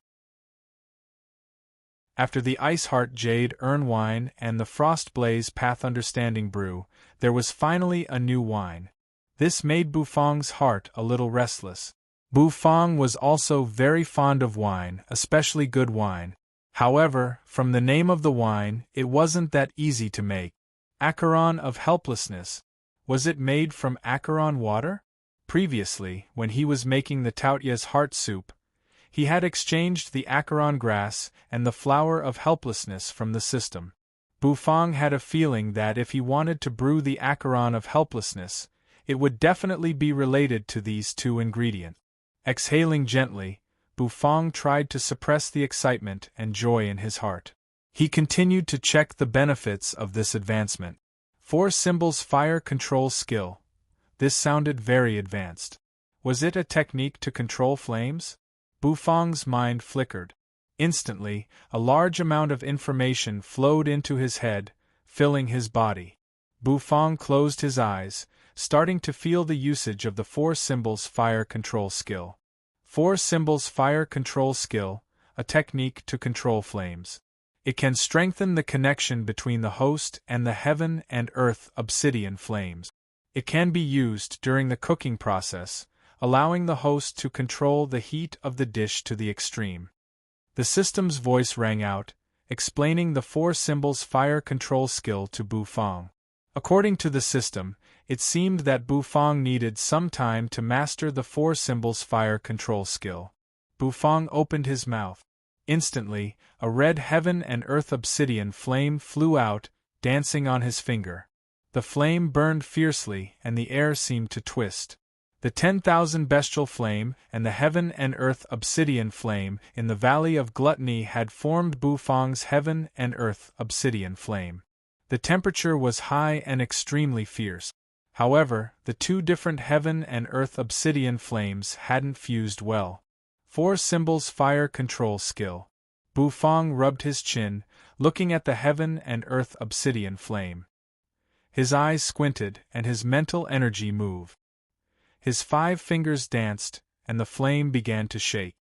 After the Iceheart Jade Urn Wine and the Frost Blaze Path Understanding Brew, there was finally a new wine. This made Bufang's heart a little restless. Bufang was also very fond of wine, especially good wine. However, from the name of the wine, it wasn't that easy to make. Acheron of helplessness. Was it made from Acheron water? Previously, when he was making the Tautya's heart soup, he had exchanged the Acheron grass and the flower of helplessness from the system. Bufang had a feeling that if he wanted to brew the Acheron of helplessness, it would definitely be related to these two ingredients. Exhaling gently, Bufang tried to suppress the excitement and joy in his heart. He continued to check the benefits of this advancement. 4 symbols fire control skill. This sounded very advanced. Was it a technique to control flames? Bufang's mind flickered. Instantly, a large amount of information flowed into his head, filling his body. Bufang closed his eyes, starting to feel the usage of the 4 symbols fire control skill. 4 symbols fire control skill, a technique to control flames. It can strengthen the connection between the host and the heaven and earth obsidian flames. It can be used during the cooking process, allowing the host to control the heat of the dish to the extreme. The system's voice rang out, explaining the 4 symbols fire control skill to Bufang. According to the system, it seemed that Bufang needed some time to master the 4 symbols fire control skill. Bufang opened his mouth. Instantly, a red heaven and earth obsidian flame flew out, dancing on his finger. The flame burned fiercely and the air seemed to twist. The 10,000 bestial flame and the heaven and earth obsidian flame in the Valley of Gluttony had formed Bufang's heaven and earth obsidian flame. The temperature was high and extremely fierce. However, the 2 different heaven and earth obsidian flames hadn't fused well. 4 symbols fire control skill. Bufang rubbed his chin, looking at the heaven and earth obsidian flame. His eyes squinted and his mental energy moved. His 5 fingers danced, and the flame began to shake.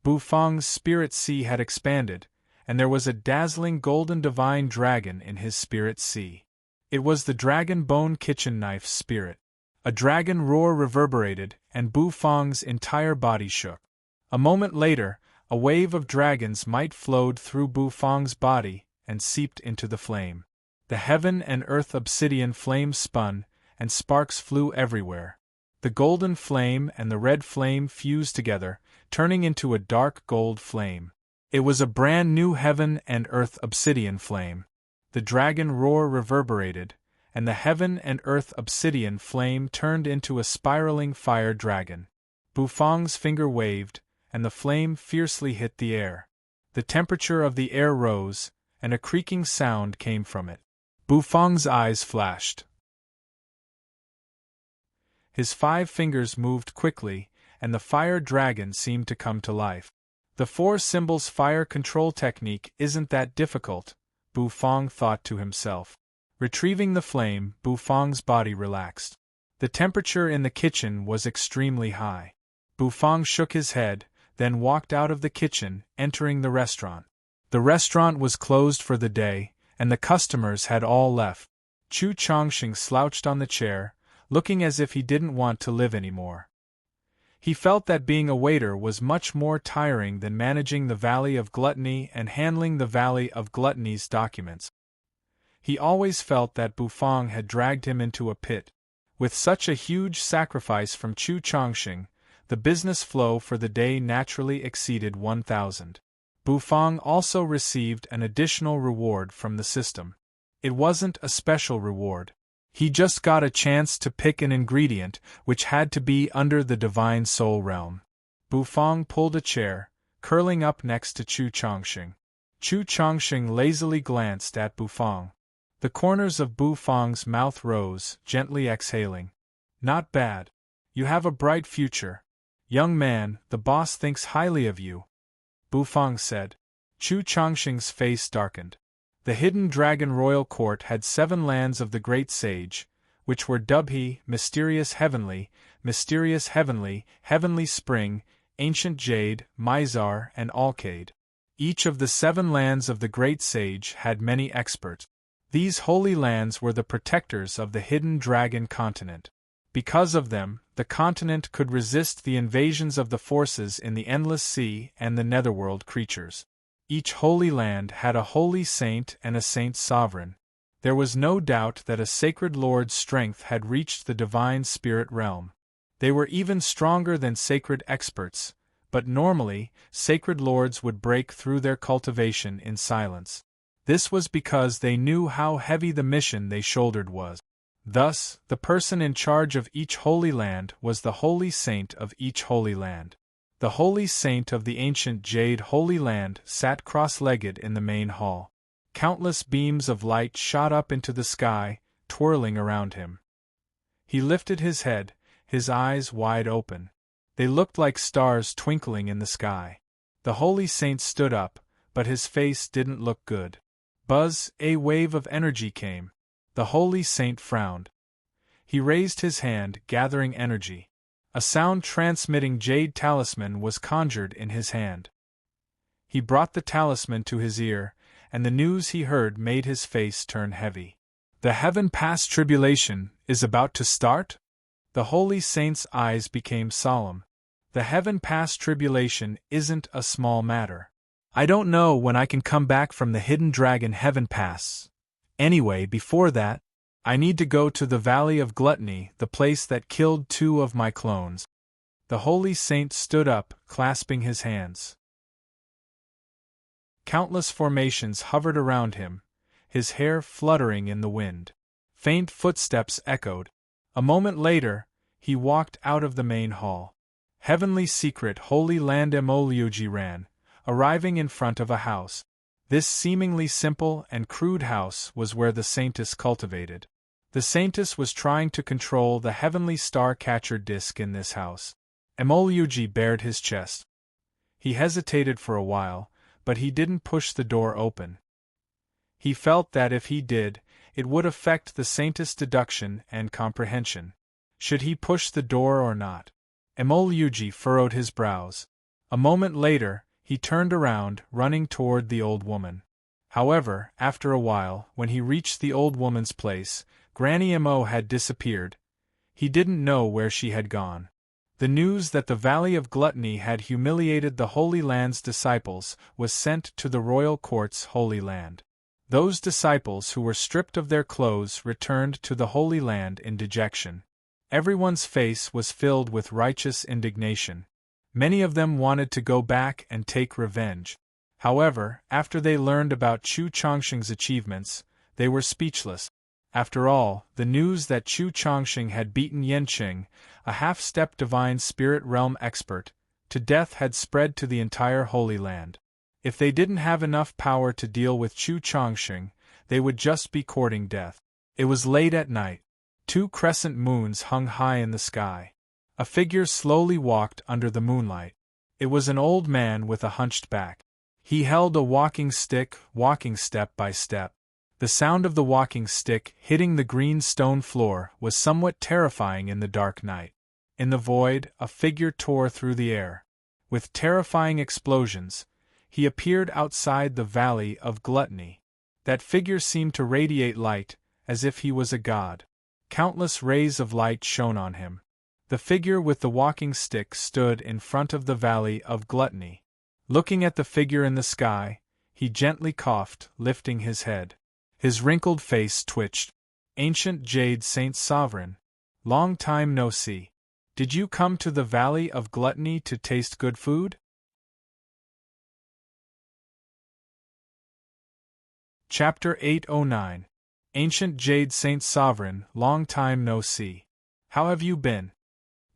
Bufang's spirit sea had expanded, and there was a dazzling golden divine dragon in his spirit sea. It was the dragon bone kitchen knife spirit. A dragon roar reverberated, and Bufang's entire body shook. A moment later, a wave of dragon's might flowed through Bufang's body and seeped into the flame. The heaven and earth obsidian flame spun, and sparks flew everywhere. The golden flame and the red flame fused together, turning into a dark gold flame. It was a brand new heaven and earth obsidian flame. The dragon roar reverberated, and the heaven and earth obsidian flame turned into a spiraling fire dragon. Bufang's finger waved, and the flame fiercely hit the air. The temperature of the air rose, and a creaking sound came from it. Bufang's eyes flashed. His 5 fingers moved quickly, and the fire dragon seemed to come to life. The 4 symbols fire control technique isn't that difficult, Bufang thought to himself. Retrieving the flame, Bufang's body relaxed. The temperature in the kitchen was extremely high. Bufang shook his head, then walked out of the kitchen, entering the restaurant. The restaurant was closed for the day, and the customers had all left. Chu Chongqing slouched on the chair, looking as if he didn't want to live anymore. He felt that being a waiter was much more tiring than managing the Valley of Gluttony and handling the Valley of Gluttony's documents. He always felt that Bufang had dragged him into a pit. With such a huge sacrifice from Chu Chongqing, the business flow for the day naturally exceeded 1,000. Bufang also received an additional reward from the system. It wasn't a special reward. He just got a chance to pick an ingredient which had to be under the divine soul realm. Bufang pulled a chair, curling up next to Chu Chongqing. Chu Chongqing lazily glanced at Bufang. The corners of Bufang's mouth rose, gently exhaling. "Not bad. You have a bright future. Young man, the boss thinks highly of you," Bufang said. Chu Chongqing's face darkened. The hidden dragon royal court had 7 lands of the great sage, which were Dubhe, mysterious heavenly, heavenly spring, ancient jade, Mizar, and Alcade. Each of the 7 lands of the great sage had many experts. These holy lands were the protectors of the hidden dragon continent. Because of them, the continent could resist the invasions of the forces in the endless sea and the netherworld creatures. Each holy land had a holy saint and a saint sovereign. There was no doubt that a sacred lord's strength had reached the divine spirit realm. They were even stronger than sacred experts, but normally, sacred lords would break through their cultivation in silence. This was because they knew how heavy the mission they shouldered was. Thus, the person in charge of each holy land was the holy saint of each holy land. The holy saint of the ancient Jade Holy Land sat cross-legged in the main hall. Countless beams of light shot up into the sky, twirling around him. He lifted his head, his eyes wide open. They looked like stars twinkling in the sky. The holy saint stood up, but his face didn't look good. Buzz, a wave of energy came. The holy saint frowned. He raised his hand, gathering energy. A sound-transmitting jade talisman was conjured in his hand. He brought the talisman to his ear, and the news he heard made his face turn heavy. The heaven past tribulation is about to start? The holy saint's eyes became solemn. The heaven past tribulation isn't a small matter. I don't know when I can come back from the hidden dragon heaven pass. Anyway, before that, I need to go to the Valley of Gluttony, the place that killed 2 of my clones. The holy saint stood up, clasping his hands. Countless formations hovered around him, his hair fluttering in the wind. Faint footsteps echoed. A moment later, he walked out of the main hall. Heavenly secret holy land Emoluji ran, arriving in front of a house. This seemingly simple and crude house was where the saintess cultivated. The saintess was trying to control the heavenly star-catcher disk in this house. Emoluji bared his chest. He hesitated for a while, but he didn't push the door open. He felt that if he did, it would affect the saintess' deduction and comprehension. Should he push the door or not? Emoluji furrowed his brows. A moment later, he turned around, running toward the old woman. However, after a while, when he reached the old woman's place, Granny Mo had disappeared. He didn't know where she had gone. The news that the Valley of Gluttony had humiliated the Holy Land's disciples was sent to the royal court's Holy Land. Those disciples who were stripped of their clothes returned to the Holy Land in dejection. Everyone's face was filled with righteous indignation. Many of them wanted to go back and take revenge. However, after they learned about Chu Chongqing's achievements, they were speechless. After all, the news that Chu Chongqing had beaten Yanqing, a half-step divine spirit realm expert, to death had spread to the entire Holy Land. If they didn't have enough power to deal with Chu Chongqing, they would just be courting death. It was late at night. 2 crescent moons hung high in the sky. A figure slowly walked under the moonlight. It was an old man with a hunched back. He held a walking stick, walking step by step. The sound of the walking stick hitting the green stone floor was somewhat terrifying in the dark night. In the void, a figure tore through the air. With terrifying explosions, he appeared outside the Valley of Gluttony. That figure seemed to radiate light, as if he was a god. Countless rays of light shone on him. The figure with the walking stick stood in front of the Valley of Gluttony. Looking at the figure in the sky, he gently coughed, lifting his head. His wrinkled face twitched. Ancient Jade Saint Sovereign, long time no see. Did you come to the Valley of Gluttony to taste good food? Chapter 809. Ancient Jade Saint Sovereign, long time no see. How have you been?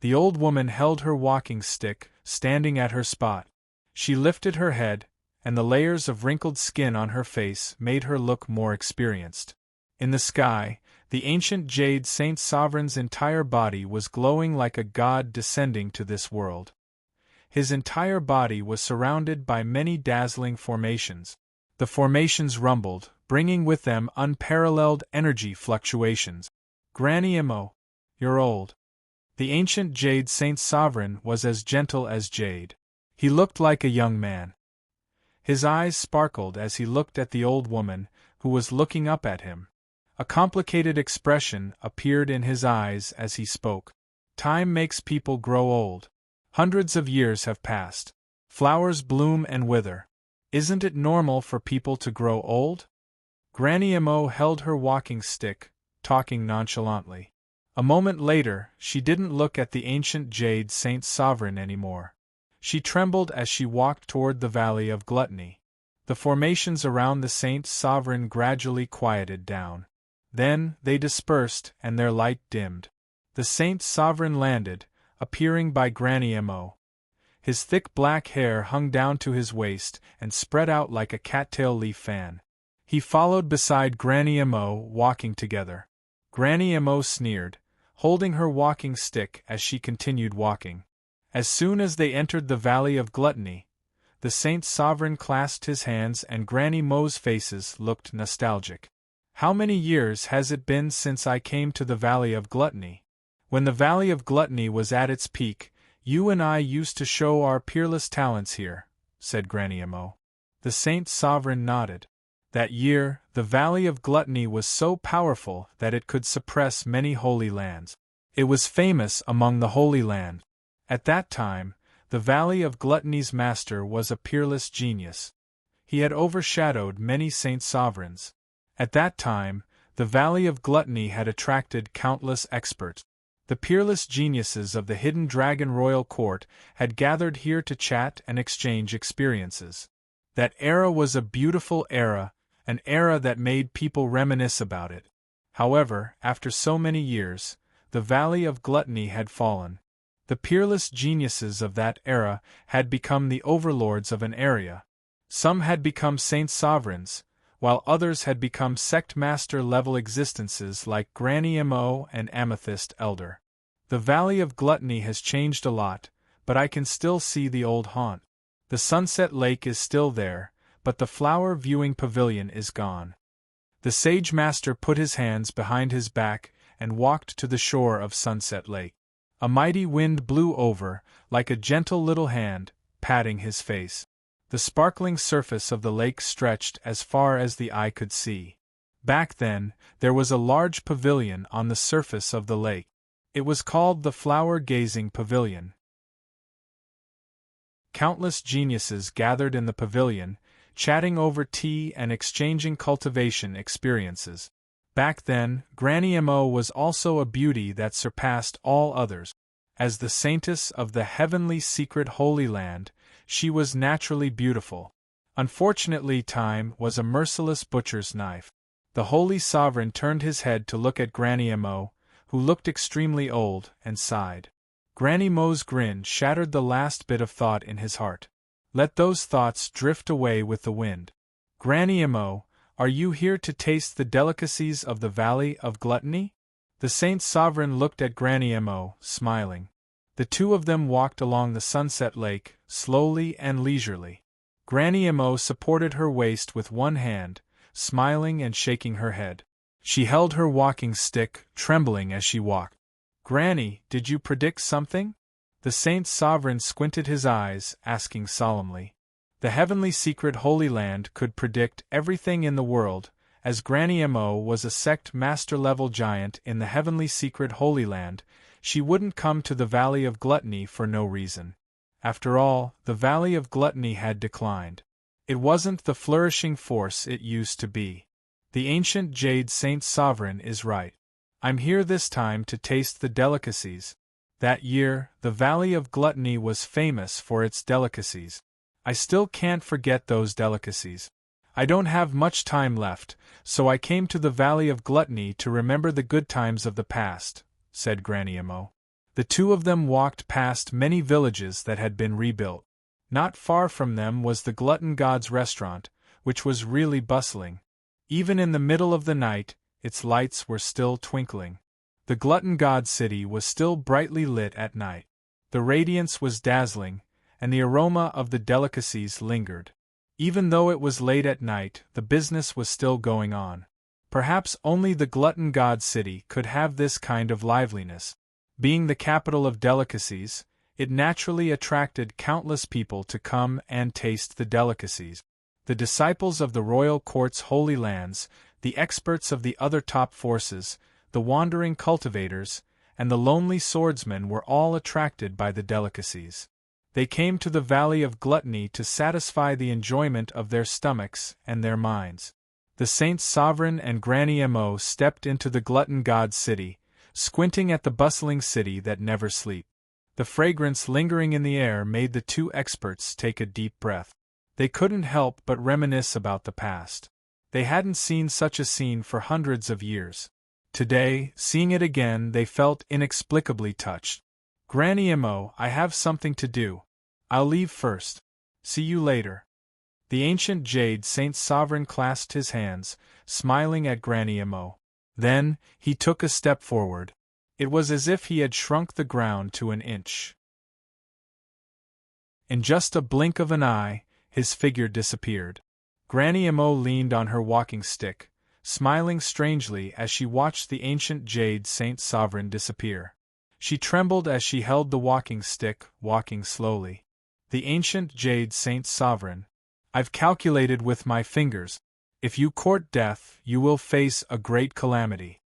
The old woman held her walking stick, standing at her spot. She lifted her head, and the layers of wrinkled skin on her face made her look more experienced. In the sky, the ancient Jade Saint Sovereign's entire body was glowing like a god descending to this world. His entire body was surrounded by many dazzling formations. The formations rumbled, bringing with them unparalleled energy fluctuations. Granny Mo, you're old. The ancient Jade Saint Sovereign was as gentle as jade. He looked like a young man. His eyes sparkled as he looked at the old woman, who was looking up at him. A complicated expression appeared in his eyes as he spoke. Time makes people grow old. Hundreds of years have passed. Flowers bloom and wither. Isn't it normal for people to grow old? Granny Mo held her walking stick, talking nonchalantly. A moment later, she didn't look at the ancient jade Saint Sovereign anymore. She trembled as she walked toward the Valley of Gluttony. The formations around the Saint Sovereign gradually quieted down. Then, they dispersed and their light dimmed. The Saint Sovereign landed, appearing by Granny Mo. His thick black hair hung down to his waist and spread out like a cattail leaf fan. He followed beside Granny Mo, walking together. Granny Mo sneered, holding her walking stick as she continued walking. As soon as they entered the Valley of Gluttony, the Saint Sovereign clasped his hands and Granny Mo's faces looked nostalgic. How many years has it been since I came to the Valley of Gluttony? When the Valley of Gluttony was at its peak, you and I used to show our peerless talents here, said Granny Mo. The Saint Sovereign nodded. That year, the Valley of Gluttony was so powerful that it could suppress many holy lands. It was famous among the Holy Land. At that time, the Valley of Gluttony's master was a peerless genius. He had overshadowed many Saint Sovereigns. At that time, the Valley of Gluttony had attracted countless experts. The peerless geniuses of the hidden dragon royal court had gathered here to chat and exchange experiences. That era was a beautiful era, an era that made people reminisce about it. However, after so many years, the Valley of Gluttony had fallen. The peerless geniuses of that era had become the overlords of an area. Some had become Saint Sovereigns, while others had become sect-master-level existences like Granny Mo and Amethyst Elder. The Valley of Gluttony has changed a lot, but I can still see the old haunt. The Sunset Lake is still there, but the flower viewing pavilion is gone. The Sage Master put his hands behind his back and walked to the shore of Sunset Lake. A mighty wind blew over, like a gentle little hand, patting his face. The sparkling surface of the lake stretched as far as the eye could see. Back then, there was a large pavilion on the surface of the lake. It was called the Flower Gazing Pavilion. Countless geniuses gathered in the pavilion, chatting over tea and exchanging cultivation experiences. Back then, Granny Mo was also a beauty that surpassed all others. As the saintess of the heavenly secret Holy Land, she was naturally beautiful. Unfortunately, time was a merciless butcher's knife. The Holy Sovereign turned his head to look at Granny Mo, who looked extremely old, and sighed. Granny Mo's grin shattered the last bit of thought in his heart. Let those thoughts drift away with the wind. Granny Mo, are you here to taste the delicacies of the Valley of Gluttony? The Saint Sovereign looked at Granny Mo, smiling. The two of them walked along the Sunset Lake, slowly and leisurely. Granny Mo supported her waist with one hand, smiling and shaking her head. She held her walking stick, trembling as she walked. Granny, did you predict something? The Saint Sovereign squinted his eyes, asking solemnly. The heavenly secret Holy Land could predict everything in the world, as Granny Mo was a sect master-level giant in the heavenly secret Holy Land. She wouldn't come to the Valley of Gluttony for no reason. After all, the Valley of Gluttony had declined. It wasn't the flourishing force it used to be. The ancient Jade Saint Sovereign is right. I'm here this time to taste the delicacies. That year, the Valley of Gluttony was famous for its delicacies. I still can't forget those delicacies. I don't have much time left, so I came to the Valley of Gluttony to remember the good times of the past, said Granny Mo. The two of them walked past many villages that had been rebuilt. Not far from them was the Glutton God's restaurant, which was really bustling. Even in the middle of the night, its lights were still twinkling. The Glutton God city was still brightly lit at night. The radiance was dazzling, and the aroma of the delicacies lingered. Even though it was late at night, the business was still going on. Perhaps only the Glutton God city could have this kind of liveliness. Being the capital of delicacies, it naturally attracted countless people to come and taste the delicacies. The disciples of the royal court's holy lands, the experts of the other top forces, the wandering cultivators, and the lonely swordsmen were all attracted by the delicacies. They came to the Valley of Gluttony to satisfy the enjoyment of their stomachs and their minds. The Saint's sovereign and Granny Mo stepped into the glutton god's city, squinting at the bustling city that never sleeps. The fragrance lingering in the air made the two experts take a deep breath. They couldn't help but reminisce about the past. They hadn't seen such a scene for hundreds of years. Today, seeing it again, they felt inexplicably touched. Granny Mo, I have something to do. I'll leave first. See you later. The ancient jade Saint Sovereign clasped his hands, smiling at Granny Mo. Then, he took a step forward. It was as if he had shrunk the ground to an inch. In just a blink of an eye, his figure disappeared. Granny Mo leaned on her walking stick, smiling strangely as she watched the ancient jade Saint Sovereign disappear. She trembled as she held the walking stick, walking slowly. The ancient jade Saint Sovereign. I've calculated with my fingers. If you court death, you will face a great calamity.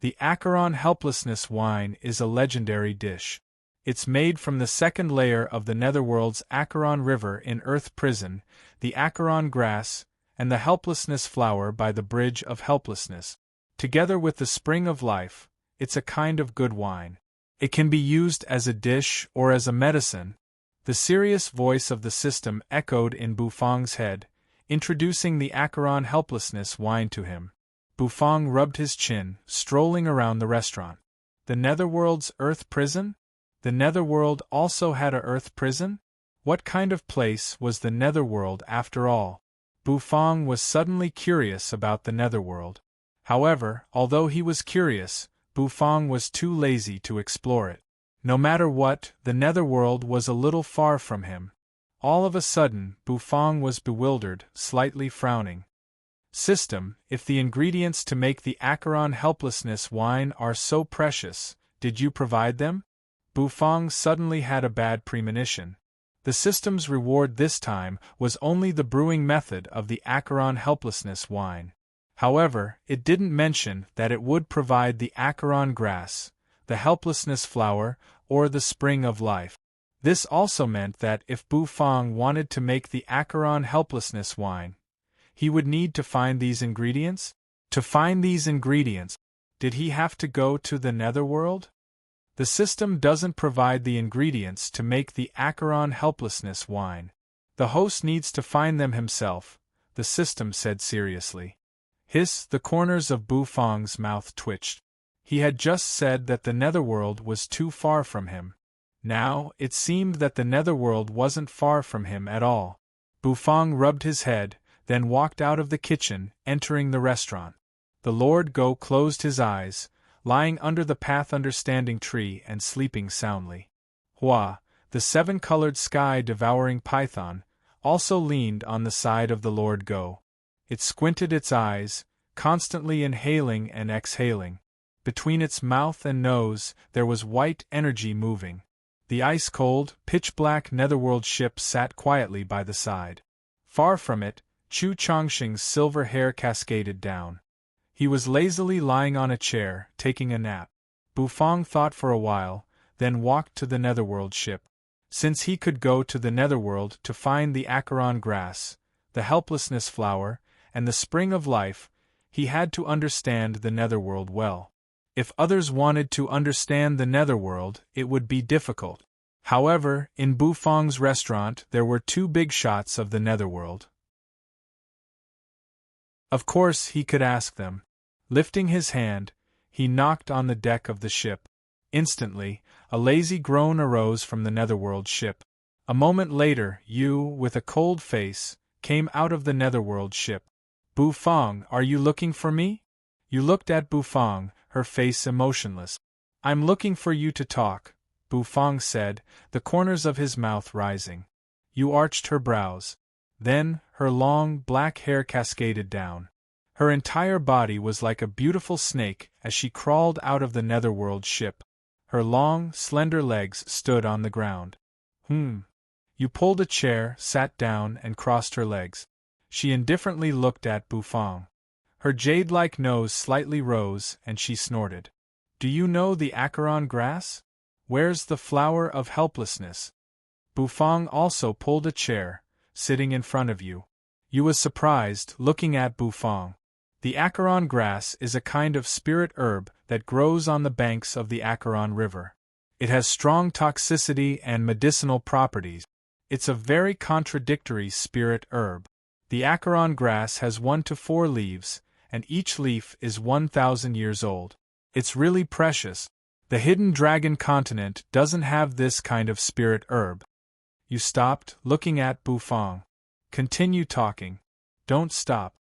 The Acheron Helplessness wine is a legendary dish. It's made from the second layer of the Netherworld's Acheron River in Earth Prison, the Acheron grass, and the Helplessness flower by the Bridge of Helplessness. Together with the Spring of Life, it's a kind of good wine. It can be used as a dish or as a medicine. The serious voice of the system echoed in Bufang's head, introducing the Acheron Helplessness wine to him. Bufang rubbed his chin, strolling around the restaurant. The Netherworld's Earth Prison? The Netherworld also had a Earth Prison? What kind of place was the Netherworld after all? Bufang was suddenly curious about the Netherworld. However, although he was curious, Bufang was too lazy to explore it. No matter what, the Netherworld was a little far from him. All of a sudden, Bufang was bewildered, slightly frowning. System, if the ingredients to make the Acheron Helplessness wine are so precious, did you provide them? Bufang suddenly had a bad premonition. The system's reward this time was only the brewing method of the Acheron Helplessness wine. However, it didn't mention that it would provide the Acheron grass, the Helplessness flower, or the Spring of Life. This also meant that if Bufang wanted to make the Acheron Helplessness wine, he would need to find these ingredients? To find these ingredients, did he have to go to the Netherworld? The system doesn't provide the ingredients to make the Acheron Helplessness wine. The host needs to find them himself, the system said seriously. Hiss, the corners of Bufang's mouth twitched. He had just said that the Netherworld was too far from him. Now, it seemed that the Netherworld wasn't far from him at all. Bufang rubbed his head, then walked out of the kitchen, entering the restaurant. The Lord Go closed his eyes, lying under the path understanding tree and sleeping soundly. Hua, the seven-colored sky-devouring python, also leaned on the side of the Lord Go. It squinted its eyes, constantly inhaling and exhaling. Between its mouth and nose there was white energy moving. The ice-cold, pitch-black Netherworld ship sat quietly by the side. Far from it, Chu Chongqing's silver hair cascaded down. He was lazily lying on a chair, taking a nap. Bufang thought for a while, then walked to the Netherworld ship. Since he could go to the Netherworld to find the Acheron grass, the Helplessness flower, and the Spring of Life, he had to understand the Netherworld well. If others wanted to understand the Netherworld, it would be difficult. However, in Bufang's restaurant there were two big shots of the Netherworld. Of course he could ask them. Lifting his hand, he knocked on the deck of the ship. Instantly, a lazy groan arose from the Netherworld ship. A moment later, you, with a cold face, came out of the Netherworld ship. Bufang, are you looking for me? You looked at Bufang, her face emotionless. I'm looking for you to talk, Bufang said, the corners of his mouth rising. You arched her brows. Then, her long, black hair cascaded down. Her entire body was like a beautiful snake as she crawled out of the Netherworld ship. Her long, slender legs stood on the ground. You pulled a chair, sat down, and crossed her legs. She indifferently looked at Bufang. Her jade-like nose slightly rose, and she snorted. Do you know the Acheron grass? Where's the flower of helplessness? Bufang also pulled a chair, sitting in front of you. You was surprised, looking at Bufang. The acheron grass is a kind of spirit herb that grows on the banks of the Acheron River. It has strong toxicity and medicinal properties. It's a very contradictory spirit herb. The acheron grass has 1 to 4 leaves, and each leaf is 1,000 years old. It's really precious. The hidden dragon continent doesn't have this kind of spirit herb. You stopped, looking at Bufang. Continue talking. Don't stop.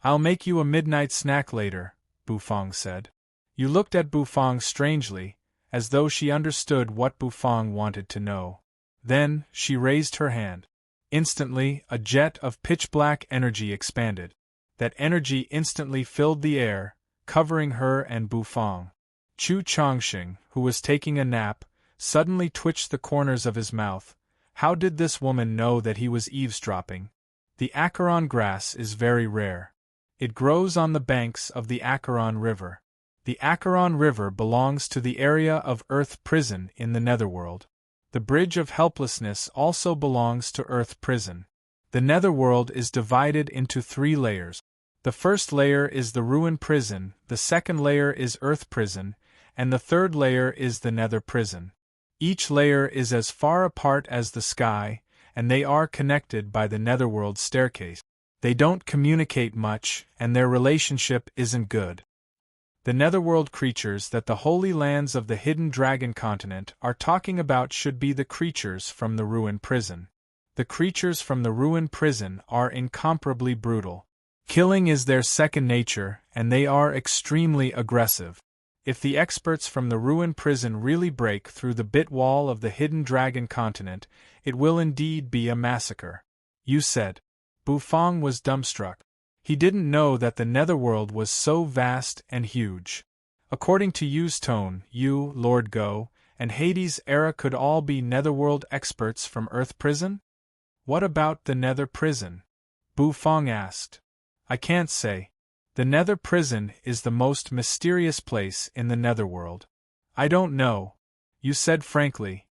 I'll make you a midnight snack later, Bufang said. You looked at Bufang strangely, as though she understood what Bufang wanted to know. Then, she raised her hand. Instantly, a jet of pitch-black energy expanded. That energy instantly filled the air, covering her and Bufang. Chu Chongxing, who was taking a nap, suddenly twitched the corners of his mouth. How did this woman know that he was eavesdropping? The acheron grass is very rare. It grows on the banks of the Acheron River. The Acheron River belongs to the area of Earth Prison in the Netherworld. The Bridge of Helplessness also belongs to Earth Prison. The Netherworld is divided into 3 layers. The first layer is the Ruin Prison, the second layer is Earth Prison, and the third layer is the Nether Prison. Each layer is as far apart as the sky, and they are connected by the Netherworld staircase. They don't communicate much, and their relationship isn't good. The Netherworld creatures that the Holy Lands of the Hidden Dragon Continent are talking about should be the creatures from the Ruin Prison. The creatures from the Ruin Prison are incomparably brutal. Killing is their second nature, and they are extremely aggressive. If the experts from the Ruin Prison really break through the bit wall of the Hidden Dragon Continent, it will indeed be a massacre. You said. Bufang was dumbstruck. He didn't know that the Netherworld was so vast and huge. According to Yu's tone, you, Lord Go, and Hades' era could all be Netherworld experts from Earth Prison? What about the Nether Prison? Bufang asked. I can't say. The Nether Prison is the most mysterious place in the Netherworld. I don't know, you said frankly.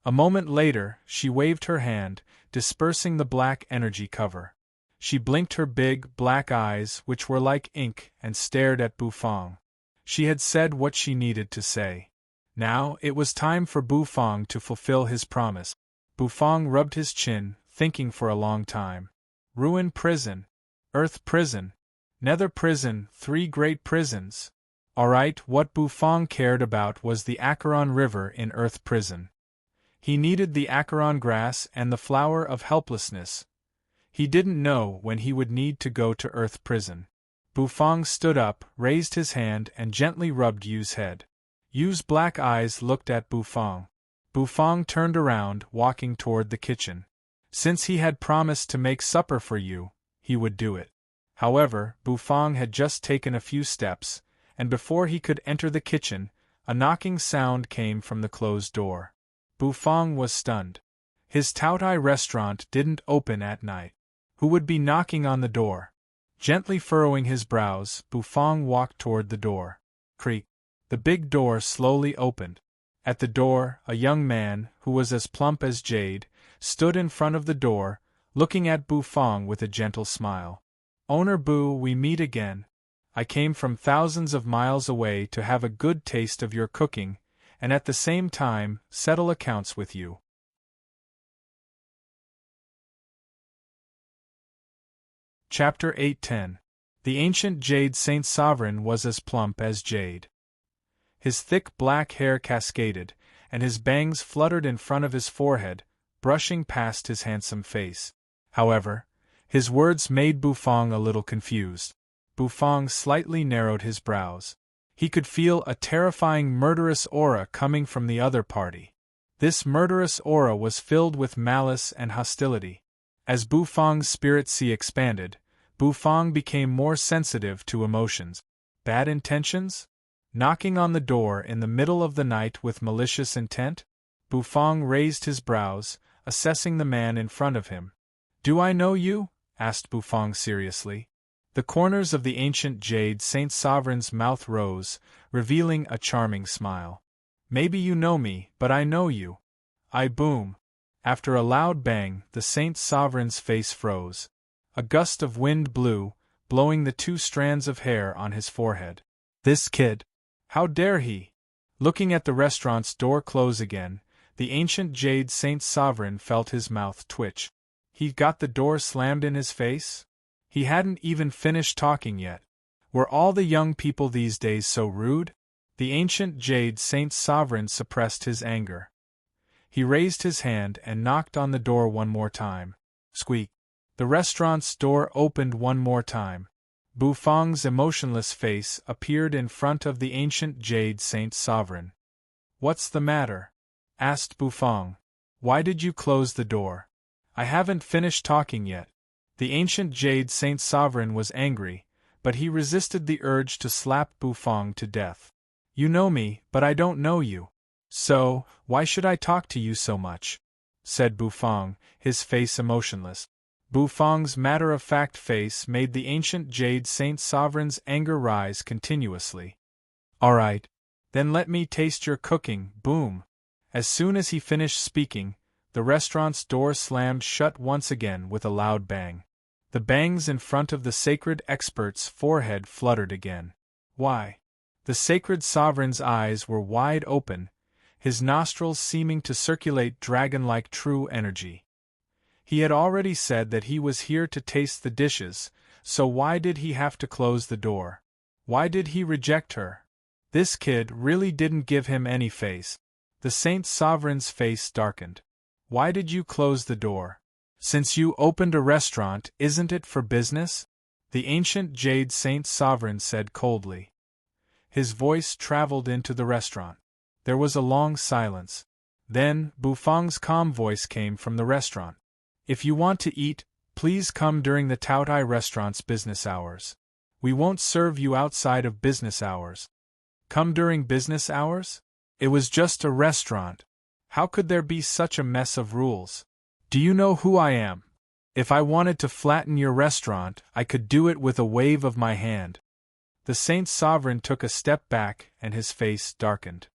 A moment later, she waved her hand, dispersing the black energy cover. She blinked her big, black eyes, which were like ink, and stared at Bufang. She had said what she needed to say. Now, it was time for Bufang to fulfill his promise. Bufang rubbed his chin, thinking for a long time. Ruin Prison. Earth Prison. Nether Prison, 3 great prisons. Alright, what Bufang cared about was the Acheron River in Earth Prison. He needed the acheron grass and the flower of helplessness. He didn't know when he would need to go to Earth Prison. Bufang stood up, raised his hand, and gently rubbed Yu's head. Yu's black eyes looked at Bufang. Bufang turned around, walking toward the kitchen. Since he had promised to make supper for Yu, he would do it. However, Bufang had just taken a few steps, and before he could enter the kitchen, a knocking sound came from the closed door. Bufang was stunned. His Taotai restaurant didn't open at night. Who would be knocking on the door? Gently furrowing his brows, Bufang walked toward the door. Creak. The big door slowly opened. At the door, a young man, who was as plump as jade, stood in front of the door, looking at Bufang with a gentle smile. Owner Bu, we meet again. I came from thousands of miles away to have a good taste of your cooking, and at the same time, settle accounts with you. Chapter 810. The ancient Jade Saint Sovereign was as plump as jade. His thick black hair cascaded, and his bangs fluttered in front of his forehead, brushing past his handsome face. However, his words made Bufang a little confused. Bufang slightly narrowed his brows. He could feel a terrifying murderous aura coming from the other party. This murderous aura was filled with malice and hostility. As Bufang's spirit sea expanded, Bufang became more sensitive to emotions. Bad intentions? Knocking on the door in the middle of the night with malicious intent? Bufang raised his brows, assessing the man in front of him. Do I know you? Asked Bufang seriously. The corners of the ancient Jade Saint Sovereign's mouth rose, revealing a charming smile. Maybe you know me, but I know you. I boom. After a loud bang, the Saint Sovereign's face froze. A gust of wind blew, blowing the 2 strands of hair on his forehead. This kid! How dare he! Looking at the restaurant's door close again, the ancient jade Saint Sovereign felt his mouth twitch. He'd got the door slammed in his face? He hadn't even finished talking yet. Were all the young people these days so rude? The ancient jade Saint Sovereign suppressed his anger. He raised his hand and knocked on the door one more time. Squeak! The restaurant's door opened one more time. Bufang's emotionless face appeared in front of the ancient jade Saint Sovereign. "What's the matter?" asked Bufang. "Why did you close the door?" "I haven't finished talking yet." The ancient jade Saint Sovereign was angry, but he resisted the urge to slap Bufang to death. "You know me, but I don't know you. So, why should I talk to you so much?" said Bufang, his face emotionless. Bufang's matter-of-fact face made the ancient jade Saint Sovereign's anger rise continuously. "Alright. Then let me taste your cooking." Boom! As soon as he finished speaking, the restaurant's door slammed shut once again with a loud bang. The bangs in front of the sacred expert's forehead fluttered again. Why? The sacred sovereign's eyes were wide open, his nostrils seeming to circulate dragon-like true energy. He had already said that he was here to taste the dishes, so why did he have to close the door? Why did he reject her? This kid really didn't give him any face. The Saint Sovereign's face darkened. "Why did you close the door? Since you opened a restaurant, isn't it for business?" the ancient jade Saint Sovereign said coldly. His voice traveled into the restaurant. There was a long silence. Then, Bufang's calm voice came from the restaurant. "If you want to eat, please come during the Taotai restaurant's business hours. We won't serve you outside of business hours." Come during business hours? It was just a restaurant. How could there be such a mess of rules? "Do you know who I am? If I wanted to flatten your restaurant, I could do it with a wave of my hand." The Saint Sovereign took a step back and his face darkened.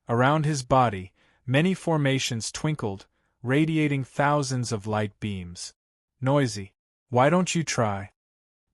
Around his body, many formations twinkled, radiating thousands of light beams. "Noisy. Why don't you try?"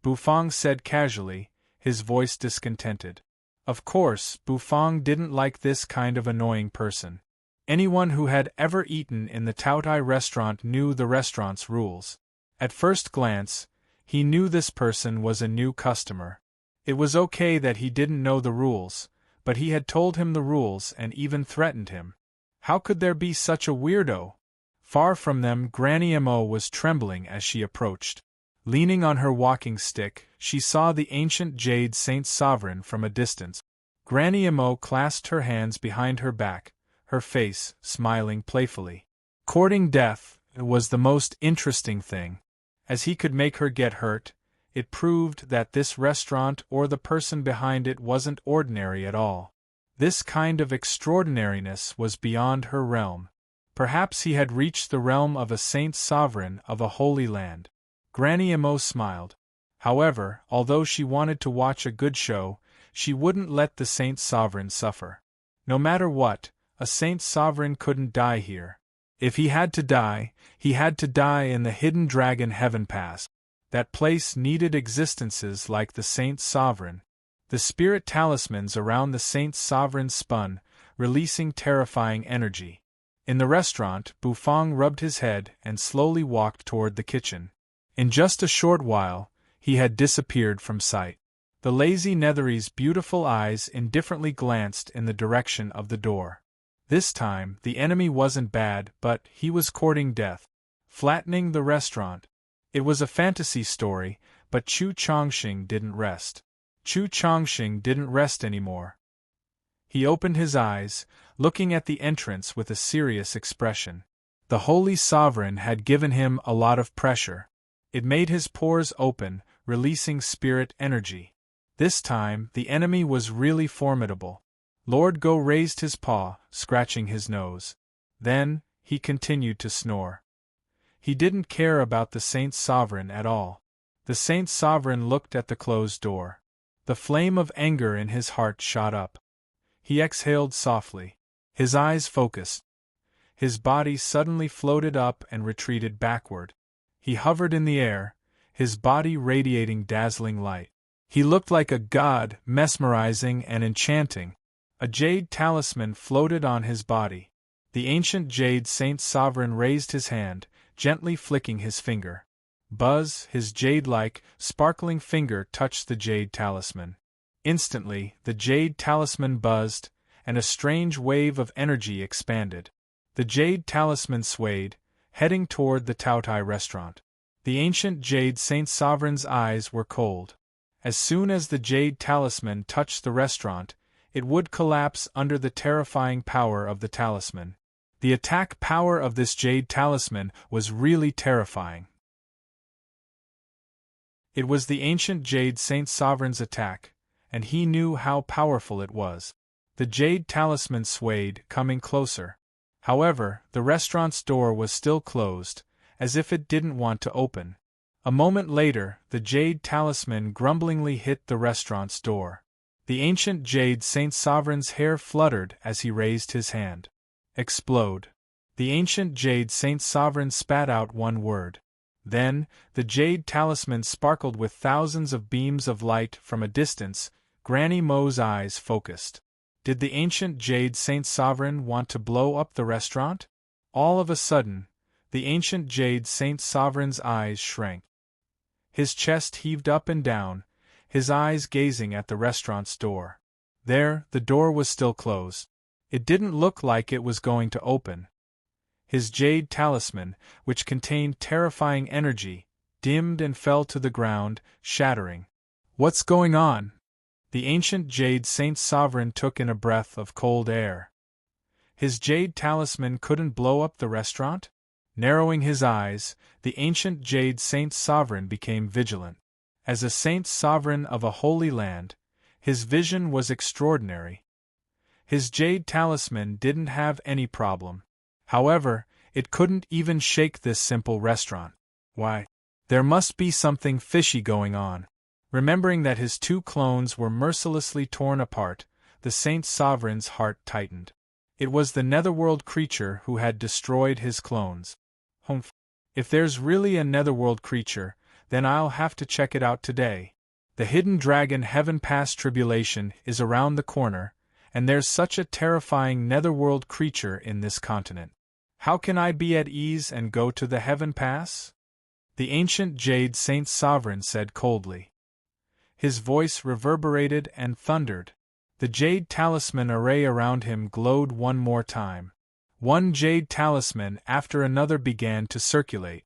Bufang said casually, his voice discontented. Of course, Bufang didn't like this kind of annoying person. Anyone who had ever eaten in the Taotai restaurant knew the restaurant's rules. At first glance, he knew this person was a new customer. It was okay that he didn't know the rules, but he had told him the rules and even threatened him. How could there be such a weirdo? Far from them, Granny Mo was trembling as she approached. Leaning on her walking stick, she saw the ancient jade Saint Sovereign from a distance. Granny Mo clasped her hands behind her back, her face smiling playfully. Courting death was the most interesting thing. As he could make her get hurt, it proved that this restaurant or the person behind it wasn't ordinary at all. This kind of extraordinariness was beyond her realm. Perhaps he had reached the realm of a Saint Sovereign of a holy land. Granny Mo smiled. However, although she wanted to watch a good show, she wouldn't let the Saint Sovereign suffer. No matter what, a Saint Sovereign couldn't die here. If he had to die, he had to die in the Hidden Dragon Heaven Pass. That place needed existences like the Saint Sovereign. The spirit talismans around the Saint Sovereign spun, releasing terrifying energy. In the restaurant, Bufang rubbed his head and slowly walked toward the kitchen. In just a short while, he had disappeared from sight. The lazy Nethery's beautiful eyes indifferently glanced in the direction of the door. This time, the enemy wasn't bad, but he was courting death. Flattening the restaurant. It was a fantasy story, but Chu Chongqing didn't rest. Chu Chongqing didn't rest anymore. He opened his eyes, looking at the entrance with a serious expression. The Holy Sovereign had given him a lot of pressure. It made his pores open, releasing spirit energy. This time, the enemy was really formidable. Lord Go raised his paw, scratching his nose. Then, he continued to snore. He didn't care about the Saint Sovereign at all. The Saint Sovereign looked at the closed door. The flame of anger in his heart shot up. He exhaled softly. His eyes focused. His body suddenly floated up and retreated backward. He hovered in the air, his body radiating dazzling light. He looked like a god, mesmerizing and enchanting. A jade talisman floated on his body. The ancient jade Saint Sovereign raised his hand, gently flicking his finger. Buzz, his jade-like, sparkling finger touched the jade talisman. Instantly, the jade talisman buzzed, and a strange wave of energy expanded. The jade talisman swayed, heading toward the Tautai restaurant. The ancient jade Saint Sovereign's eyes were cold. As soon as the jade talisman touched the restaurant, it would collapse under the terrifying power of the talisman. The attack power of this jade talisman was really terrifying. It was the ancient jade Saint Sovereign's attack, and he knew how powerful it was. The jade talisman swayed, coming closer. However, the restaurant's door was still closed, as if it didn't want to open. A moment later, the jade talisman grumblingly hit the restaurant's door. The ancient jade Saint Sovereign's hair fluttered as he raised his hand. Explode. The ancient jade Saint Sovereign spat out one word. Then, the jade talisman sparkled with thousands of beams of light from a distance. Granny Mo's eyes focused. Did the ancient jade Saint Sovereign want to blow up the restaurant? All of a sudden, the ancient jade Saint Sovereign's eyes shrank. His chest heaved up and down, his eyes gazing at the restaurant's door. There, the door was still closed. It didn't look like it was going to open. His jade talisman, which contained terrifying energy, dimmed and fell to the ground, shattering. What's going on? The ancient jade Saint Sovereign took in a breath of cold air. His jade talisman couldn't blow up the restaurant? Narrowing his eyes, the ancient jade Saint Sovereign became vigilant. As a Saint Sovereign of a holy land, his vision was extraordinary. His jade talisman didn't have any problem. However, it couldn't even shake this simple restaurant. Why? There must be something fishy going on. Remembering that his two clones were mercilessly torn apart, the Saint Sovereign's heart tightened. It was the netherworld creature who had destroyed his clones. Humph. If there's really a netherworld creature, then I'll have to check it out today. The hidden dragon Heaven Pass Tribulation is around the corner, and there's such a terrifying netherworld creature in this continent. How can I be at ease and go to the Heaven Pass? The ancient jade Saint Sovereign said coldly. His voice reverberated and thundered. The jade talisman array around him glowed one more time. One jade talisman after another began to circulate.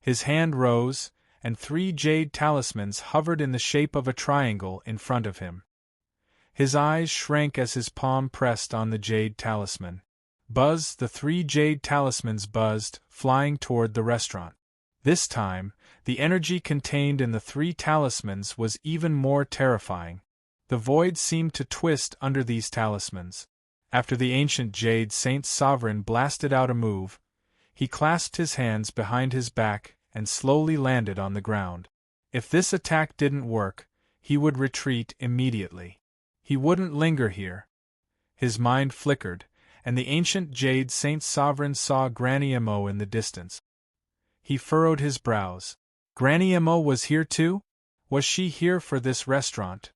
His hand rose, and 3 jade talismans hovered in the shape of a triangle in front of him. His eyes shrank as his palm pressed on the jade talisman. Buzz, the 3 jade talismans buzzed, flying toward the restaurant. This time, the energy contained in the 3 talismans was even more terrifying. The void seemed to twist under these talismans. After the ancient jade Saint Sovereign blasted out a move, he clasped his hands behind his back and slowly landed on the ground. If this attack didn't work, he would retreat immediately. He wouldn't linger here. His mind flickered, and the ancient jade Saint Sovereign saw Granny Mo in the distance. He furrowed his brows. Granny Mo was here too? Was she here for this restaurant?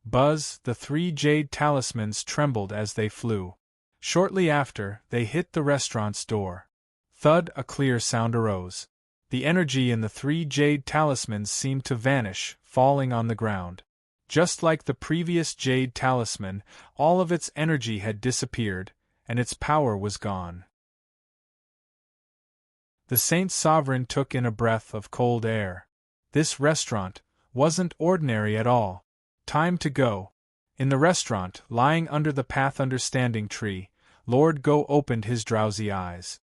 Buzz, the 3 jade talismans trembled as they flew. Shortly after, they hit the restaurant's door. Thud, a clear sound arose. The energy in the 3 jade talismans seemed to vanish, falling on the ground. Just like the previous jade talisman, all of its energy had disappeared, and its power was gone. The Saint Sovereign took in a breath of cold air. This restaurant wasn't ordinary at all. Time to go. In the restaurant, lying under the Path Understanding tree, Lord Go opened his drowsy eyes.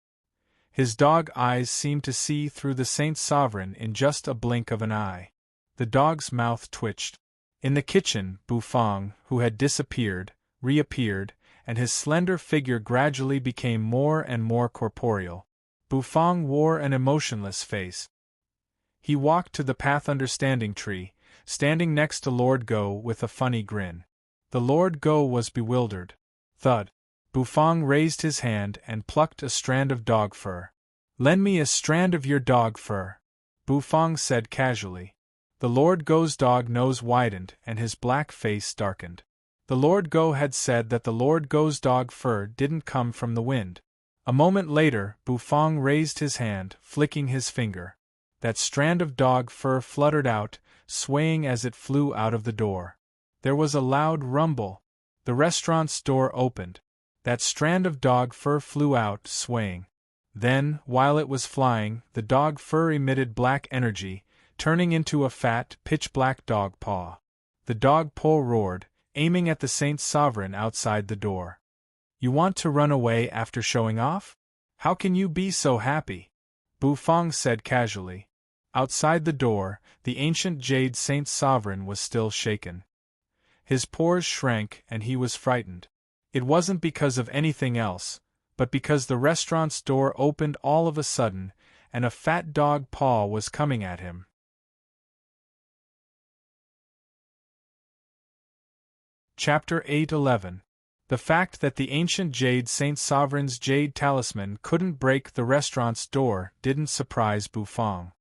His dog eyes seemed to see through the Saint Sovereign in just a blink of an eye. The dog's mouth twitched. In the kitchen, Bufang, who had disappeared, reappeared, and his slender figure gradually became more and more corporeal. Bufang wore an emotionless face. He walked to the Path Understanding tree, standing next to Lord Go with a funny grin. The Lord Go was bewildered. Thud. Bufang raised his hand and plucked a strand of dog fur. "Lend me a strand of your dog fur." Bufang said casually. The Lord Go's dog nose widened and his black face darkened. The Lord Go had said that the Lord Go's dog fur didn't come from the wind. A moment later, Bufang raised his hand, flicking his finger. That strand of dog fur fluttered out, swaying as it flew out of the door. There was a loud rumble. The restaurant's door opened. That strand of dog fur flew out, swaying. Then, while it was flying, the dog fur emitted black energy, turning into a fat, pitch-black dog paw. The dog paw roared, aiming at the Saint Sovereign outside the door. You want to run away after showing off? How can you be so happy? Bufang said casually. Outside the door, the ancient jade Saint Sovereign was still shaken. His pores shrank and he was frightened. It wasn't because of anything else, but because the restaurant's door opened all of a sudden, and a fat dog paw was coming at him. Chapter 8:11. The fact that the ancient jade Saint Sovereign's jade talisman couldn't break the restaurant's door didn't surprise Bufang.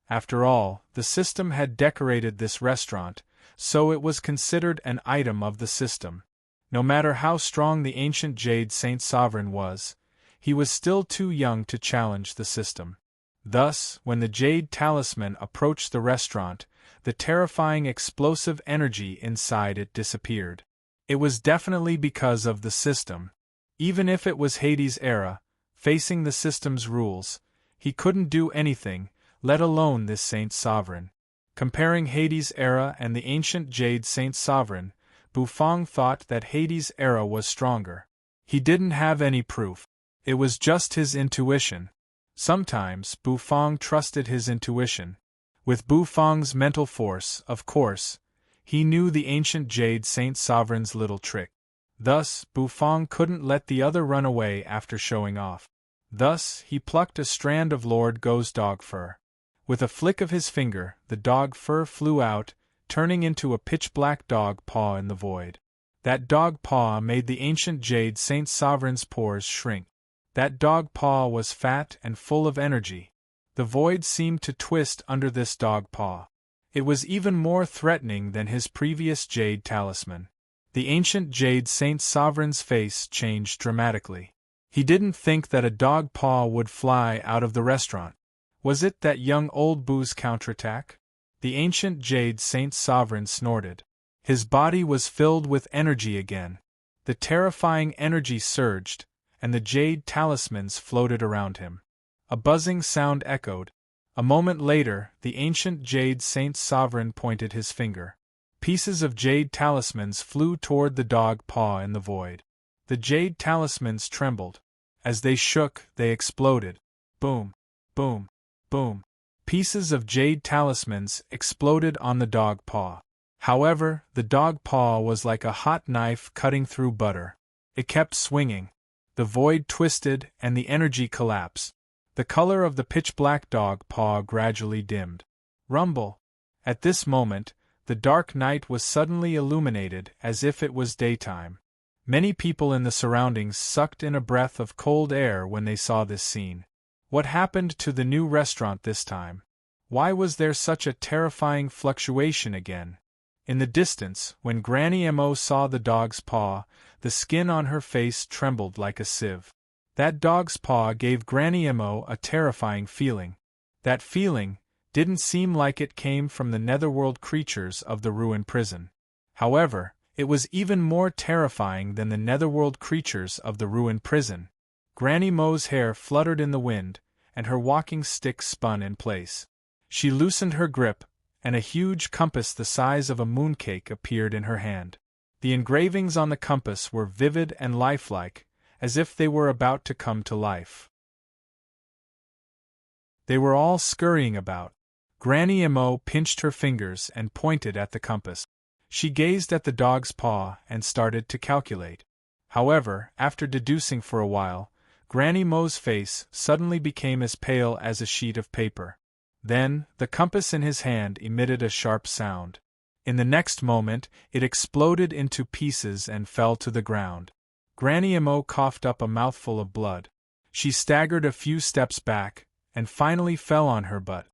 After all, the system had decorated this restaurant, so it was considered an item of the system. No matter how strong the ancient jade Saint Sovereign was, he was still too young to challenge the system. Thus, when the jade talisman approached the restaurant, the terrifying explosive energy inside it disappeared. It was definitely because of the system. Even if it was Hades' era, facing the system's rules, he couldn't do anything, let alone this Saint Sovereign. Comparing Hades' era and the ancient jade Saint Sovereign, Bufang thought that Hades' era was stronger. He didn't have any proof. It was just his intuition. Sometimes Bufang trusted his intuition. With Bufang's mental force, of course, he knew the ancient jade Saint Sovereign's little trick. Thus, Bufang couldn't let the other run away after showing off. Thus, he plucked a strand of Lord Go's dog fur. With a flick of his finger, the dog fur flew out, turning into a pitch-black dog paw in the void. That dog paw made the ancient jade Saint Sovereign's pores shrink. That dog paw was fat and full of energy. The void seemed to twist under this dog paw. It was even more threatening than his previous jade talisman. The ancient jade Saint Sovereign's face changed dramatically. He didn't think that a dog paw would fly out of the restaurant. Was it that young old Boo's counterattack? The ancient jade Saint Sovereign snorted. His body was filled with energy again. The terrifying energy surged, and the jade talismans floated around him. A buzzing sound echoed. A moment later, the ancient jade Saint Sovereign pointed his finger. Pieces of jade talismans flew toward the dog paw in the void. The jade talismans trembled. As they shook, they exploded. Boom, boom, boom. Pieces of jade talismans exploded on the dog paw. However, the dog paw was like a hot knife cutting through butter. It kept swinging. The void twisted and the energy collapsed. The color of the pitch-black dog paw gradually dimmed. Rumble! At this moment, the dark night was suddenly illuminated as if it was daytime. Many people in the surroundings sucked in a breath of cold air when they saw this scene. What happened to the new restaurant this time? Why was there such a terrifying fluctuation again? In the distance, when Granny Mo saw the dog's paw, the skin on her face trembled like a sieve. That dog's paw gave Granny Mo a terrifying feeling. That feeling didn't seem like it came from the netherworld creatures of the ruined prison. However, it was even more terrifying than the netherworld creatures of the ruined prison. Granny Mo's hair fluttered in the wind, and her walking stick spun in place. She loosened her grip, and a huge compass the size of a mooncake appeared in her hand. The engravings on the compass were vivid and lifelike, as if they were about to come to life. They were all scurrying about. Granny Mo pinched her fingers and pointed at the compass. She gazed at the dog's paw and started to calculate. However, after deducing for a while, Granny Mo's face suddenly became as pale as a sheet of paper. Then, the compass in his hand emitted a sharp sound. In the next moment, it exploded into pieces and fell to the ground. Granny Mo coughed up a mouthful of blood. She staggered a few steps back, and finally fell on her butt.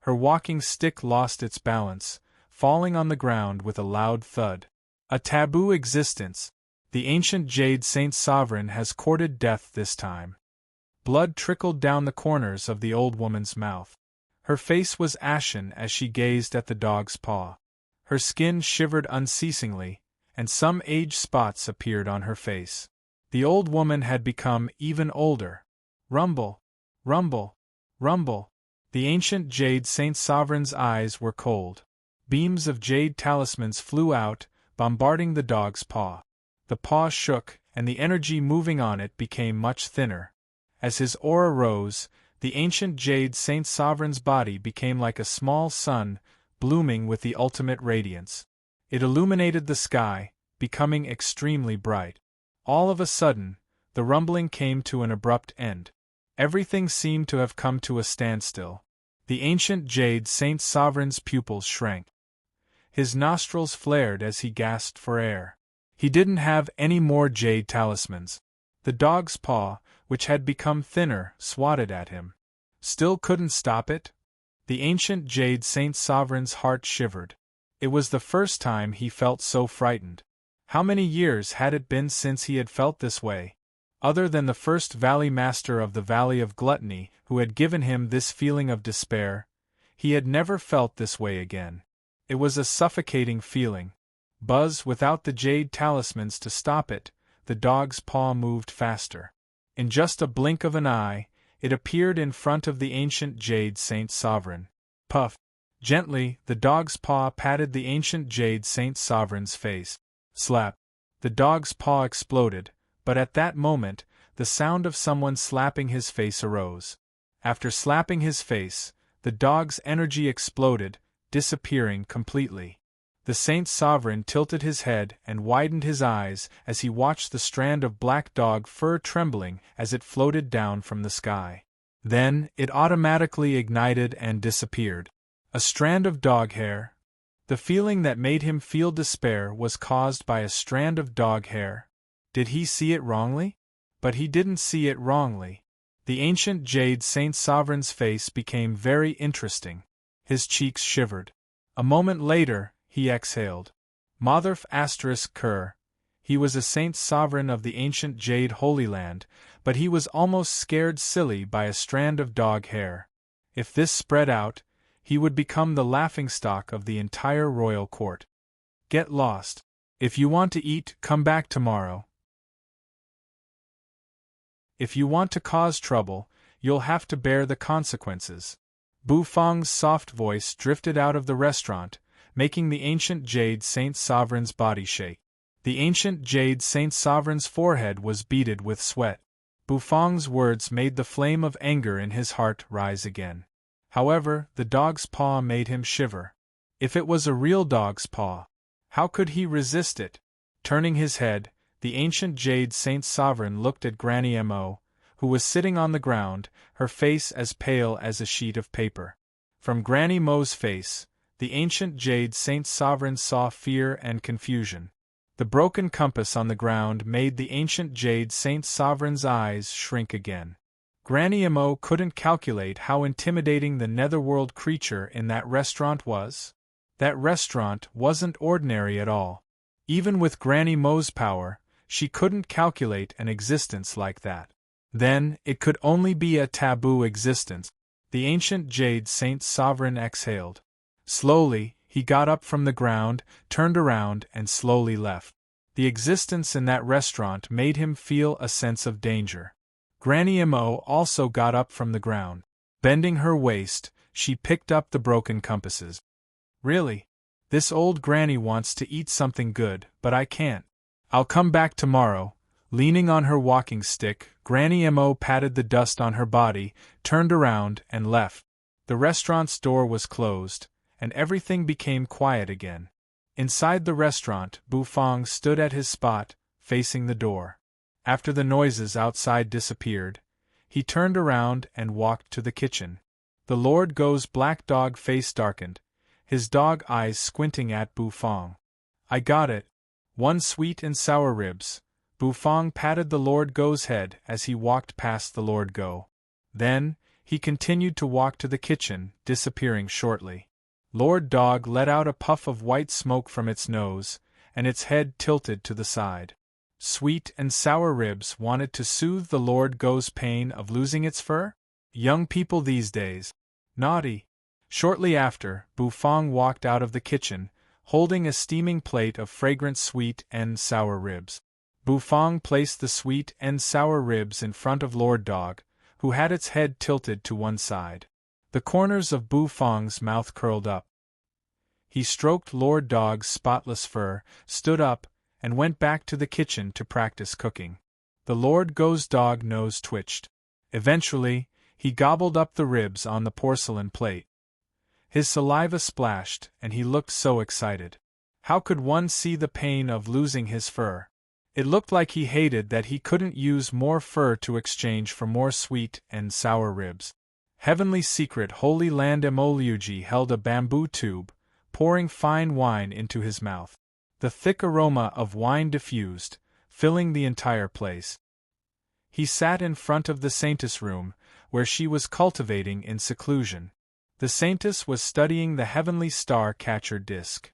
Her walking stick lost its balance, falling on the ground with a loud thud. A taboo existence. The ancient jade saint sovereign has courted death this time. Blood trickled down the corners of the old woman's mouth. Her face was ashen as she gazed at the dog's paw. Her skin shivered unceasingly, and some age spots appeared on her face. The old woman had become even older. Rumble, rumble, rumble. The ancient jade saint sovereign's eyes were cold. Beams of jade talismans flew out, bombarding the dog's paw. The paw shook, and the energy moving on it became much thinner. As his aura rose, the ancient jade saint sovereign's body became like a small sun, blooming with the ultimate radiance. It illuminated the sky, becoming extremely bright. All of a sudden, the rumbling came to an abrupt end. Everything seemed to have come to a standstill. The ancient jade saint sovereign's pupils shrank. His nostrils flared as he gasped for air. He didn't have any more jade talismans. The dog's paw, which had become thinner, swatted at him. Still couldn't stop it? The ancient jade saint sovereign's heart shivered. It was the first time he felt so frightened. How many years had it been since he had felt this way? Other than the first valley master of the Valley of Gluttony, who had given him this feeling of despair, he had never felt this way again. It was a suffocating feeling. Buzz, without the jade talismans to stop it, the dog's paw moved faster. In just a blink of an eye, it appeared in front of the ancient jade saint sovereign. Puff! Gently, the dog's paw patted the ancient jade saint sovereign's face. Slap! The dog's paw exploded, but at that moment, the sound of someone slapping his face arose. After slapping his face, the dog's energy exploded, disappearing completely. The saint sovereign tilted his head and widened his eyes as he watched the strand of black dog fur trembling as it floated down from the sky. Then, it automatically ignited and disappeared. A strand of dog hair. The feeling that made him feel despair was caused by a strand of dog hair. Did he see it wrongly? But he didn't see it wrongly. The ancient jade saint sovereign's face became very interesting. His cheeks shivered. A moment later, he exhaled. Motherf ****. He was a saint sovereign of the ancient jade Holy Land, but he was almost scared silly by a strand of dog hair. If this spread out, he would become the laughingstock of the entire royal court. Get lost. If you want to eat, come back tomorrow. If you want to cause trouble, you'll have to bear the consequences. Bu Fang's soft voice drifted out of the restaurant, making the ancient jade saint sovereign's body shake. The ancient jade saint sovereign's forehead was beaded with sweat. Bu Fang's words made the flame of anger in his heart rise again. However, the dog's paw made him shiver. If it was a real dog's paw, how could he resist it? Turning his head, the ancient jade saint sovereign looked at Granny Mo, who was sitting on the ground, her face as pale as a sheet of paper. From Granny Mo's face, the ancient jade saint sovereign saw fear and confusion. The broken compass on the ground made the ancient jade saint sovereign's eyes shrink again. Granny Mo couldn't calculate how intimidating the netherworld creature in that restaurant was. That restaurant wasn't ordinary at all. Even with Granny Mo's power, she couldn't calculate an existence like that. Then, it could only be a taboo existence. The ancient jade saint sovereign exhaled. Slowly, he got up from the ground, turned around, and slowly left. The existence in that restaurant made him feel a sense of danger. Granny Mo also got up from the ground. Bending her waist, she picked up the broken compasses. Really? This old granny wants to eat something good, but I can't. I'll come back tomorrow. Leaning on her walking stick, Granny Mo patted the dust on her body, turned around, and left. The restaurant's door was closed, and everything became quiet again. Inside the restaurant, Bu Fang stood at his spot, facing the door. After the noises outside disappeared, he turned around and walked to the kitchen. The Lord Go's black dog face darkened, his dog eyes squinting at Bu Fang. I got it. 1 sweet and sour ribs. Bu Fang patted the Lord Go's head as he walked past the Lord Go. Then, He continued to walk to the kitchen, disappearing shortly. Lord Dog let out a puff of white smoke from its nose, and its head tilted to the side. Sweet and sour ribs wanted to soothe the Lord Go's pain of losing its fur? Young people these days. Naughty. Shortly after, Bufang walked out of the kitchen, holding a steaming plate of fragrant sweet and sour ribs. Bufang placed the sweet and sour ribs in front of Lord Dog, who had its head tilted to one side. The corners of Bufang's mouth curled up. He stroked Lord Dog's spotless fur, stood up, and went back to the kitchen to practice cooking. The Lord Go's dog nose twitched. Eventually, he gobbled up the ribs on the porcelain plate. His saliva splashed, and he looked so excited. How could one see the pain of losing his fur? It looked like he hated that he couldn't use more fur to exchange for more sweet and sour ribs. Heavenly Secret Holy Land Emoluji held a bamboo tube, pouring fine wine into his mouth. The thick aroma of wine diffused, filling the entire place. He sat in front of the Saintess room, where she was cultivating in seclusion. The Saintess was studying the heavenly star-catcher disc.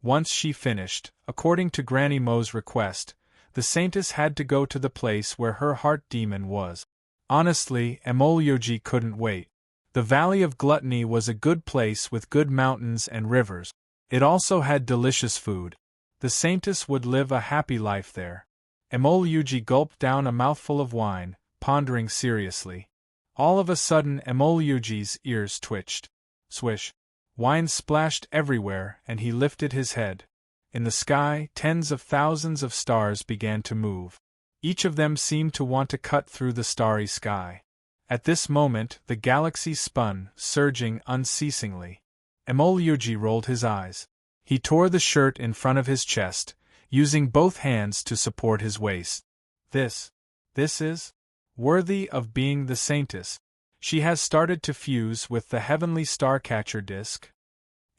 Once she finished, according to Granny Mo's request, the Saintess had to go to the place where her heart demon was. Honestly, Emolyoji couldn't wait. The Valley of Gluttony was a good place with good mountains and rivers. It also had delicious food. The Saintess would live a happy life there. Emolyoji gulped down a mouthful of wine, pondering seriously. All of a sudden Emolyoji's ears twitched. Swish. Wine splashed everywhere, and he lifted his head. In the sky, tens of thousands of stars began to move. Each of them seemed to want to cut through the starry sky. At this moment, the galaxy spun, surging unceasingly. Emolyoji rolled his eyes. He tore the shirt in front of his chest, using both hands to support his waist. This is worthy of being the Saintess. She has started to fuse with the heavenly star-catcher disc.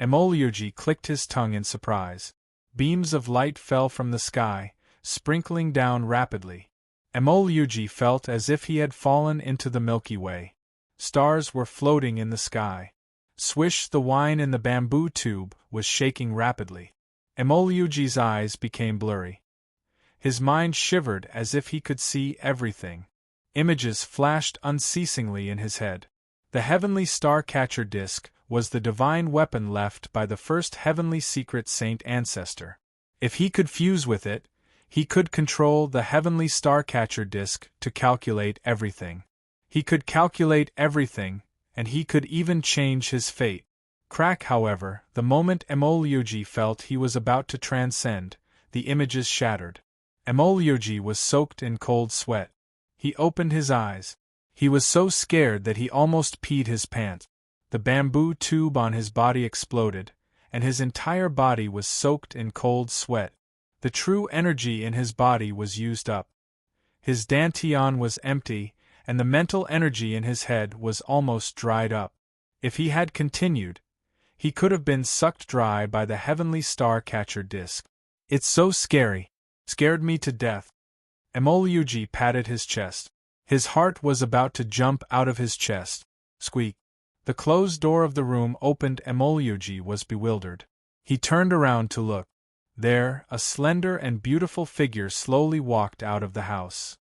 Emolyoji clicked his tongue in surprise. Beams of light fell from the sky, sprinkling down rapidly. Emolyoji felt as if he had fallen into the Milky Way. Stars were floating in the sky. Swish, the wine in the bamboo tube was shaking rapidly. Emolyoji's eyes became blurry. His mind shivered as if he could see everything. Images flashed unceasingly in his head. The heavenly star-catcher disc was the divine weapon left by the first heavenly secret saint ancestor. If he could fuse with it, he could control the heavenly star-catcher disc to calculate everything. He could calculate everything, and he could even change his fate. Crack, however, the moment Emolyoji felt he was about to transcend, the images shattered. Emolyoji was soaked in cold sweat. He opened his eyes. He was so scared that he almost peed his pants. The bamboo tube on his body exploded, and his entire body was soaked in cold sweat. The true energy in his body was used up. His dantian was empty, and the mental energy in his head was almost dried up. If he had continued, he could have been sucked dry by the heavenly star-catcher disc. It's so scary. Scared me to death. Emolyoji patted his chest. His heart was about to jump out of his chest. Squeak. The closed door of the room opened. Emolyoji was bewildered. He turned around to look. There, a slender and beautiful figure slowly walked out of the house.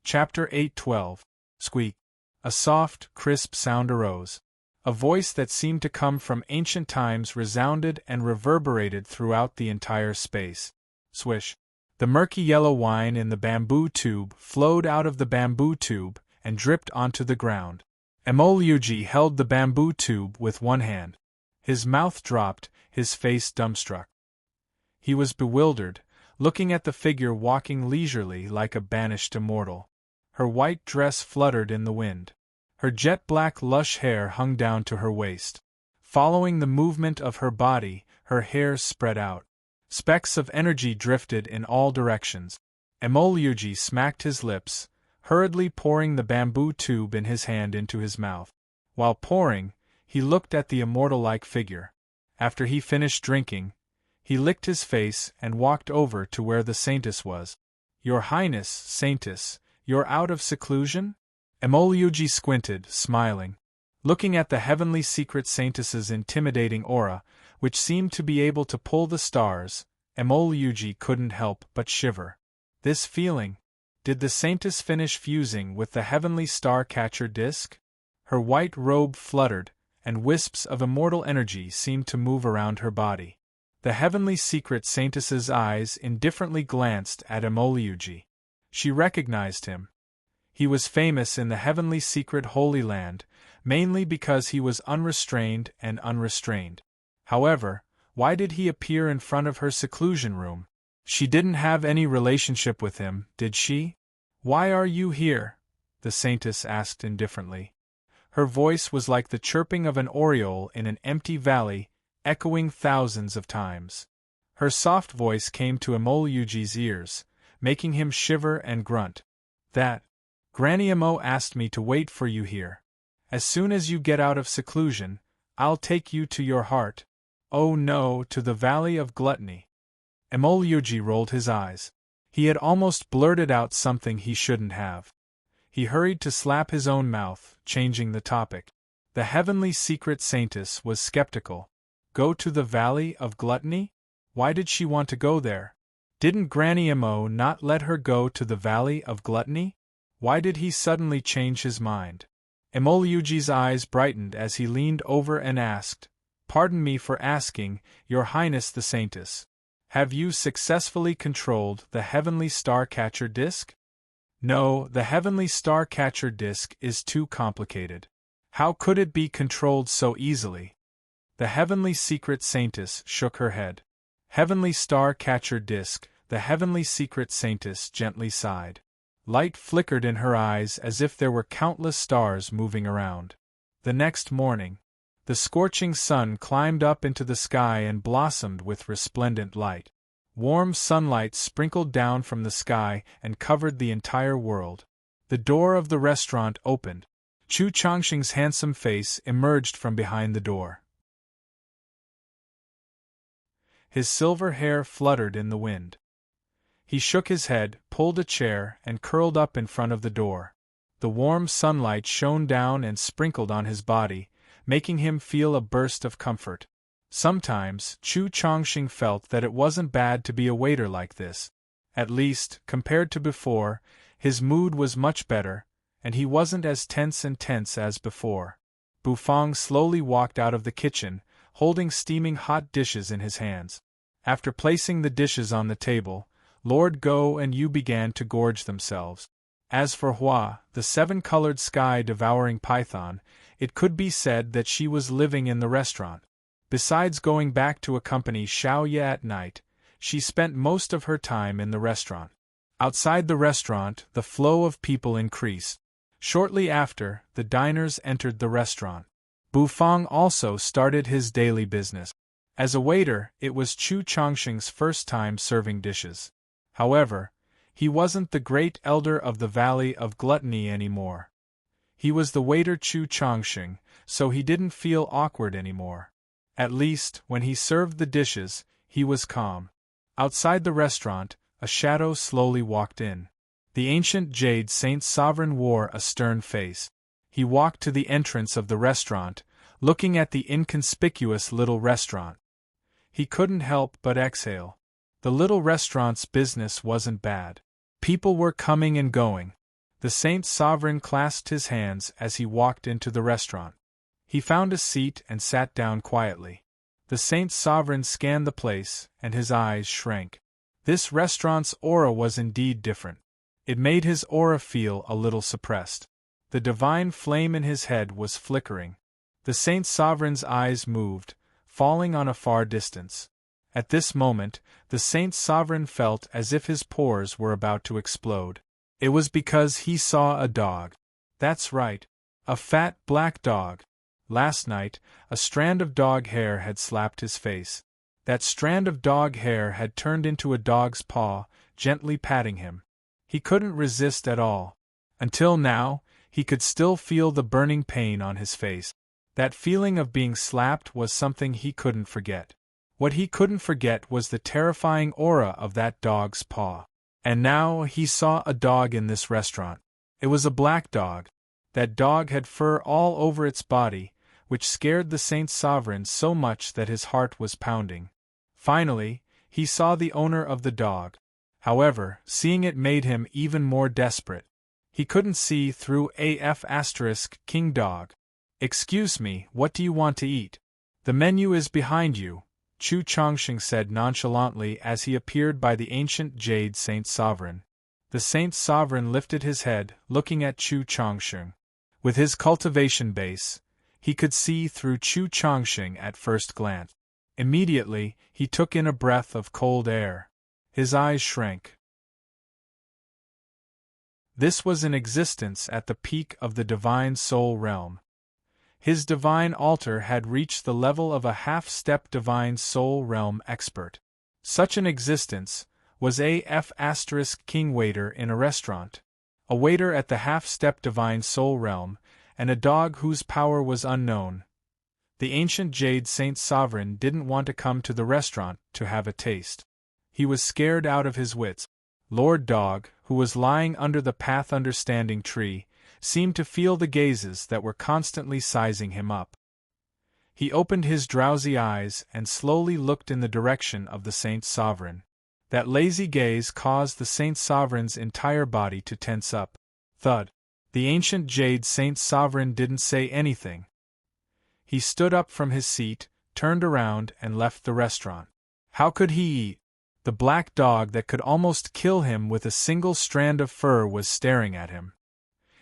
Chapter 8:12. Squeak. A soft, crisp sound arose. A voice that seemed to come from ancient times resounded and reverberated throughout the entire space. Swish. The murky yellow wine in the bamboo tube flowed out of the bamboo tube and dripped onto the ground. Emolyoji held the bamboo tube with one hand. His mouth dropped, his face dumbstruck. He was bewildered, looking at the figure walking leisurely like a banished immortal. Her white dress fluttered in the wind. Her jet-black lush hair hung down to her waist. Following the movement of her body, her hair spread out. Specks of energy drifted in all directions. Emolyoji smacked his lips, hurriedly pouring the bamboo tube in his hand into his mouth. While pouring, he looked at the immortal-like figure. After he finished drinking, He licked his face and walked over to where the Saintess was. "Your Highness, Saintess, you're out of seclusion?" Emoluji squinted, smiling. Looking at the heavenly secret Saintess's intimidating aura, which seemed to be able to pull the stars, Emoluji couldn't help but shiver. This feeling. Did the Saintess finish fusing with the heavenly star-catcher disk? Her white robe fluttered, and wisps of immortal energy seemed to move around her body. The heavenly secret Saintess's eyes indifferently glanced at Emoluji. She recognized him. He was famous in the heavenly secret Holy Land, mainly because he was unrestrained and unrestrained. However, why did he appear in front of her seclusion room? She didn't have any relationship with him, did she? "Why are you here?" the Saintess asked indifferently. Her voice was like the chirping of an oriole in an empty valley, echoing thousands of times. Her soft voice came to Emoluji's ears, making him shiver and grunt. Granny Emo asked me to wait for you here. As soon as you get out of seclusion, I'll take you to your heart. Oh no, to the Valley of Gluttony." Emoluji rolled his eyes. He had almost blurted out something he shouldn't have. He hurried to slap his own mouth, changing the topic. The heavenly secret Saintess was skeptical. Go to the Valley of Gluttony? Why did she want to go there? Didn't Granny Emo not let her go to the Valley of Gluttony? Why did he suddenly change his mind? Emoluji's eyes brightened as he leaned over and asked, "Pardon me for asking, Your Highness the Saintess. Have you successfully controlled the heavenly star-catcher disk?" "No, the heavenly star-catcher disk is too complicated. How could it be controlled so easily?" The heavenly secret Saintess shook her head. "Heavenly star-catcher disk," the heavenly secret Saintess gently sighed. Light flickered in her eyes as if there were countless stars moving around. The next morning, the scorching sun climbed up into the sky and blossomed with resplendent light. Warm sunlight sprinkled down from the sky and covered the entire world. The door of the restaurant opened. Chu Changxing's handsome face emerged from behind the door. His silver hair fluttered in the wind. He shook his head, pulled a chair, and curled up in front of the door. The warm sunlight shone down and sprinkled on his body, making him feel a burst of comfort. Sometimes, Chu Changxing felt that it wasn't bad to be a waiter like this. At least, compared to before, his mood was much better, and he wasn't as tense as before. Bufang slowly walked out of the kitchen, holding steaming hot dishes in his hands. After placing the dishes on the table, Lord Go and Yu began to gorge themselves. As for Hua, the seven-colored sky-devouring python, it could be said that she was living in the restaurant. Besides going back to accompany Xiao Ye at night, she spent most of her time in the restaurant. Outside the restaurant, the flow of people increased. Shortly after, the diners entered the restaurant. Bufang also started his daily business. As a waiter, it was Chu Changxing's first time serving dishes. However, he wasn't the great elder of the Valley of Gluttony anymore. He was the waiter Chu Changxing, so he didn't feel awkward anymore. At least, when he served the dishes, he was calm. Outside the restaurant, a shadow slowly walked in. The ancient jade Saint Sovereign wore a stern face. He walked to the entrance of the restaurant, looking at the inconspicuous little restaurant. He couldn't help but exhale. The little restaurant's business wasn't bad. People were coming and going. The Saint Sovereign clasped his hands as he walked into the restaurant. He found a seat and sat down quietly. The Saint Sovereign scanned the place, and his eyes shrank. This restaurant's aura was indeed different. It made his aura feel a little suppressed. The divine flame in his head was flickering. The Saint Sovereign's eyes moved, falling on a far distance. At this moment, the Saint Sovereign felt as if his pores were about to explode. It was because he saw a dog. That's right, a fat black dog. Last night, a strand of dog hair had slapped his face. That strand of dog hair had turned into a dog's paw, gently patting him. He couldn't resist at all. Until now, he could still feel the burning pain on his face. That feeling of being slapped was something he couldn't forget. What he couldn't forget was the terrifying aura of that dog's paw. And now he saw a dog in this restaurant. It was a black dog. That dog had fur all over its body, which scared the Saint Sovereign so much that his heart was pounding. Finally, he saw the owner of the dog. However, seeing it made him even more desperate. He couldn't see through King Dog. "Excuse me, what do you want to eat?" "The menu is behind you," Chu Chongqing said nonchalantly as he appeared by the ancient jade Saint Sovereign. The Saint Sovereign lifted his head, looking at Chu Chongqing. With his cultivation base, he could see through Chu Chongqing at first glance. Immediately, he took in a breath of cold air. His eyes shrank. This was an existence at the peak of the divine soul realm. His divine altar had reached the level of a half-step divine soul realm expert. Such an existence was king waiter in a restaurant, a waiter at the half-step divine soul realm, and a dog whose power was unknown. The ancient jade Saint Sovereign didn't want to come to the restaurant to have a taste. He was scared out of his wits. Lord Dog, who was lying under the path understanding tree, seemed to feel the gazes that were constantly sizing him up. He opened his drowsy eyes and slowly looked in the direction of the Saint Sovereign. That lazy gaze caused the Saint Sovereign's entire body to tense up. Thud. The ancient jade Saint Sovereign didn't say anything. He stood up from his seat, turned around and left the restaurant. How could he eat? The black dog that could almost kill him with a single strand of fur was staring at him.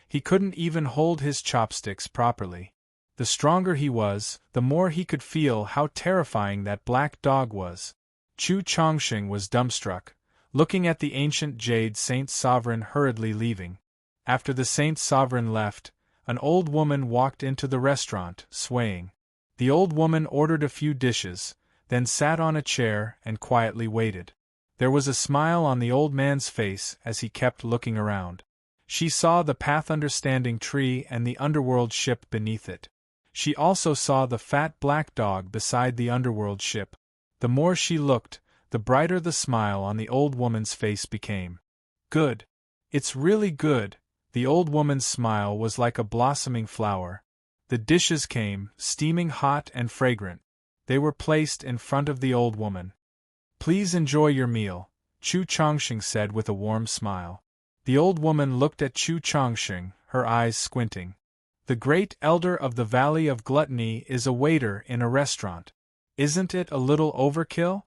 He couldn't even hold his chopsticks properly. The stronger he was, the more he could feel how terrifying that black dog was. Chu Chongqing was dumbstruck, looking at the ancient jade Saint Sovereign hurriedly leaving. After the Saint Sovereign left, an old woman walked into the restaurant, swaying. The old woman ordered a few dishes, then sat on a chair and quietly waited. There was a smile on the old man's face as he kept looking around. She saw the path understanding tree and the underworld ship beneath it. She also saw the fat black dog beside the underworld ship. The more she looked, the brighter the smile on the old woman's face became. Good. It's really good. The old woman's smile was like a blossoming flower. The dishes came, steaming hot and fragrant. They were placed in front of the old woman. "Please enjoy your meal," Chu Chongqing said with a warm smile. The old woman looked at Chu Chongqing, her eyes squinting. "The great elder of the Valley of Gluttony is a waiter in a restaurant. Isn't it a little overkill?"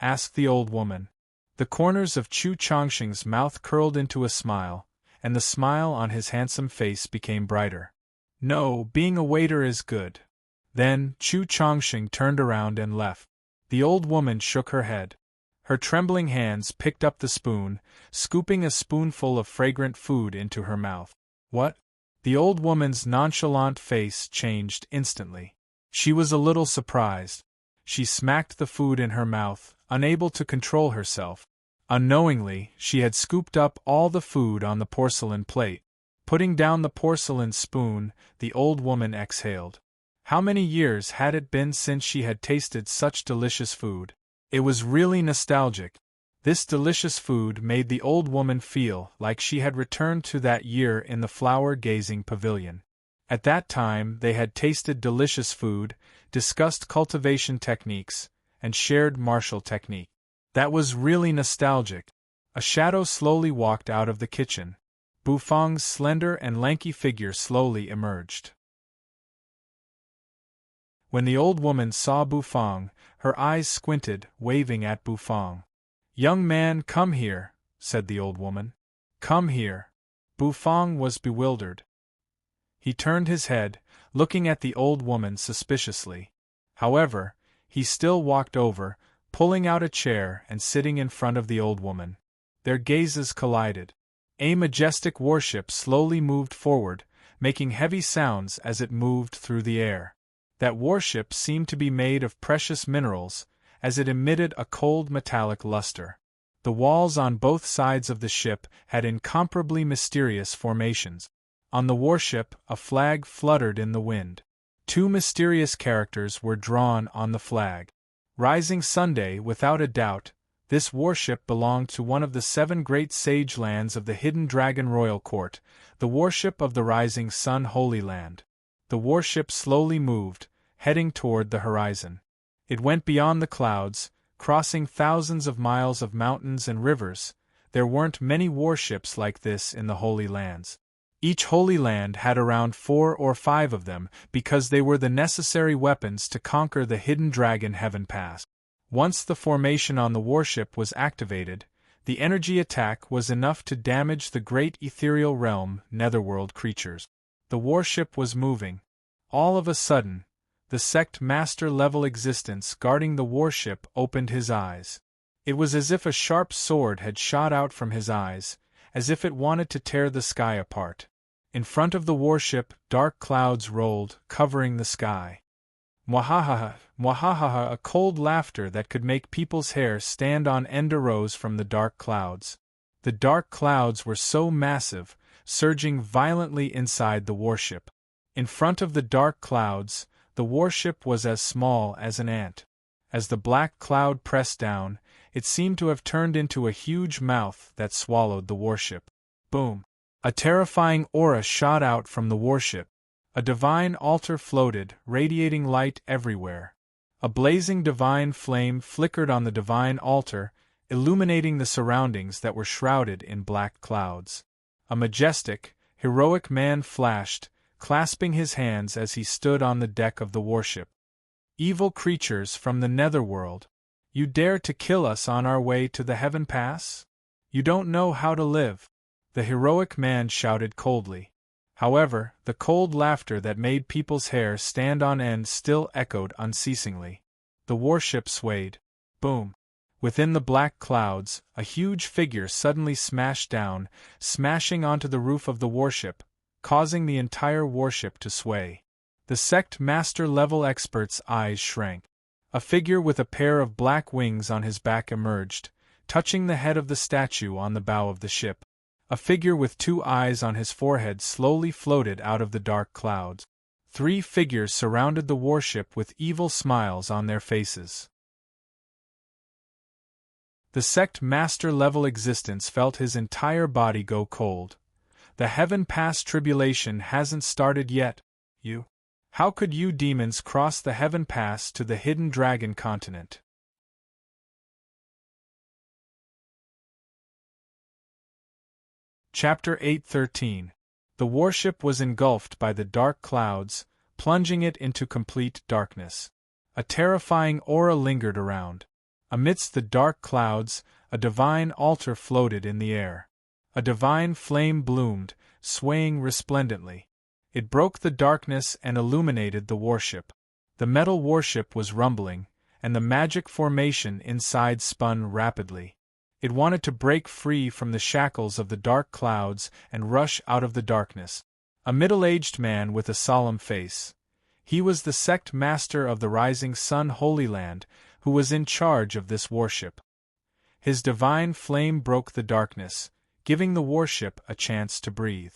asked the old woman. The corners of Chu Chongqing's mouth curled into a smile, and the smile on his handsome face became brighter. "No, being a waiter is good." Then, Chu Chongqing turned around and left. The old woman shook her head. Her trembling hands picked up the spoon, scooping a spoonful of fragrant food into her mouth. "What?" The old woman's nonchalant face changed instantly. She was a little surprised. She smacked the food in her mouth, unable to control herself. Unknowingly, she had scooped up all the food on the porcelain plate. Putting down the porcelain spoon, the old woman exhaled. How many years had it been since she had tasted such delicious food? It was really nostalgic. This delicious food made the old woman feel like she had returned to that year in the flower-gazing pavilion. At that time they had tasted delicious food, discussed cultivation techniques, and shared martial technique. That was really nostalgic. A shadow slowly walked out of the kitchen. Bufang's slender and lanky figure slowly emerged. When the old woman saw Bufang, her eyes squinted, waving at Bufang. "Young man, come here," said the old woman. "Come here." Bufang was bewildered. He turned his head, looking at the old woman suspiciously. However, he still walked over, pulling out a chair and sitting in front of the old woman. Their gazes collided. A majestic warship slowly moved forward, making heavy sounds as it moved through the air. That warship seemed to be made of precious minerals, as it emitted a cold metallic luster. The walls on both sides of the ship had incomparably mysterious formations. On the warship, a flag fluttered in the wind. Two mysterious characters were drawn on the flag. Rising Sunday, without a doubt, this warship belonged to one of the 7 great sage lands of the Hidden Dragon Royal Court, the warship of the Rising Sun Holy Land. The warship slowly moved, heading toward the horizon. It went beyond the clouds, crossing thousands of miles of mountains and rivers. There weren't many warships like this in the Holy Lands. Each Holy Land had around 4 or 5 of them, because they were the necessary weapons to conquer the Hidden Dragon Heaven Pass. Once the formation on the warship was activated, the energy attack was enough to damage the great ethereal realm netherworld creatures. The warship was moving. All of a sudden, the sect master level existence guarding the warship opened his eyes. It was as if a sharp sword had shot out from his eyes, as if it wanted to tear the sky apart. In front of the warship, dark clouds rolled, covering the sky. Mwahaha, mwahaha, a cold laughter that could make people's hair stand on end arose from the dark clouds. The dark clouds were so massive, surging violently inside the warship. In front of the dark clouds, the warship was as small as an ant. As the black cloud pressed down, it seemed to have turned into a huge mouth that swallowed the warship. Boom! A terrifying aura shot out from the warship. A divine altar floated, radiating light everywhere. A blazing divine flame flickered on the divine altar, illuminating the surroundings that were shrouded in black clouds. A majestic, heroic man flashed, clasping his hands as he stood on the deck of the warship. Evil creatures from the netherworld, you dare to kill us on our way to the Heaven Pass? You don't know how to live, the heroic man shouted coldly. However, the cold laughter that made people's hair stand on end still echoed unceasingly. The warship swayed. Boom! Within the black clouds, a huge figure suddenly smashed down, smashing onto the roof of the warship, causing the entire warship to sway. The sect master level expert's eyes shrank. A figure with a pair of black wings on his back emerged, touching the head of the statue on the bow of the ship. A figure with 2 eyes on his forehead slowly floated out of the dark clouds. 3 figures surrounded the warship with evil smiles on their faces. The sect master level existence felt his entire body go cold. The Heaven Pass tribulation hasn't started yet, you. How could you demons cross the Heaven Pass to the Hidden Dragon continent? Chapter 8:13. The warship was engulfed by the dark clouds, plunging it into complete darkness. A terrifying aura lingered around. Amidst the dark clouds, a divine altar floated in the air. A divine flame bloomed, swaying resplendently. It broke the darkness and illuminated the warship. The metal warship was rumbling, and the magic formation inside spun rapidly. It wanted to break free from the shackles of the dark clouds and rush out of the darkness. A middle-aged man with a solemn face. He was the sect master of the Rising Sun Holy Land, who was in charge of this warship. His divine flame broke the darkness, giving the warship a chance to breathe.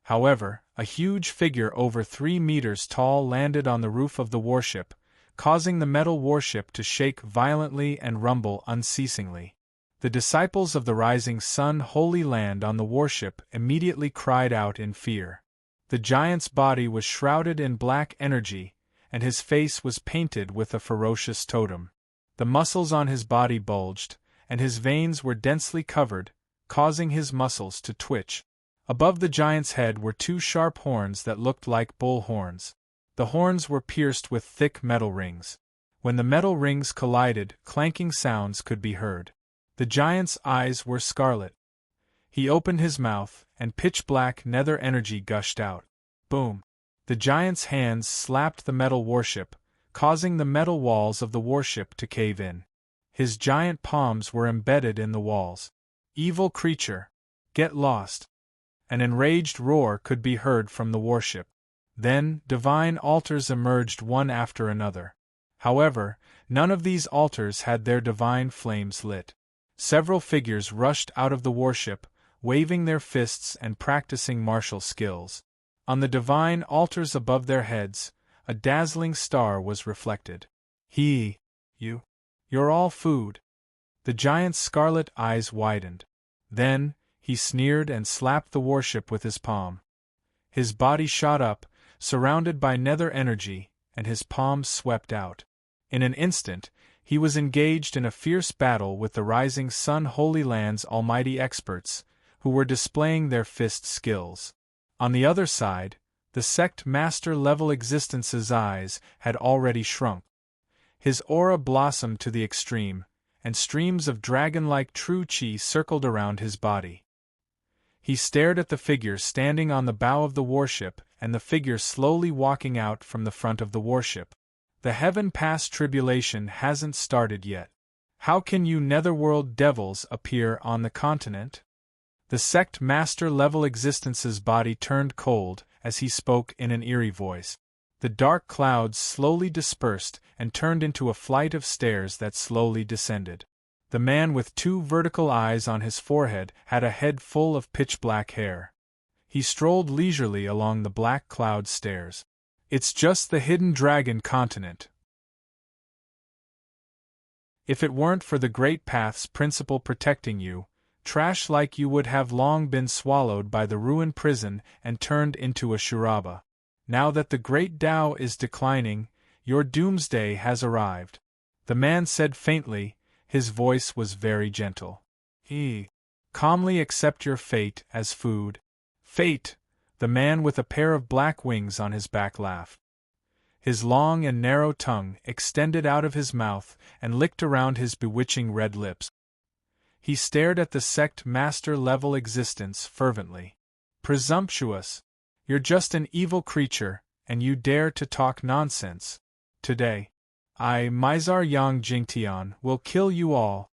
However, a huge figure over 3 meters tall landed on the roof of the warship, causing the metal warship to shake violently and rumble unceasingly. The disciples of the Rising Sun Holy Land on the warship immediately cried out in fear. The giant's body was shrouded in black energy, and his face was painted with a ferocious totem. The muscles on his body bulged, and his veins were densely covered, causing his muscles to twitch. Above the giant's head were 2 sharp horns that looked like bull horns. The horns were pierced with thick metal rings. When the metal rings collided, clanking sounds could be heard. The giant's eyes were scarlet. He opened his mouth, and pitch-black nether energy gushed out. Boom! The giant's hands slapped the metal warship, causing the metal walls of the warship to cave in. His giant palms were embedded in the walls. Evil creature! Get lost! An enraged roar could be heard from the warship. Then, divine altars emerged one after another. However, none of these altars had their divine flames lit. Several figures rushed out of the warship, waving their fists and practicing martial skills. On the divine altars above their heads, a dazzling star was reflected. You You're all food. The giant's scarlet eyes widened. Then, he sneered and slapped the warship with his palm. His body shot up, surrounded by nether energy, and his palms swept out. In an instant, he was engaged in a fierce battle with the Rising Sun Holy Land's almighty experts, who were displaying their fist skills. On the other side, the sect master-level existence's eyes had already shrunk. His aura blossomed to the extreme, and streams of dragon-like true chi circled around his body. He stared at the figure standing on the bow of the warship and the figure slowly walking out from the front of the warship. The heaven-pass tribulation hasn't started yet. How can you netherworld devils appear on the continent? The sect master-level existence's body turned cold as he spoke in an eerie voice. The dark clouds slowly dispersed and turned into a flight of stairs that slowly descended. The man with 2 vertical eyes on his forehead had a head full of pitch-black hair. He strolled leisurely along the black cloud stairs. It's just the hidden dragon continent. If it weren't for the Great Path's principle protecting you, trash like you would have long been swallowed by the ruined prison and turned into a shuraba. Now that the great Tao is declining, your doomsday has arrived. The man said faintly, his voice was very gentle. Calmly accept your fate as food. Fate, the man with a pair of black wings on his back laughed. His long and narrow tongue extended out of his mouth and licked around his bewitching red lips. He stared at the sect master-level existence fervently. Presumptuous! You're just an evil creature, and you dare to talk nonsense. Today, I, Mizar Yang Jingtian, will kill you all.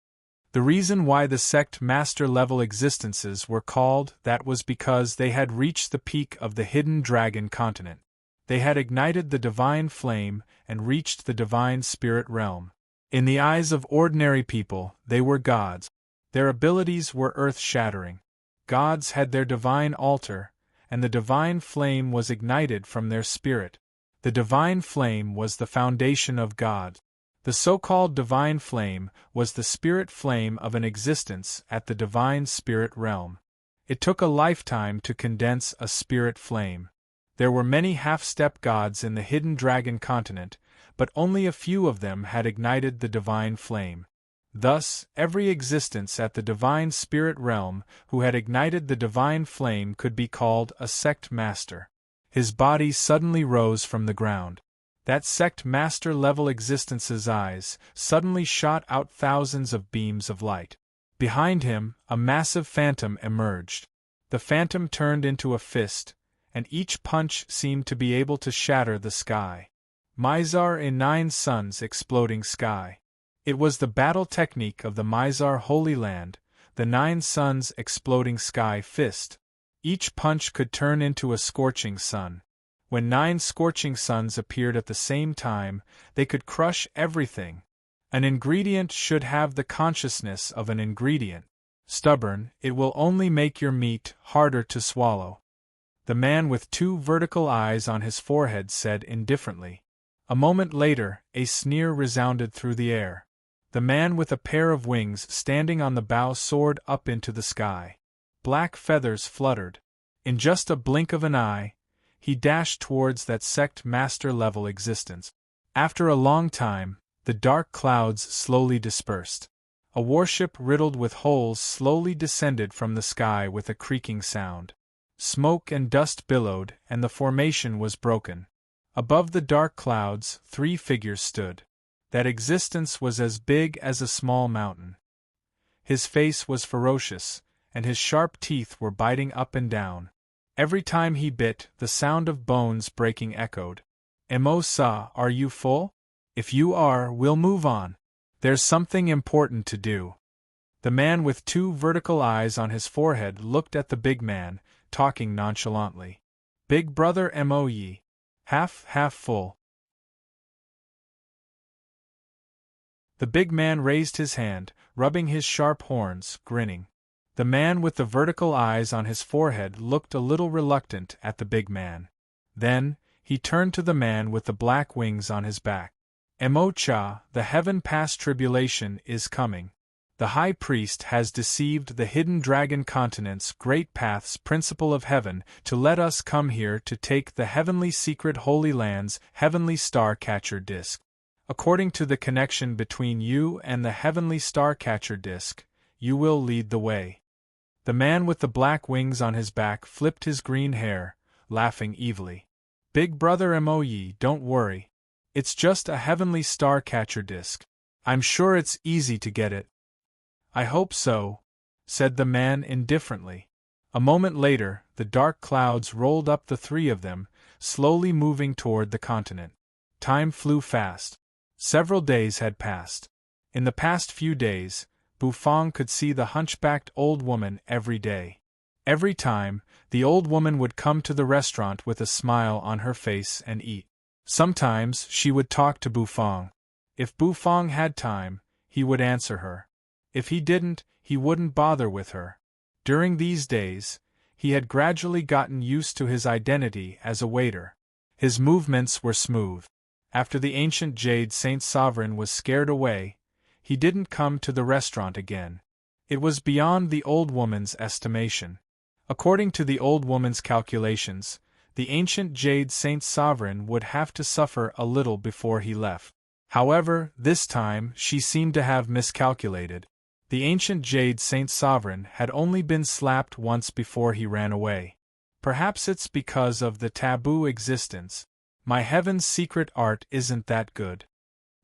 The reason why the sect master-level existences were called that was because they had reached the peak of the hidden dragon continent. They had ignited the divine flame and reached the divine spirit realm. In the eyes of ordinary people, they were gods. Their abilities were earth-shattering. Gods had their divine altar, and the divine flame was ignited from their spirit. The divine flame was the foundation of God. The so-called divine flame was the spirit flame of an existence at the divine spirit realm. It took a lifetime to condense a spirit flame. There were many half-step gods in the hidden dragon continent, but only a few of them had ignited the divine flame. Thus, every existence at the divine spirit realm who had ignited the divine flame could be called a sect master. His body suddenly rose from the ground. That sect master-level existence's eyes suddenly shot out thousands of beams of light. Behind him, a massive phantom emerged. The phantom turned into a fist, and each punch seemed to be able to shatter the sky. Mizar in 9 suns exploding sky. It was the battle technique of the Mizar Holy Land, the 9 suns exploding sky fist. Each punch could turn into a scorching sun. When 9 scorching suns appeared at the same time, they could crush everything. An ingredient should have the consciousness of an ingredient. Stubborn, it will only make your meat harder to swallow. The man with 2 vertical eyes on his forehead said indifferently. A moment later, a sneer resounded through the air. The man with a pair of wings standing on the bow soared up into the sky. Black feathers fluttered. In just a blink of an eye, he dashed towards that sect master-level existence. After a long time, the dark clouds slowly dispersed. A warship riddled with holes slowly descended from the sky with a creaking sound. Smoke and dust billowed, and the formation was broken. Above the dark clouds, 3 figures stood. That existence was as big as a small mountain. His face was ferocious, and his sharp teeth were biting up and down. Every time he bit, the sound of bones breaking echoed. Emosa, are you full? If you are, we'll move on. There's something important to do. The man with 2 vertical eyes on his forehead looked at the big man, talking nonchalantly. Big brother Moye. Half full. The big man raised his hand, rubbing his sharp horns, grinning. The man with the vertical eyes on his forehead looked a little reluctant at the big man. Then, he turned to the man with the black wings on his back. Emocha, the heaven past tribulation is coming. The high priest has deceived the hidden dragon continent's great paths principle of heaven to let us come here to take the heavenly secret holy land's heavenly star catcher disk. According to the connection between you and the heavenly star catcher disk, you will lead the way. The man with the black wings on his back flipped his green hair, laughing evilly. Big brother Moyi, don't worry. It's just a heavenly star catcher disk. I'm sure it's easy to get it. I hope so, said the man indifferently. A moment later, the dark clouds rolled up the three of them, slowly moving toward the continent. Time flew fast. Several days had passed. In the past few days, Bufang could see the hunchbacked old woman every day. Every time, the old woman would come to the restaurant with a smile on her face and eat. Sometimes she would talk to Bufang. If Bufang had time, he would answer her. If he didn't, he wouldn't bother with her. During these days, he had gradually gotten used to his identity as a waiter. His movements were smooth. After the ancient jade Saint Sovereign was scared away, he didn't come to the restaurant again. It was beyond the old woman's estimation. According to the old woman's calculations, the ancient jade Saint Sovereign would have to suffer a little before he left. However, this time she seemed to have miscalculated. The ancient jade Saint Sovereign had only been slapped once before he ran away. Perhaps it's because of the taboo existence. My heaven's secret art isn't that good.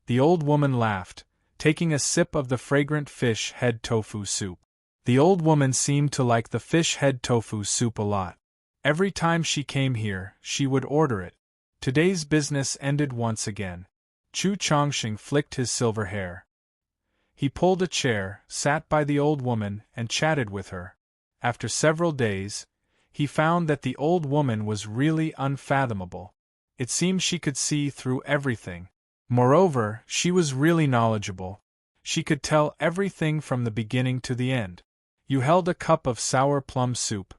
The old woman laughed, taking a sip of the fragrant fish head tofu soup. The old woman seemed to like the fish head tofu soup a lot. Every time she came here, she would order it. Today's business ended once again. Chu Chongqing flicked his silver hair. He pulled a chair, sat by the old woman, and chatted with her. After several days, he found that the old woman was really unfathomable. It seemed she could see through everything. Moreover, she was really knowledgeable. She could tell everything from the beginning to the end. You held a cup of sour plum soup,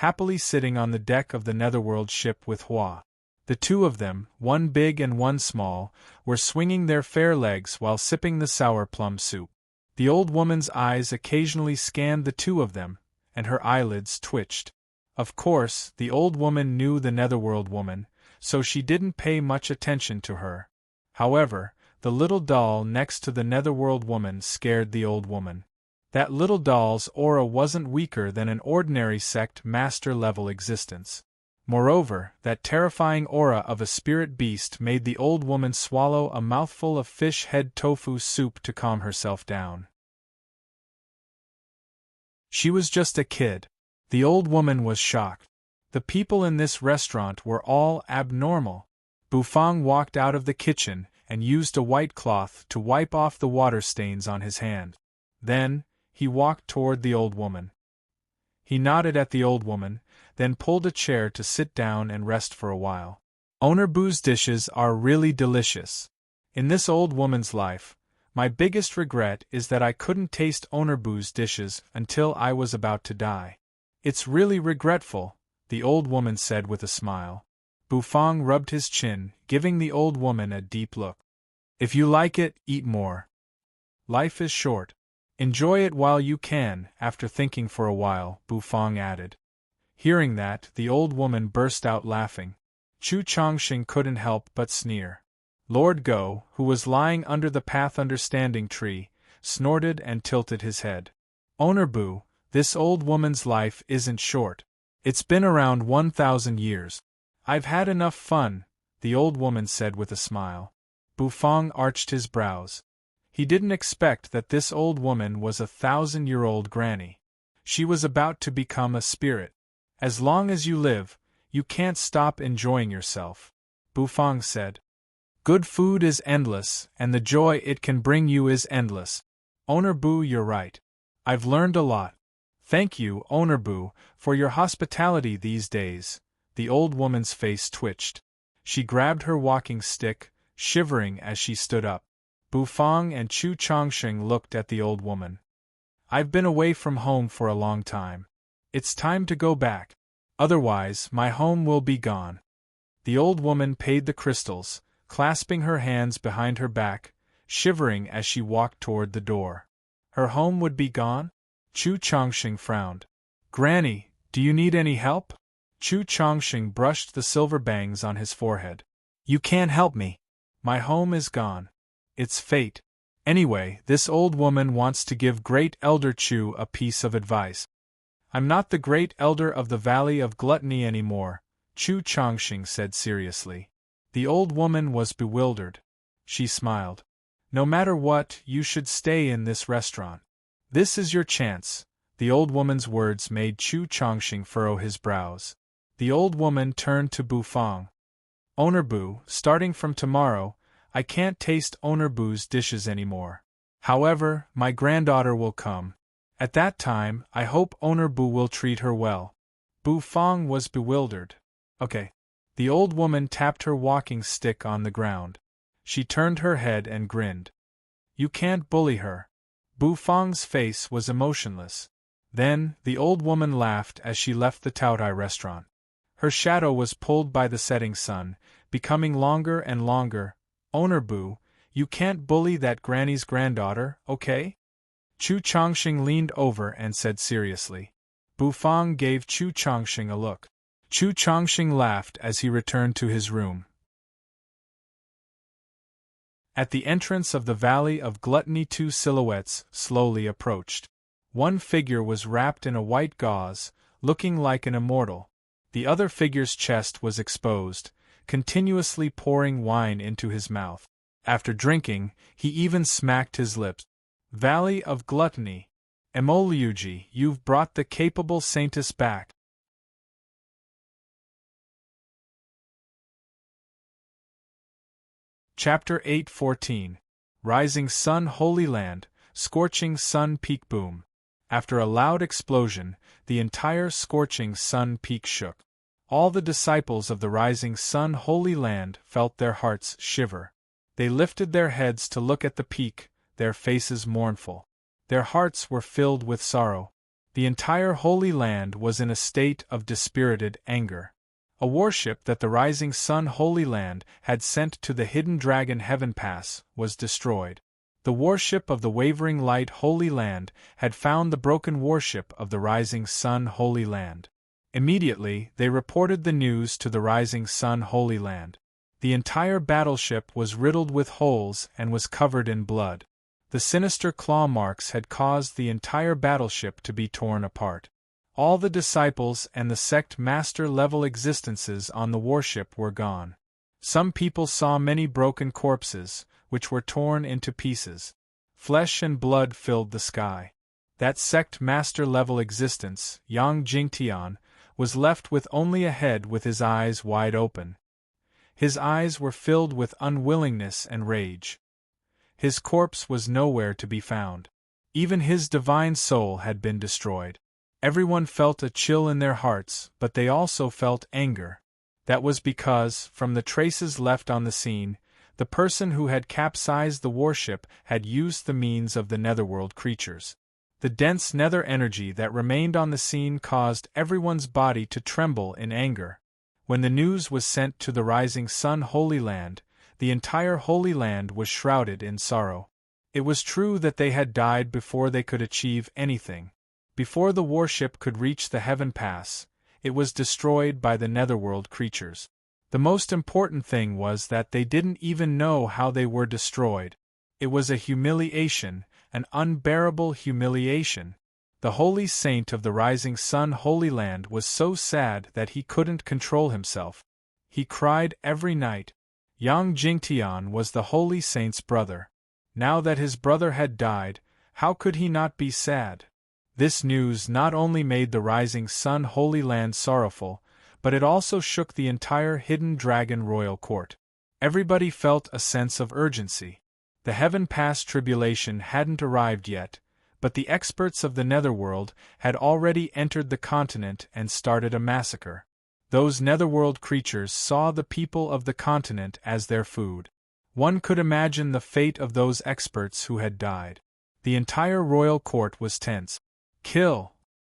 happily sitting on the deck of the Netherworld ship with Hua. The two of them, one big and one small, were swinging their fair legs while sipping the sour plum soup. The old woman's eyes occasionally scanned the two of them, and her eyelids twitched. Of course, the old woman knew the Netherworld woman, so she didn't pay much attention to her. However, the little doll next to the Netherworld woman scared the old woman. That little doll's aura wasn't weaker than an ordinary sect master-level existence. Moreover, that terrifying aura of a spirit beast made the old woman swallow a mouthful of fish head tofu soup to calm herself down. She was just a kid. The old woman was shocked. The people in this restaurant were all abnormal. Bufang walked out of the kitchen and used a white cloth to wipe off the water stains on his hand. Then, he walked toward the old woman. He nodded at the old woman, then pulled a chair to sit down and rest for a while. Owner Boo's dishes are really delicious. In this old woman's life, my biggest regret is that I couldn't taste Owner Boo's dishes until I was about to die. It's really regretful, the old woman said with a smile. Bufang rubbed his chin, giving the old woman a deep look. If you like it, eat more. Life is short. Enjoy it while you can, after thinking for a while, Bufang added. Hearing that, the old woman burst out laughing. Chu Chongqing couldn't help but sneer. Lord Go, who was lying under the path understanding tree, snorted and tilted his head. Owner Bu, this old woman's life isn't short. It's been around 1,000 years. I've had enough fun, the old woman said with a smile. Bufang arched his brows. He didn't expect that this old woman was a 1,000-year-old granny. She was about to become a spirit. As long as you live, you can't stop enjoying yourself, Bufang said. Good food is endless, and the joy it can bring you is endless. Owner Bu, you're right. I've learned a lot. Thank you, Owner Bu, for your hospitality these days. The old woman's face twitched. She grabbed her walking stick, shivering as she stood up. Bufang and Chu Chongqing looked at the old woman. I've been away from home for a long time. It's time to go back. Otherwise, my home will be gone. The old woman paid the crystals, clasping her hands behind her back, shivering as she walked toward the door. Her home would be gone? Chu Chongqing frowned. Granny, do you need any help? Chu Chongqing brushed the silver bangs on his forehead. You can't help me. My home is gone. It's fate. Anyway, this old woman wants to give Great Elder Chu a piece of advice. I'm not the Great Elder of the Valley of Gluttony anymore, Chu Chongqing said seriously. The old woman was bewildered. She smiled. No matter what, you should stay in this restaurant. This is your chance. The old woman's words made Chu Chongqing furrow his brows. The old woman turned to Bu Fang. Owner Bu, starting from tomorrow, I can't taste Owner Bu's dishes anymore. However, my granddaughter will come. At that time, I hope Owner Bu will treat her well. Bu Fang was bewildered. Okay. The old woman tapped her walking stick on the ground. She turned her head and grinned. You can't bully her. Bu Fang's face was emotionless. Then, the old woman laughed as she left the Taotai restaurant. Her shadow was pulled by the setting sun, becoming longer and longer. Owner Bu, you can't bully that granny's granddaughter, okay? Chu Chongqing leaned over and said seriously. Bu Fang gave Chu Chongqing a look. Chu Chongqing laughed as he returned to his room. At the entrance of the Valley of Gluttony, two silhouettes slowly approached. One figure was wrapped in a white gauze, looking like an immortal. The other figure's chest was exposed, continuously pouring wine into his mouth. After drinking, he even smacked his lips. Valley of Gluttony. Emoliuji, you've brought the capable saintess back. Chapter 8:14. Rising Sun Holy Land, Scorching Sun Peak Boom. After a loud explosion, the entire scorching sun peak shook. All the disciples of the Rising Sun Holy Land felt their hearts shiver. They lifted their heads to look at the peak, their faces mournful. Their hearts were filled with sorrow. The entire Holy Land was in a state of dispirited anger. A warship that the Rising Sun Holy Land had sent to the hidden dragon Heaven Pass was destroyed. The warship of the Wavering Light Holy Land had found the broken warship of the Rising Sun Holy Land. Immediately, they reported the news to the Rising Sun Holy Land. The entire battleship was riddled with holes and was covered in blood. The sinister claw marks had caused the entire battleship to be torn apart. All the disciples and the sect master-level existences on the warship were gone. Some people saw many broken corpses, which were torn into pieces. Flesh and blood filled the sky. That sect master-level existence, Yang Jingtian, was left with only a head with his eyes wide open. His eyes were filled with unwillingness and rage. His corpse was nowhere to be found. Even his divine soul had been destroyed. Everyone felt a chill in their hearts, but they also felt anger. That was because, from the traces left on the scene, the person who had capsized the warship had used the means of the netherworld creatures. The dense nether energy that remained on the scene caused everyone's body to tremble in anger. When the news was sent to the Rising Sun Holy Land, the entire Holy Land was shrouded in sorrow. It was true that they had died before they could achieve anything. Before the warship could reach the Heaven Pass, it was destroyed by the netherworld creatures. The most important thing was that they didn't even know how they were destroyed. It was a humiliation, an unbearable humiliation. The holy saint of the Rising Sun Holy Land was so sad that he couldn't control himself. He cried every night. Yang Jingtian was the holy saint's brother. Now that his brother had died, how could he not be sad? This news not only made the Rising Sun Holy Land sorrowful, but it also shook the entire Hidden Dragon royal court. Everybody felt a sense of urgency. The Heaven Pass tribulation hadn't arrived yet, but the experts of the netherworld had already entered the continent and started a massacre. Those netherworld creatures saw the people of the continent as their food. One could imagine the fate of those experts who had died. The entire royal court was tense. Kill!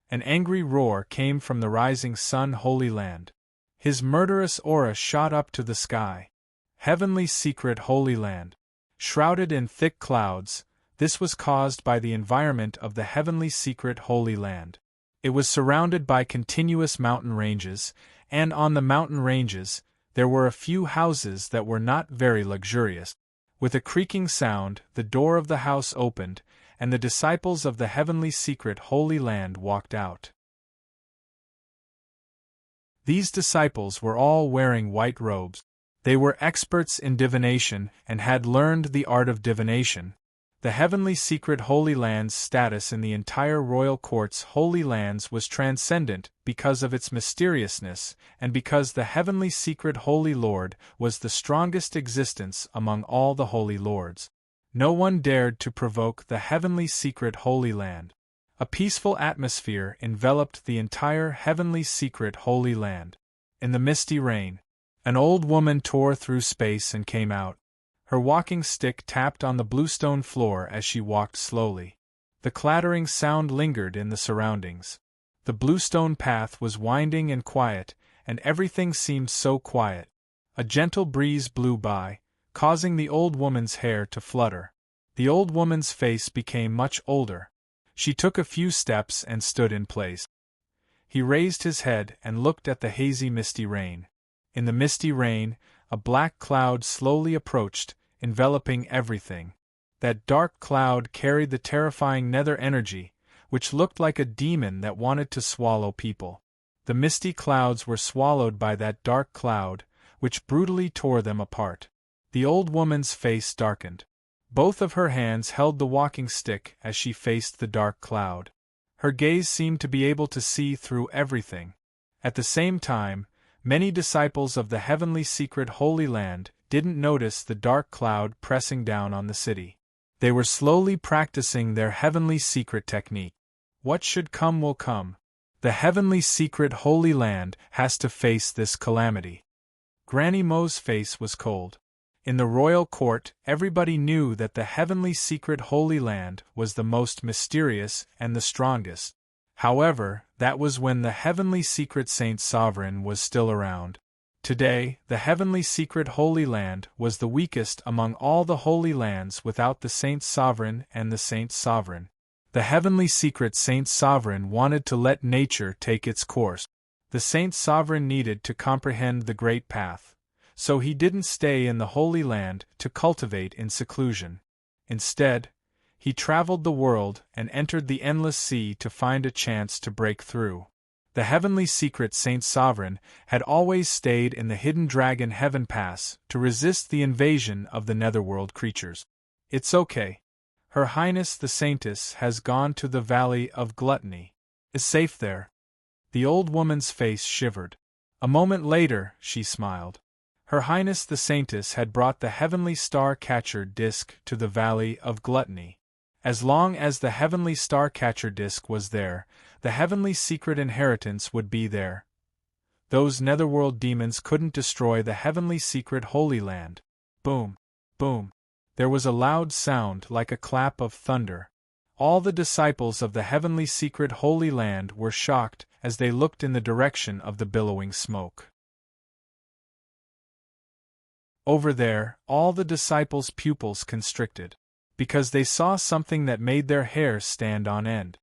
An angry roar came from the Rising Sun Holy Land. His murderous aura shot up to the sky. Heavenly Secret Holy Land. Shrouded in thick clouds, this was caused by the environment of the Heavenly Secret Holy Land. It was surrounded by continuous mountain ranges, and on the mountain ranges, there were a few houses that were not very luxurious. With a creaking sound, the door of the house opened, and the disciples of the Heavenly Secret Holy Land walked out. These disciples were all wearing white robes. They were experts in divination and had learned the art of divination. The Heavenly Secret Holy Land's status in the entire royal court's Holy Lands was transcendent because of its mysteriousness and because the Heavenly Secret Holy Lord was the strongest existence among all the Holy Lords. No one dared to provoke the Heavenly Secret Holy Land. A peaceful atmosphere enveloped the entire Heavenly Secret Holy Land. In the misty rain, an old woman tore through space and came out. Her walking stick tapped on the bluestone floor as she walked slowly. The clattering sound lingered in the surroundings. The bluestone path was winding and quiet, and everything seemed so quiet. A gentle breeze blew by, causing the old woman's hair to flutter. The old woman's face became much older. She took a few steps and stood in place. He raised his head and looked at the hazy misty rain. In the misty rain, a black cloud slowly approached, enveloping everything. That dark cloud carried the terrifying nether energy, which looked like a demon that wanted to swallow people. The misty clouds were swallowed by that dark cloud, which brutally tore them apart. The old woman's face darkened. Both of her hands held the walking stick as she faced the dark cloud. Her gaze seemed to be able to see through everything. At the same time, many disciples of the Heavenly Secret Holy Land didn't notice the dark cloud pressing down on the city. They were slowly practicing their Heavenly Secret technique. What should come will come. The Heavenly Secret Holy Land has to face this calamity. Granny Mo's face was cold. In the royal court, everybody knew that the Heavenly Secret Holy Land was the most mysterious and the strongest. However, that was when the Heavenly Secret Saint Sovereign was still around. Today, the Heavenly Secret Holy Land was the weakest among all the Holy Lands without the Saint Sovereign and the Saint Sovereign. The Heavenly Secret Saint Sovereign wanted to let nature take its course. The Saint Sovereign needed to comprehend the Great Path. So he didn't stay in the Holy Land to cultivate in seclusion. Instead, he traveled the world and entered the endless sea to find a chance to break through. The Heavenly Secret Saint Sovereign had always stayed in the hidden Dragon Heaven Pass to resist the invasion of the netherworld creatures. It's okay. Her Highness the Saintess has gone to the Valley of Gluttony. Is safe there. The old woman's face shivered. A moment later, she smiled. Her Highness the Saintess had brought the Heavenly Star-Catcher Disc to the Valley of Gluttony. As long as the Heavenly Star-Catcher Disc was there, the Heavenly Secret Inheritance would be there. Those netherworld demons couldn't destroy the Heavenly Secret Holy Land. Boom! Boom! There was a loud sound like a clap of thunder. All the disciples of the Heavenly Secret Holy Land were shocked as they looked in the direction of the billowing smoke. Over there, all the disciples' pupils constricted, because they saw something that made their hair stand on end.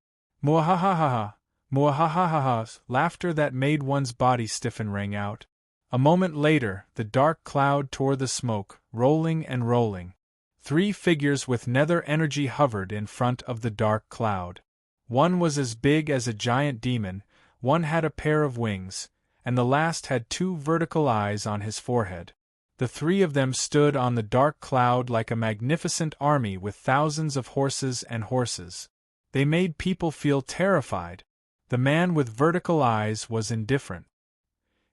Muahahaha, muahahaha's laughter that made one's body stiffen rang out. A moment later, the dark cloud tore the smoke, rolling and rolling. 3 figures with nether energy hovered in front of the dark cloud. One was as big as a giant demon, one had a pair of wings, and the last had 2 vertical eyes on his forehead. The 3 of them stood on the dark cloud like a magnificent army with thousands of horses and horses. They made people feel terrified. The man with vertical eyes was indifferent.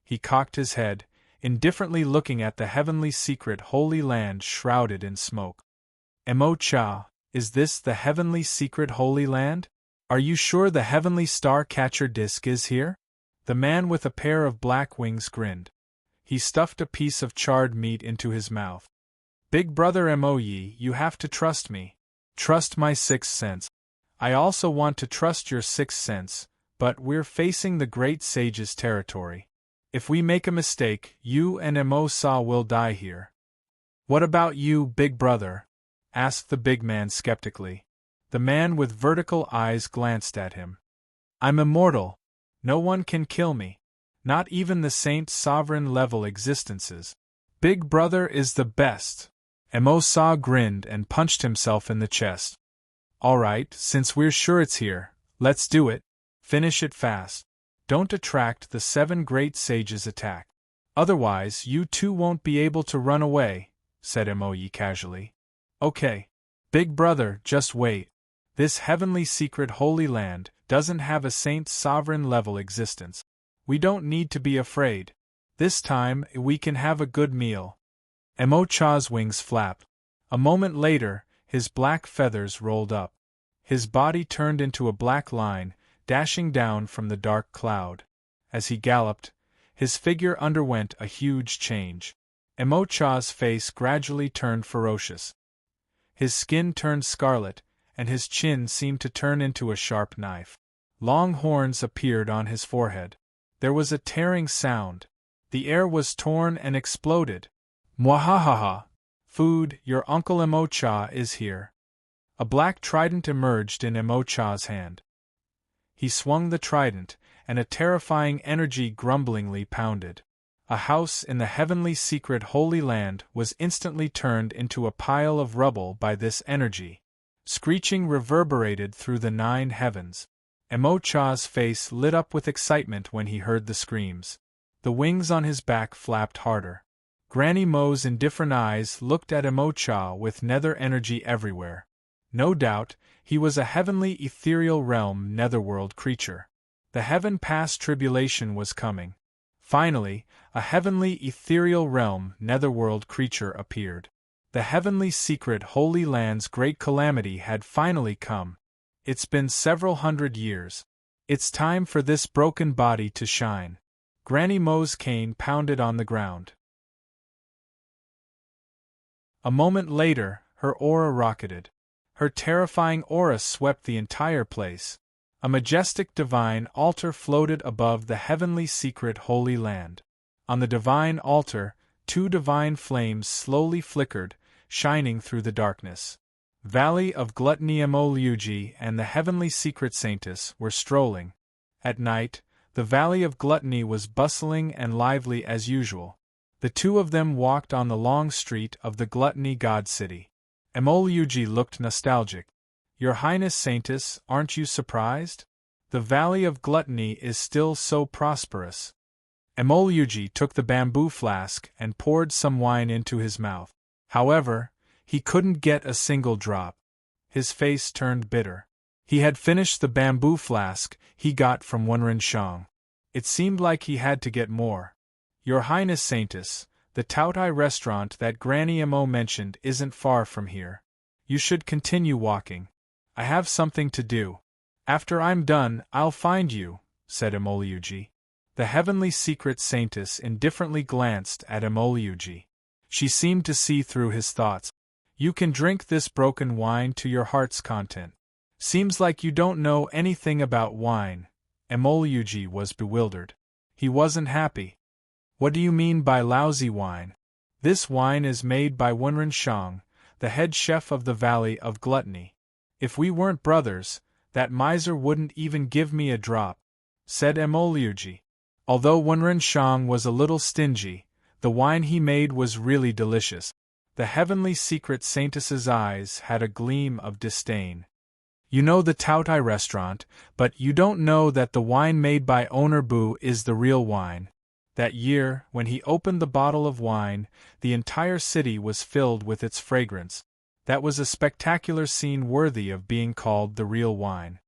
He cocked his head, indifferently looking at the Heavenly Secret Holy Land shrouded in smoke. Emo-cha, is this the Heavenly Secret Holy Land? Are you sure the Heavenly Star-Catcher Disc is here? The man with a pair of black wings grinned. He stuffed a piece of charred meat into his mouth. Big brother Moe, you have to trust me. Trust my 6th sense. I also want to trust your 6th sense, but we're facing the Great Sage's territory. If we make a mistake, you and Mo-sa will die here. What about you, big brother? Asked the big man skeptically. The man with vertical eyes glanced at him. I'm immortal. No one can kill me. Not even the saint's sovereign-level existences. Big brother is the best. Emosa grinned and punched himself in the chest. All right, since we're sure it's here, let's do it. Finish it fast. Don't attract the 7 great sages' attack. Otherwise, you two won't be able to run away, said Emoyi casually. Okay. Big brother, just wait. This heavenly secret holy land doesn't have a saint's sovereign-level existence. We don't need to be afraid. This time, we can have a good meal. Emocha's wings flapped. A moment later, his black feathers rolled up. His body turned into a black line, dashing down from the dark cloud. As he galloped, his figure underwent a huge change. Emocha's face gradually turned ferocious. His skin turned scarlet, and his chin seemed to turn into a sharp knife. Long horns appeared on his forehead. There was a tearing sound. The air was torn and exploded. Mwahahaha! Food, your Uncle Emocha is here. A black trident emerged in Emocha's hand. He swung the trident, and a terrifying energy grumblingly pounded. A house in the heavenly secret holy land was instantly turned into a pile of rubble by this energy. Screeching reverberated through the 9 heavens. Emocha's face lit up with excitement when he heard the screams. The wings on his back flapped harder. Granny Mo's indifferent eyes looked at Emocha with nether energy everywhere. No doubt, he was a heavenly ethereal realm netherworld creature. The heaven past tribulation was coming. Finally, a heavenly ethereal realm netherworld creature appeared. The heavenly secret holy land's great calamity had finally come. It's been several hundred years. It's time for this broken body to shine. Granny Mo's cane pounded on the ground. A moment later, her aura rocketed. Her terrifying aura swept the entire place. A majestic divine altar floated above the heavenly secret holy land. On the divine altar, 2 divine flames slowly flickered, shining through the darkness. Valley of Gluttony Emoluji and the heavenly secret saintess were strolling. At night, the Valley of Gluttony was bustling and lively as usual. The 2 of them walked on the long street of the Gluttony God City. Emoluji looked nostalgic. Your Highness Saintess, aren't you surprised? The Valley of Gluttony is still so prosperous. Emoluji took the bamboo flask and poured some wine into his mouth. However, he couldn't get a single drop. His face turned bitter. He had finished the bamboo flask he got from Wenren. It seemed like he had to get more. Your Highness Saintess, the Tautai restaurant that Granny Emo mentioned isn't far from here. You should continue walking. I have something to do. After I'm done, I'll find you, said Emoluji. The heavenly secret saintess indifferently glanced at Emoluji. She seemed to see through his thoughts. You can drink this broken wine to your heart's content. Seems like you don't know anything about wine. Emoluji was bewildered. He wasn't happy. What do you mean by lousy wine? This wine is made by Wenren, the head chef of the Valley of Gluttony. If we weren't brothers, that miser wouldn't even give me a drop, said Emoluji. Although Wenren was a little stingy, the wine he made was really delicious. The heavenly secret saintess's eyes had a gleam of disdain. You know the Tautai restaurant, but you don't know that the wine made by Owner Boo is the real wine. That year, when he opened the bottle of wine, the entire city was filled with its fragrance. That was a spectacular scene worthy of being called the real wine.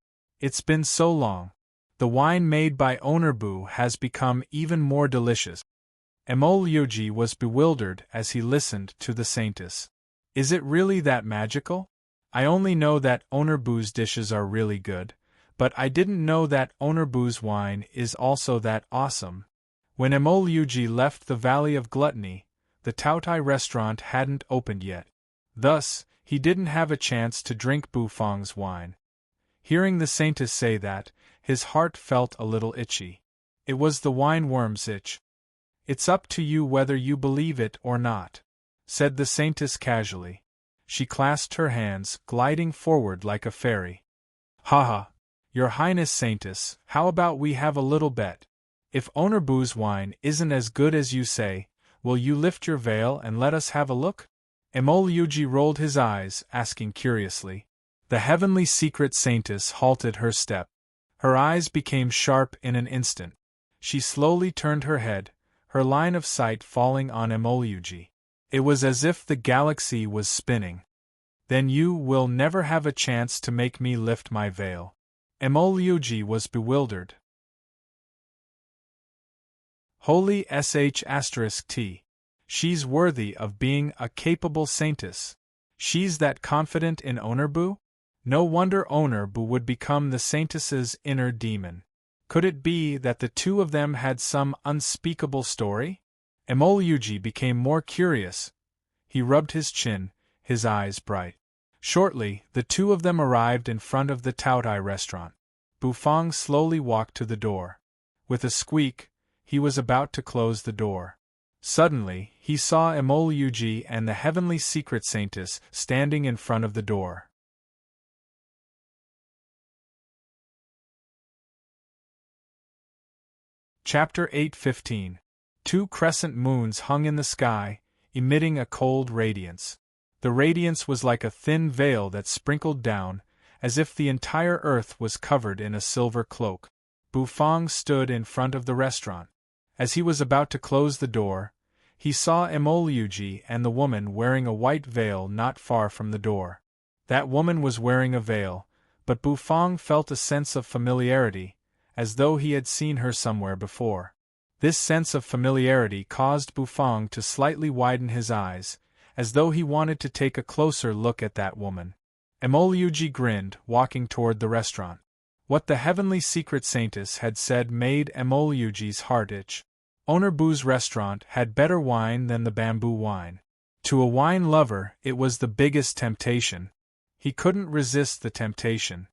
It's been so long. The wine made by Owner Boo has become even more delicious. Emoluji was bewildered as he listened to the saintess. Is it really that magical? I only know that Owner Boo's dishes are really good, but I didn't know that Owner Boo's wine is also that awesome. When Emoluji left the Valley of Gluttony, the Tautai restaurant hadn't opened yet. Thus, he didn't have a chance to drink Bufang's wine. Hearing the saintess say that, his heart felt a little itchy. It was the wine worm's itch. It's up to you whether you believe it or not. said the saintess casually. She clasped her hands, gliding forward like a fairy. Ha ha! Your Highness Saintess, how about we have a little bet? If Honorbu's wine isn't as good as you say, will you lift your veil and let us have a look? Emol rolled his eyes, asking curiously. The heavenly secret saintess halted her step. Her eyes became sharp in an instant. She slowly turned her head, her line of sight falling on Emol. It was as if the galaxy was spinning. Then you will never have a chance to make me lift my veil. Emol was bewildered. Holy sh*t. She's worthy of being a capable saintess. She's that confident in Honorbu? No wonder Honorbu would become the saintess's inner demon. Could it be that the two of them had some unspeakable story? Emol became more curious. He rubbed his chin, his eyes bright. Shortly, the two of them arrived in front of the Taotai restaurant. Bufang slowly walked to the door. With a squeak, he was about to close the door. Suddenly, he saw Emol and the heavenly secret saintess standing in front of the door. Chapter 8:15. Two crescent moons hung in the sky, emitting a cold radiance. The radiance was like a thin veil that sprinkled down, as if the entire earth was covered in a silver cloak. Bufang stood in front of the restaurant. As he was about to close the door, he saw Emol and the woman wearing a white veil not far from the door. That woman was wearing a veil, but Bufang felt a sense of familiarity, as though he had seen her somewhere before. This sense of familiarity caused Bufang to slightly widen his eyes, as though he wanted to take a closer look at that woman. Emol grinned, walking toward the restaurant. What the heavenly secret saintess had said made Emol's heart itch. Honorbu's restaurant had better wine than the bamboo wine. To a wine lover, it was the biggest temptation. He couldn't resist the temptation.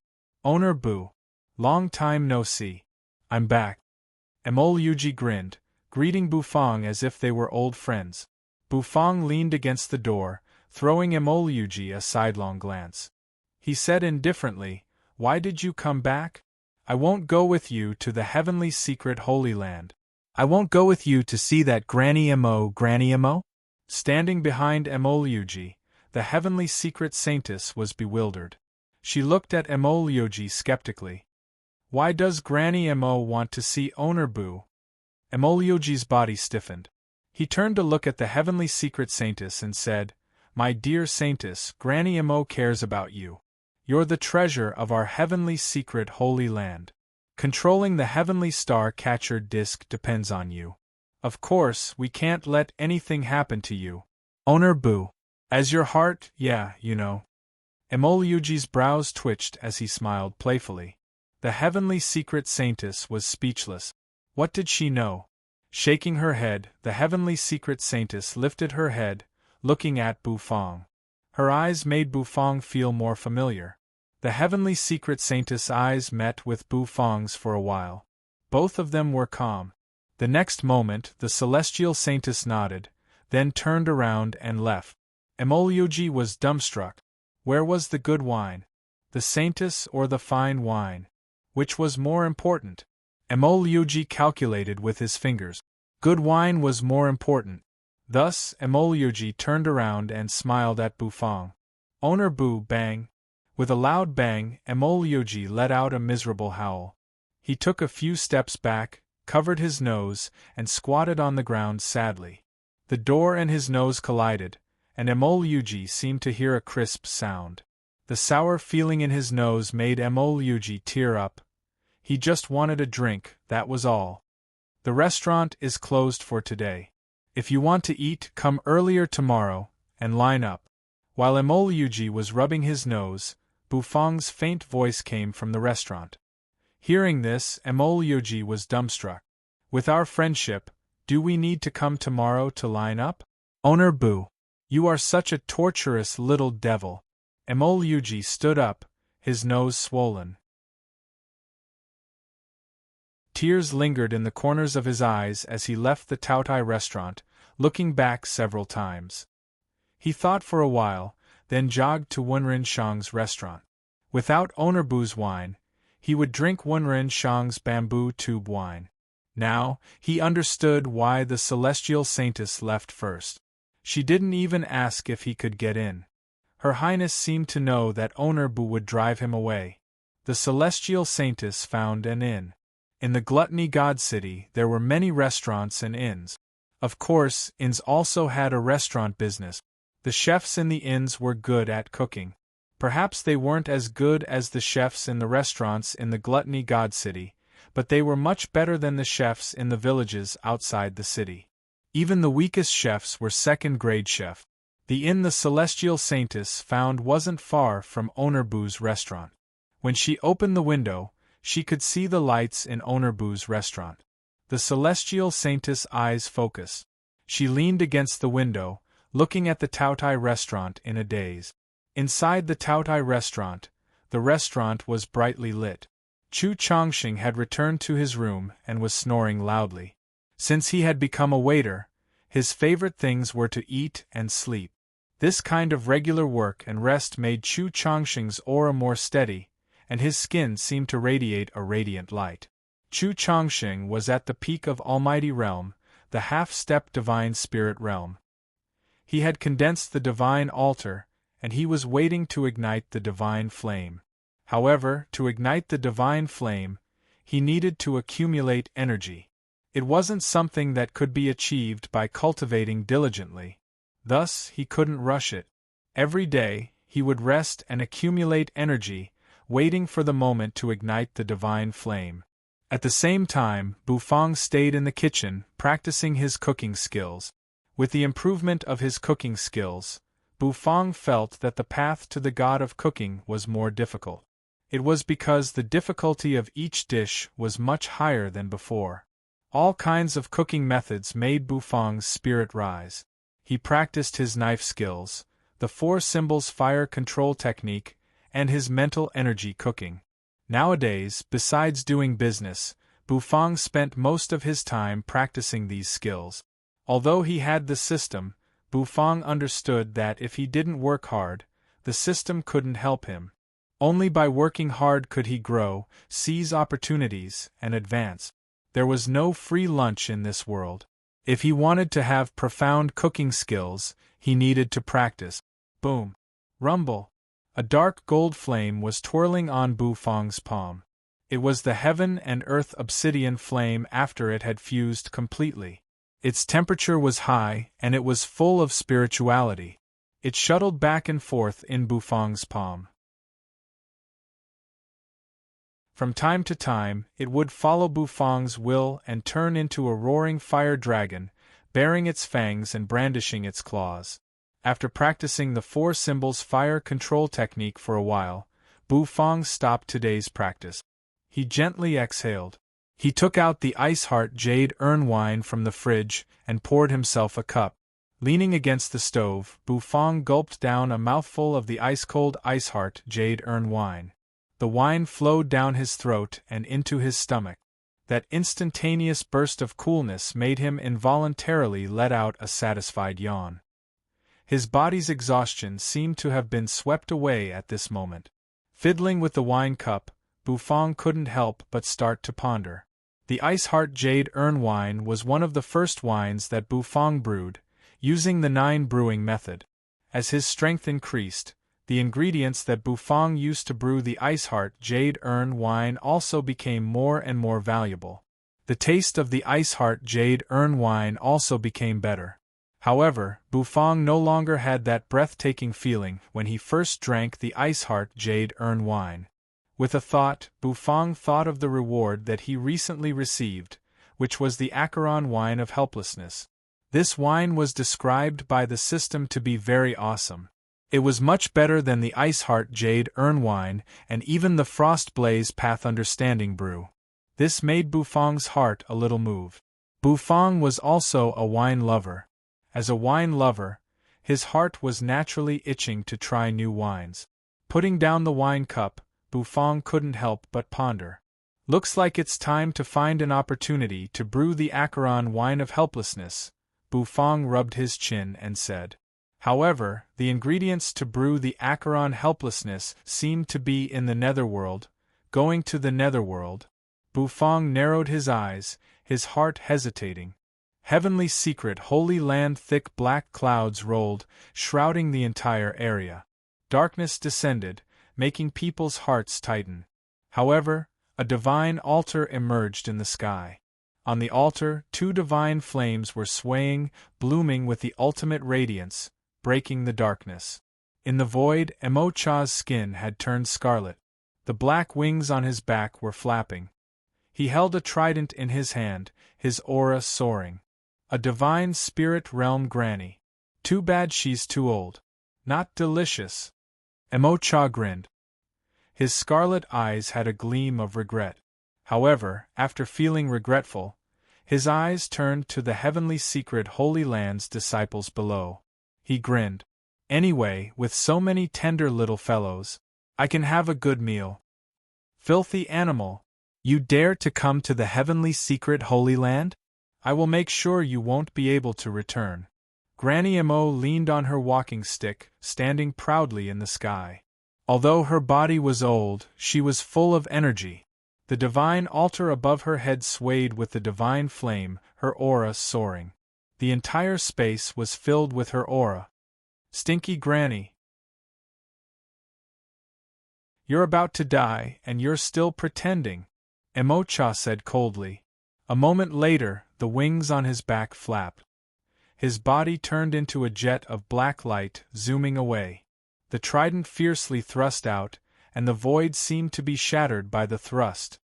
Honorbu. Long time no see. I'm back. Emol grinned, greeting Bufang as if they were old friends. Bufang leaned against the door, throwing Emol a sidelong glance. He said indifferently, "Why did you come back? I won't go with you to the heavenly secret Holy Land. I won't go with you to see that Granny Emo? Standing behind Emol, the heavenly secret saintess was bewildered. She looked at Emol skeptically. Why does Granny Emo want to see Honorbu? Emol's body stiffened. He turned to look at the heavenly secret saintess and said, "My dear saintess, Granny Emo cares about you. You're the treasure of our heavenly secret Holy Land. Controlling the heavenly star catcher disc depends on you. Of course, we can't let anything happen to you. Honorbu. As your heart, yeah, you know." Emol's brows twitched as he smiled playfully. The heavenly secret saintess was speechless. What did she know? Shaking her head, the heavenly secret saintess lifted her head, looking at Bufang. Her eyes made Bufang feel more familiar. The heavenly secret saintess' eyes met with Bufang's for a while. Both of them were calm. The next moment, the celestial saintess nodded, then turned around and left. Emol was dumbstruck. Where was the good wine? The saintess or the fine wine? Which was more important? Emol calculated with his fingers. Good wine was more important. Thus, Emol turned around and smiled at Bufang. Honorbu, bang! With a loud bang, Emol let out a miserable howl. He took a few steps back, covered his nose, and squatted on the ground sadly. The door and his nose collided, and Emol seemed to hear a crisp sound. The sour feeling in his nose made Emol tear up. He just wanted a drink, that was all. The restaurant is closed for today. If you want to eat, come earlier tomorrow, and line up. While Emol was rubbing his nose, Bufang's faint voice came from the restaurant. Hearing this, Emol was dumbstruck. With our friendship, do we need to come tomorrow to line up? Honorbu, you are such a torturous little devil. Emol stood up, his nose swollen. Tears lingered in the corners of his eyes as he left the Taotai restaurant, looking back several times. He thought for a while, then jogged to Wunren Shang's restaurant. Without owner Bu's wine, he would drink Wunren Shang's bamboo tube wine. Now, he understood why the celestial saintess left first. She didn't even ask if he could get in. Her Highness seemed to know that owner Bu would drive him away. The celestial saintess found an inn. In the Gluttony God City there were many restaurants and inns. Of course, inns also had a restaurant business. The chefs in the inns were good at cooking. Perhaps they weren't as good as the chefs in the restaurants in the Gluttony God City, but they were much better than the chefs in the villages outside the city. Even the weakest chefs were second-grade chefs. The inn the celestial saintess found wasn't far from owner Bu's restaurant. When she opened the window, she could see the lights in owner Bu's restaurant. The celestial saintess' eyes focused. She leaned against the window, looking at the Taotai restaurant in a daze. Inside the Taotai restaurant, the restaurant was brightly lit. Chu Chongqing had returned to his room and was snoring loudly. Since he had become a waiter, his favorite things were to eat and sleep. This kind of regular work and rest made Chu Chongqing's aura more steady, and his skin seemed to radiate a radiant light. Chu Chongqing was at the peak of Almighty Realm, the half-step Divine Spirit Realm. He had condensed the Divine Altar, and he was waiting to ignite the Divine Flame. However, to ignite the Divine Flame, he needed to accumulate energy. It wasn't something that could be achieved by cultivating diligently. Thus, he couldn't rush it. Every day, he would rest and accumulate energy, waiting for the moment to ignite the Divine Flame. At the same time, Bufang stayed in the kitchen, practicing his cooking skills. With the improvement of his cooking skills, Bufang felt that the path to the god of cooking was more difficult. It was because the difficulty of each dish was much higher than before. All kinds of cooking methods made Bufang's spirit rise. He practiced his knife skills, the 4 symbols fire control technique, and his mental energy cooking. Nowadays, besides doing business, Bufang spent most of his time practicing these skills. Although he had the system, Bufang understood that if he didn't work hard, the system couldn't help him. Only by working hard could he grow, seize opportunities, and advance. There was no free lunch in this world. If he wanted to have profound cooking skills, he needed to practice. Boom! Rumble! A dark gold flame was twirling on Bufang's palm. It was the heaven and earth obsidian flame after it had fused completely. Its temperature was high, and it was full of spirituality. It shuttled back and forth in Bufang's palm. From time to time, it would follow Bufang's will and turn into a roaring fire dragon, baring its fangs and brandishing its claws. After practicing the 4 symbols fire control technique for a while, Bufang stopped today's practice. He gently exhaled. He took out the Ice Heart Jade Urn wine from the fridge and poured himself a cup. Leaning against the stove, Bufang gulped down a mouthful of the ice-cold Ice Heart Jade Urn wine. The wine flowed down his throat and into his stomach. That instantaneous burst of coolness made him involuntarily let out a satisfied yawn. His body's exhaustion seemed to have been swept away at this moment. Fiddling with the wine cup, Bufang couldn't help but start to ponder. The Ice Heart Jade Urn wine was one of the first wines that Bufang brewed, using the 9 brewing method. As his strength increased, the ingredients that Bufang used to brew the Ice Heart Jade Urn wine also became more and more valuable. The taste of the Ice Heart Jade Urn wine also became better. However, Bufang no longer had that breathtaking feeling when he first drank the Ice Heart Jade Urn wine. With a thought, Bufang thought of the reward that he recently received, which was the Acheron wine of helplessness. This wine was described by the system to be very awesome. It was much better than the Ice Heart Jade Urn wine and even the Frost Blaze Path Understanding brew. This made Bufang's heart a little move. Bufang was also a wine lover. As a wine lover, his heart was naturally itching to try new wines. Putting down the wine cup, Bufang couldn't help but ponder. Looks like it's time to find an opportunity to brew the Acheron wine of helplessness. Bufang rubbed his chin and said. However, the ingredients to brew the Acheron helplessness seemed to be in the netherworld. Going to the netherworld. Bufang narrowed his eyes, his heart hesitating. Heavenly secret holy land. Thick black clouds rolled, shrouding the entire area. Darkness descended, making people's hearts tighten. However, a divine altar emerged in the sky. On the altar, 2 divine flames were swaying, blooming with the ultimate radiance, breaking the darkness. In the void, Emocha's skin had turned scarlet. The black wings on his back were flapping. He held a trident in his hand, his aura soaring. A divine spirit realm granny. Too bad she's too old. Not delicious. Emocha grinned. His scarlet eyes had a gleam of regret. However, after feeling regretful, his eyes turned to the heavenly secret Holy Land's disciples below. He grinned. Anyway, with so many tender little fellows, I can have a good meal. Filthy animal! You dare to come to the heavenly secret Holy Land? I will make sure you won't be able to return. Granny Emo leaned on her walking stick, standing proudly in the sky. Although her body was old, she was full of energy. The divine altar above her head swayed with the divine flame, her aura soaring. The entire space was filled with her aura. Stinky Granny. You're about to die, and you're still pretending, Emocha said coldly. A moment later, the wings on his back flapped. His body turned into a jet of black light, zooming away. The trident fiercely thrust out, and the void seemed to be shattered by the thrust.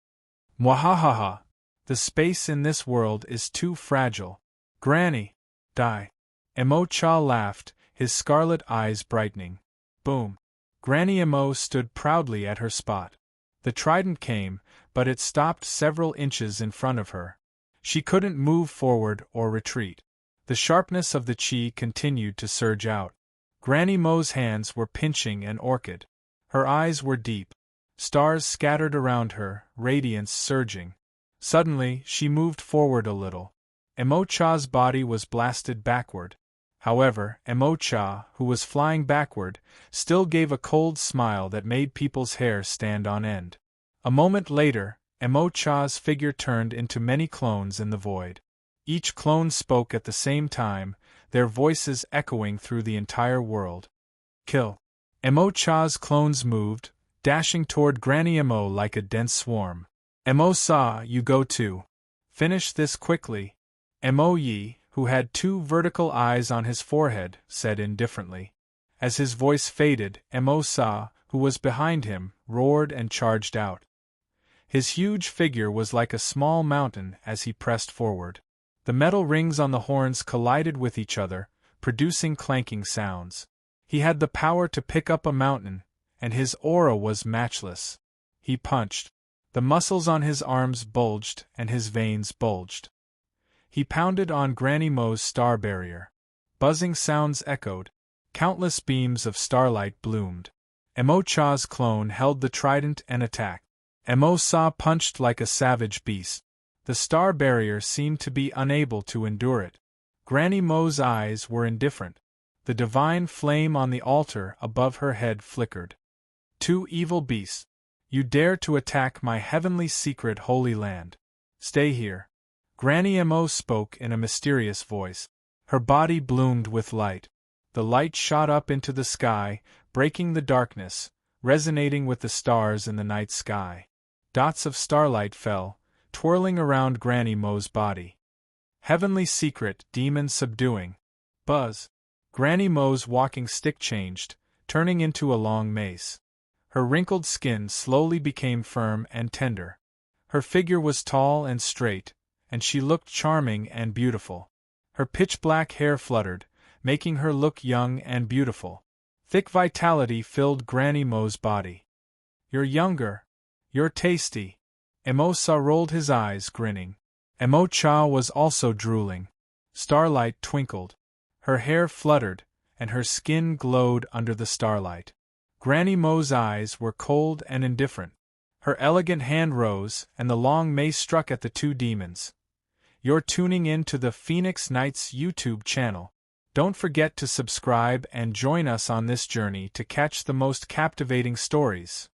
Mwahahaha! The space in this world is too fragile. Granny! Die! Emocha laughed, his scarlet eyes brightening. Boom! Granny Emo stood proudly at her spot. The trident came, but it stopped several inches in front of her. She couldn't move forward or retreat. The sharpness of the chi continued to surge out. Granny Mo's hands were pinching an orchid. Her eyes were deep. Stars scattered around her, radiance surging. Suddenly, she moved forward a little. Emocha's body was blasted backward. However, Emocha, who was flying backward, still gave a cold smile that made people's hair stand on end. A moment later, Emocha's figure turned into many clones in the void. Each clone spoke at the same time, their voices echoing through the entire world. Kill! Emocha's clones moved, dashing toward Granny Emo like a dense swarm. Emo-sa, you go too. Finish this quickly. Emo-yi, who had 2 vertical eyes on his forehead, said indifferently. As his voice faded, Emo-sa, who was behind him, roared and charged out. His huge figure was like a small mountain as he pressed forward. The metal rings on the horns collided with each other, producing clanking sounds. He had the power to pick up a mountain, and his aura was matchless. He punched. The muscles on his arms bulged and his veins bulged. He pounded on Granny Mo's star barrier. Buzzing sounds echoed. Countless beams of starlight bloomed. Emocha's clone held the trident and attacked. Emo-sa punched like a savage beast. The star barrier seemed to be unable to endure it. Granny Mo's eyes were indifferent. The divine flame on the altar above her head flickered. 2 evil beasts! You dare to attack my heavenly secret holy land. Stay here. Granny Emo spoke in a mysterious voice. Her body bloomed with light. The light shot up into the sky, breaking the darkness, resonating with the stars in the night sky. Dots of starlight fell, twirling around Granny Mo's body. Heavenly secret, demon subduing. Buzz. Granny Mo's walking stick changed, turning into a long mace. Her wrinkled skin slowly became firm and tender. Her figure was tall and straight, and she looked charming and beautiful. Her pitch-black hair fluttered, making her look young and beautiful. Thick vitality filled Granny Mo's body. You're younger. You're tasty. Emo-sa rolled his eyes, grinning. Emo-cha was also drooling. Starlight twinkled. Her hair fluttered, and her skin glowed under the starlight. Granny Mo's eyes were cold and indifferent. Her elegant hand rose, and the long mace struck at the 2 demons. You're tuning in to the Phoenix Knights YouTube channel. Don't forget to subscribe and join us on this journey to catch the most captivating stories.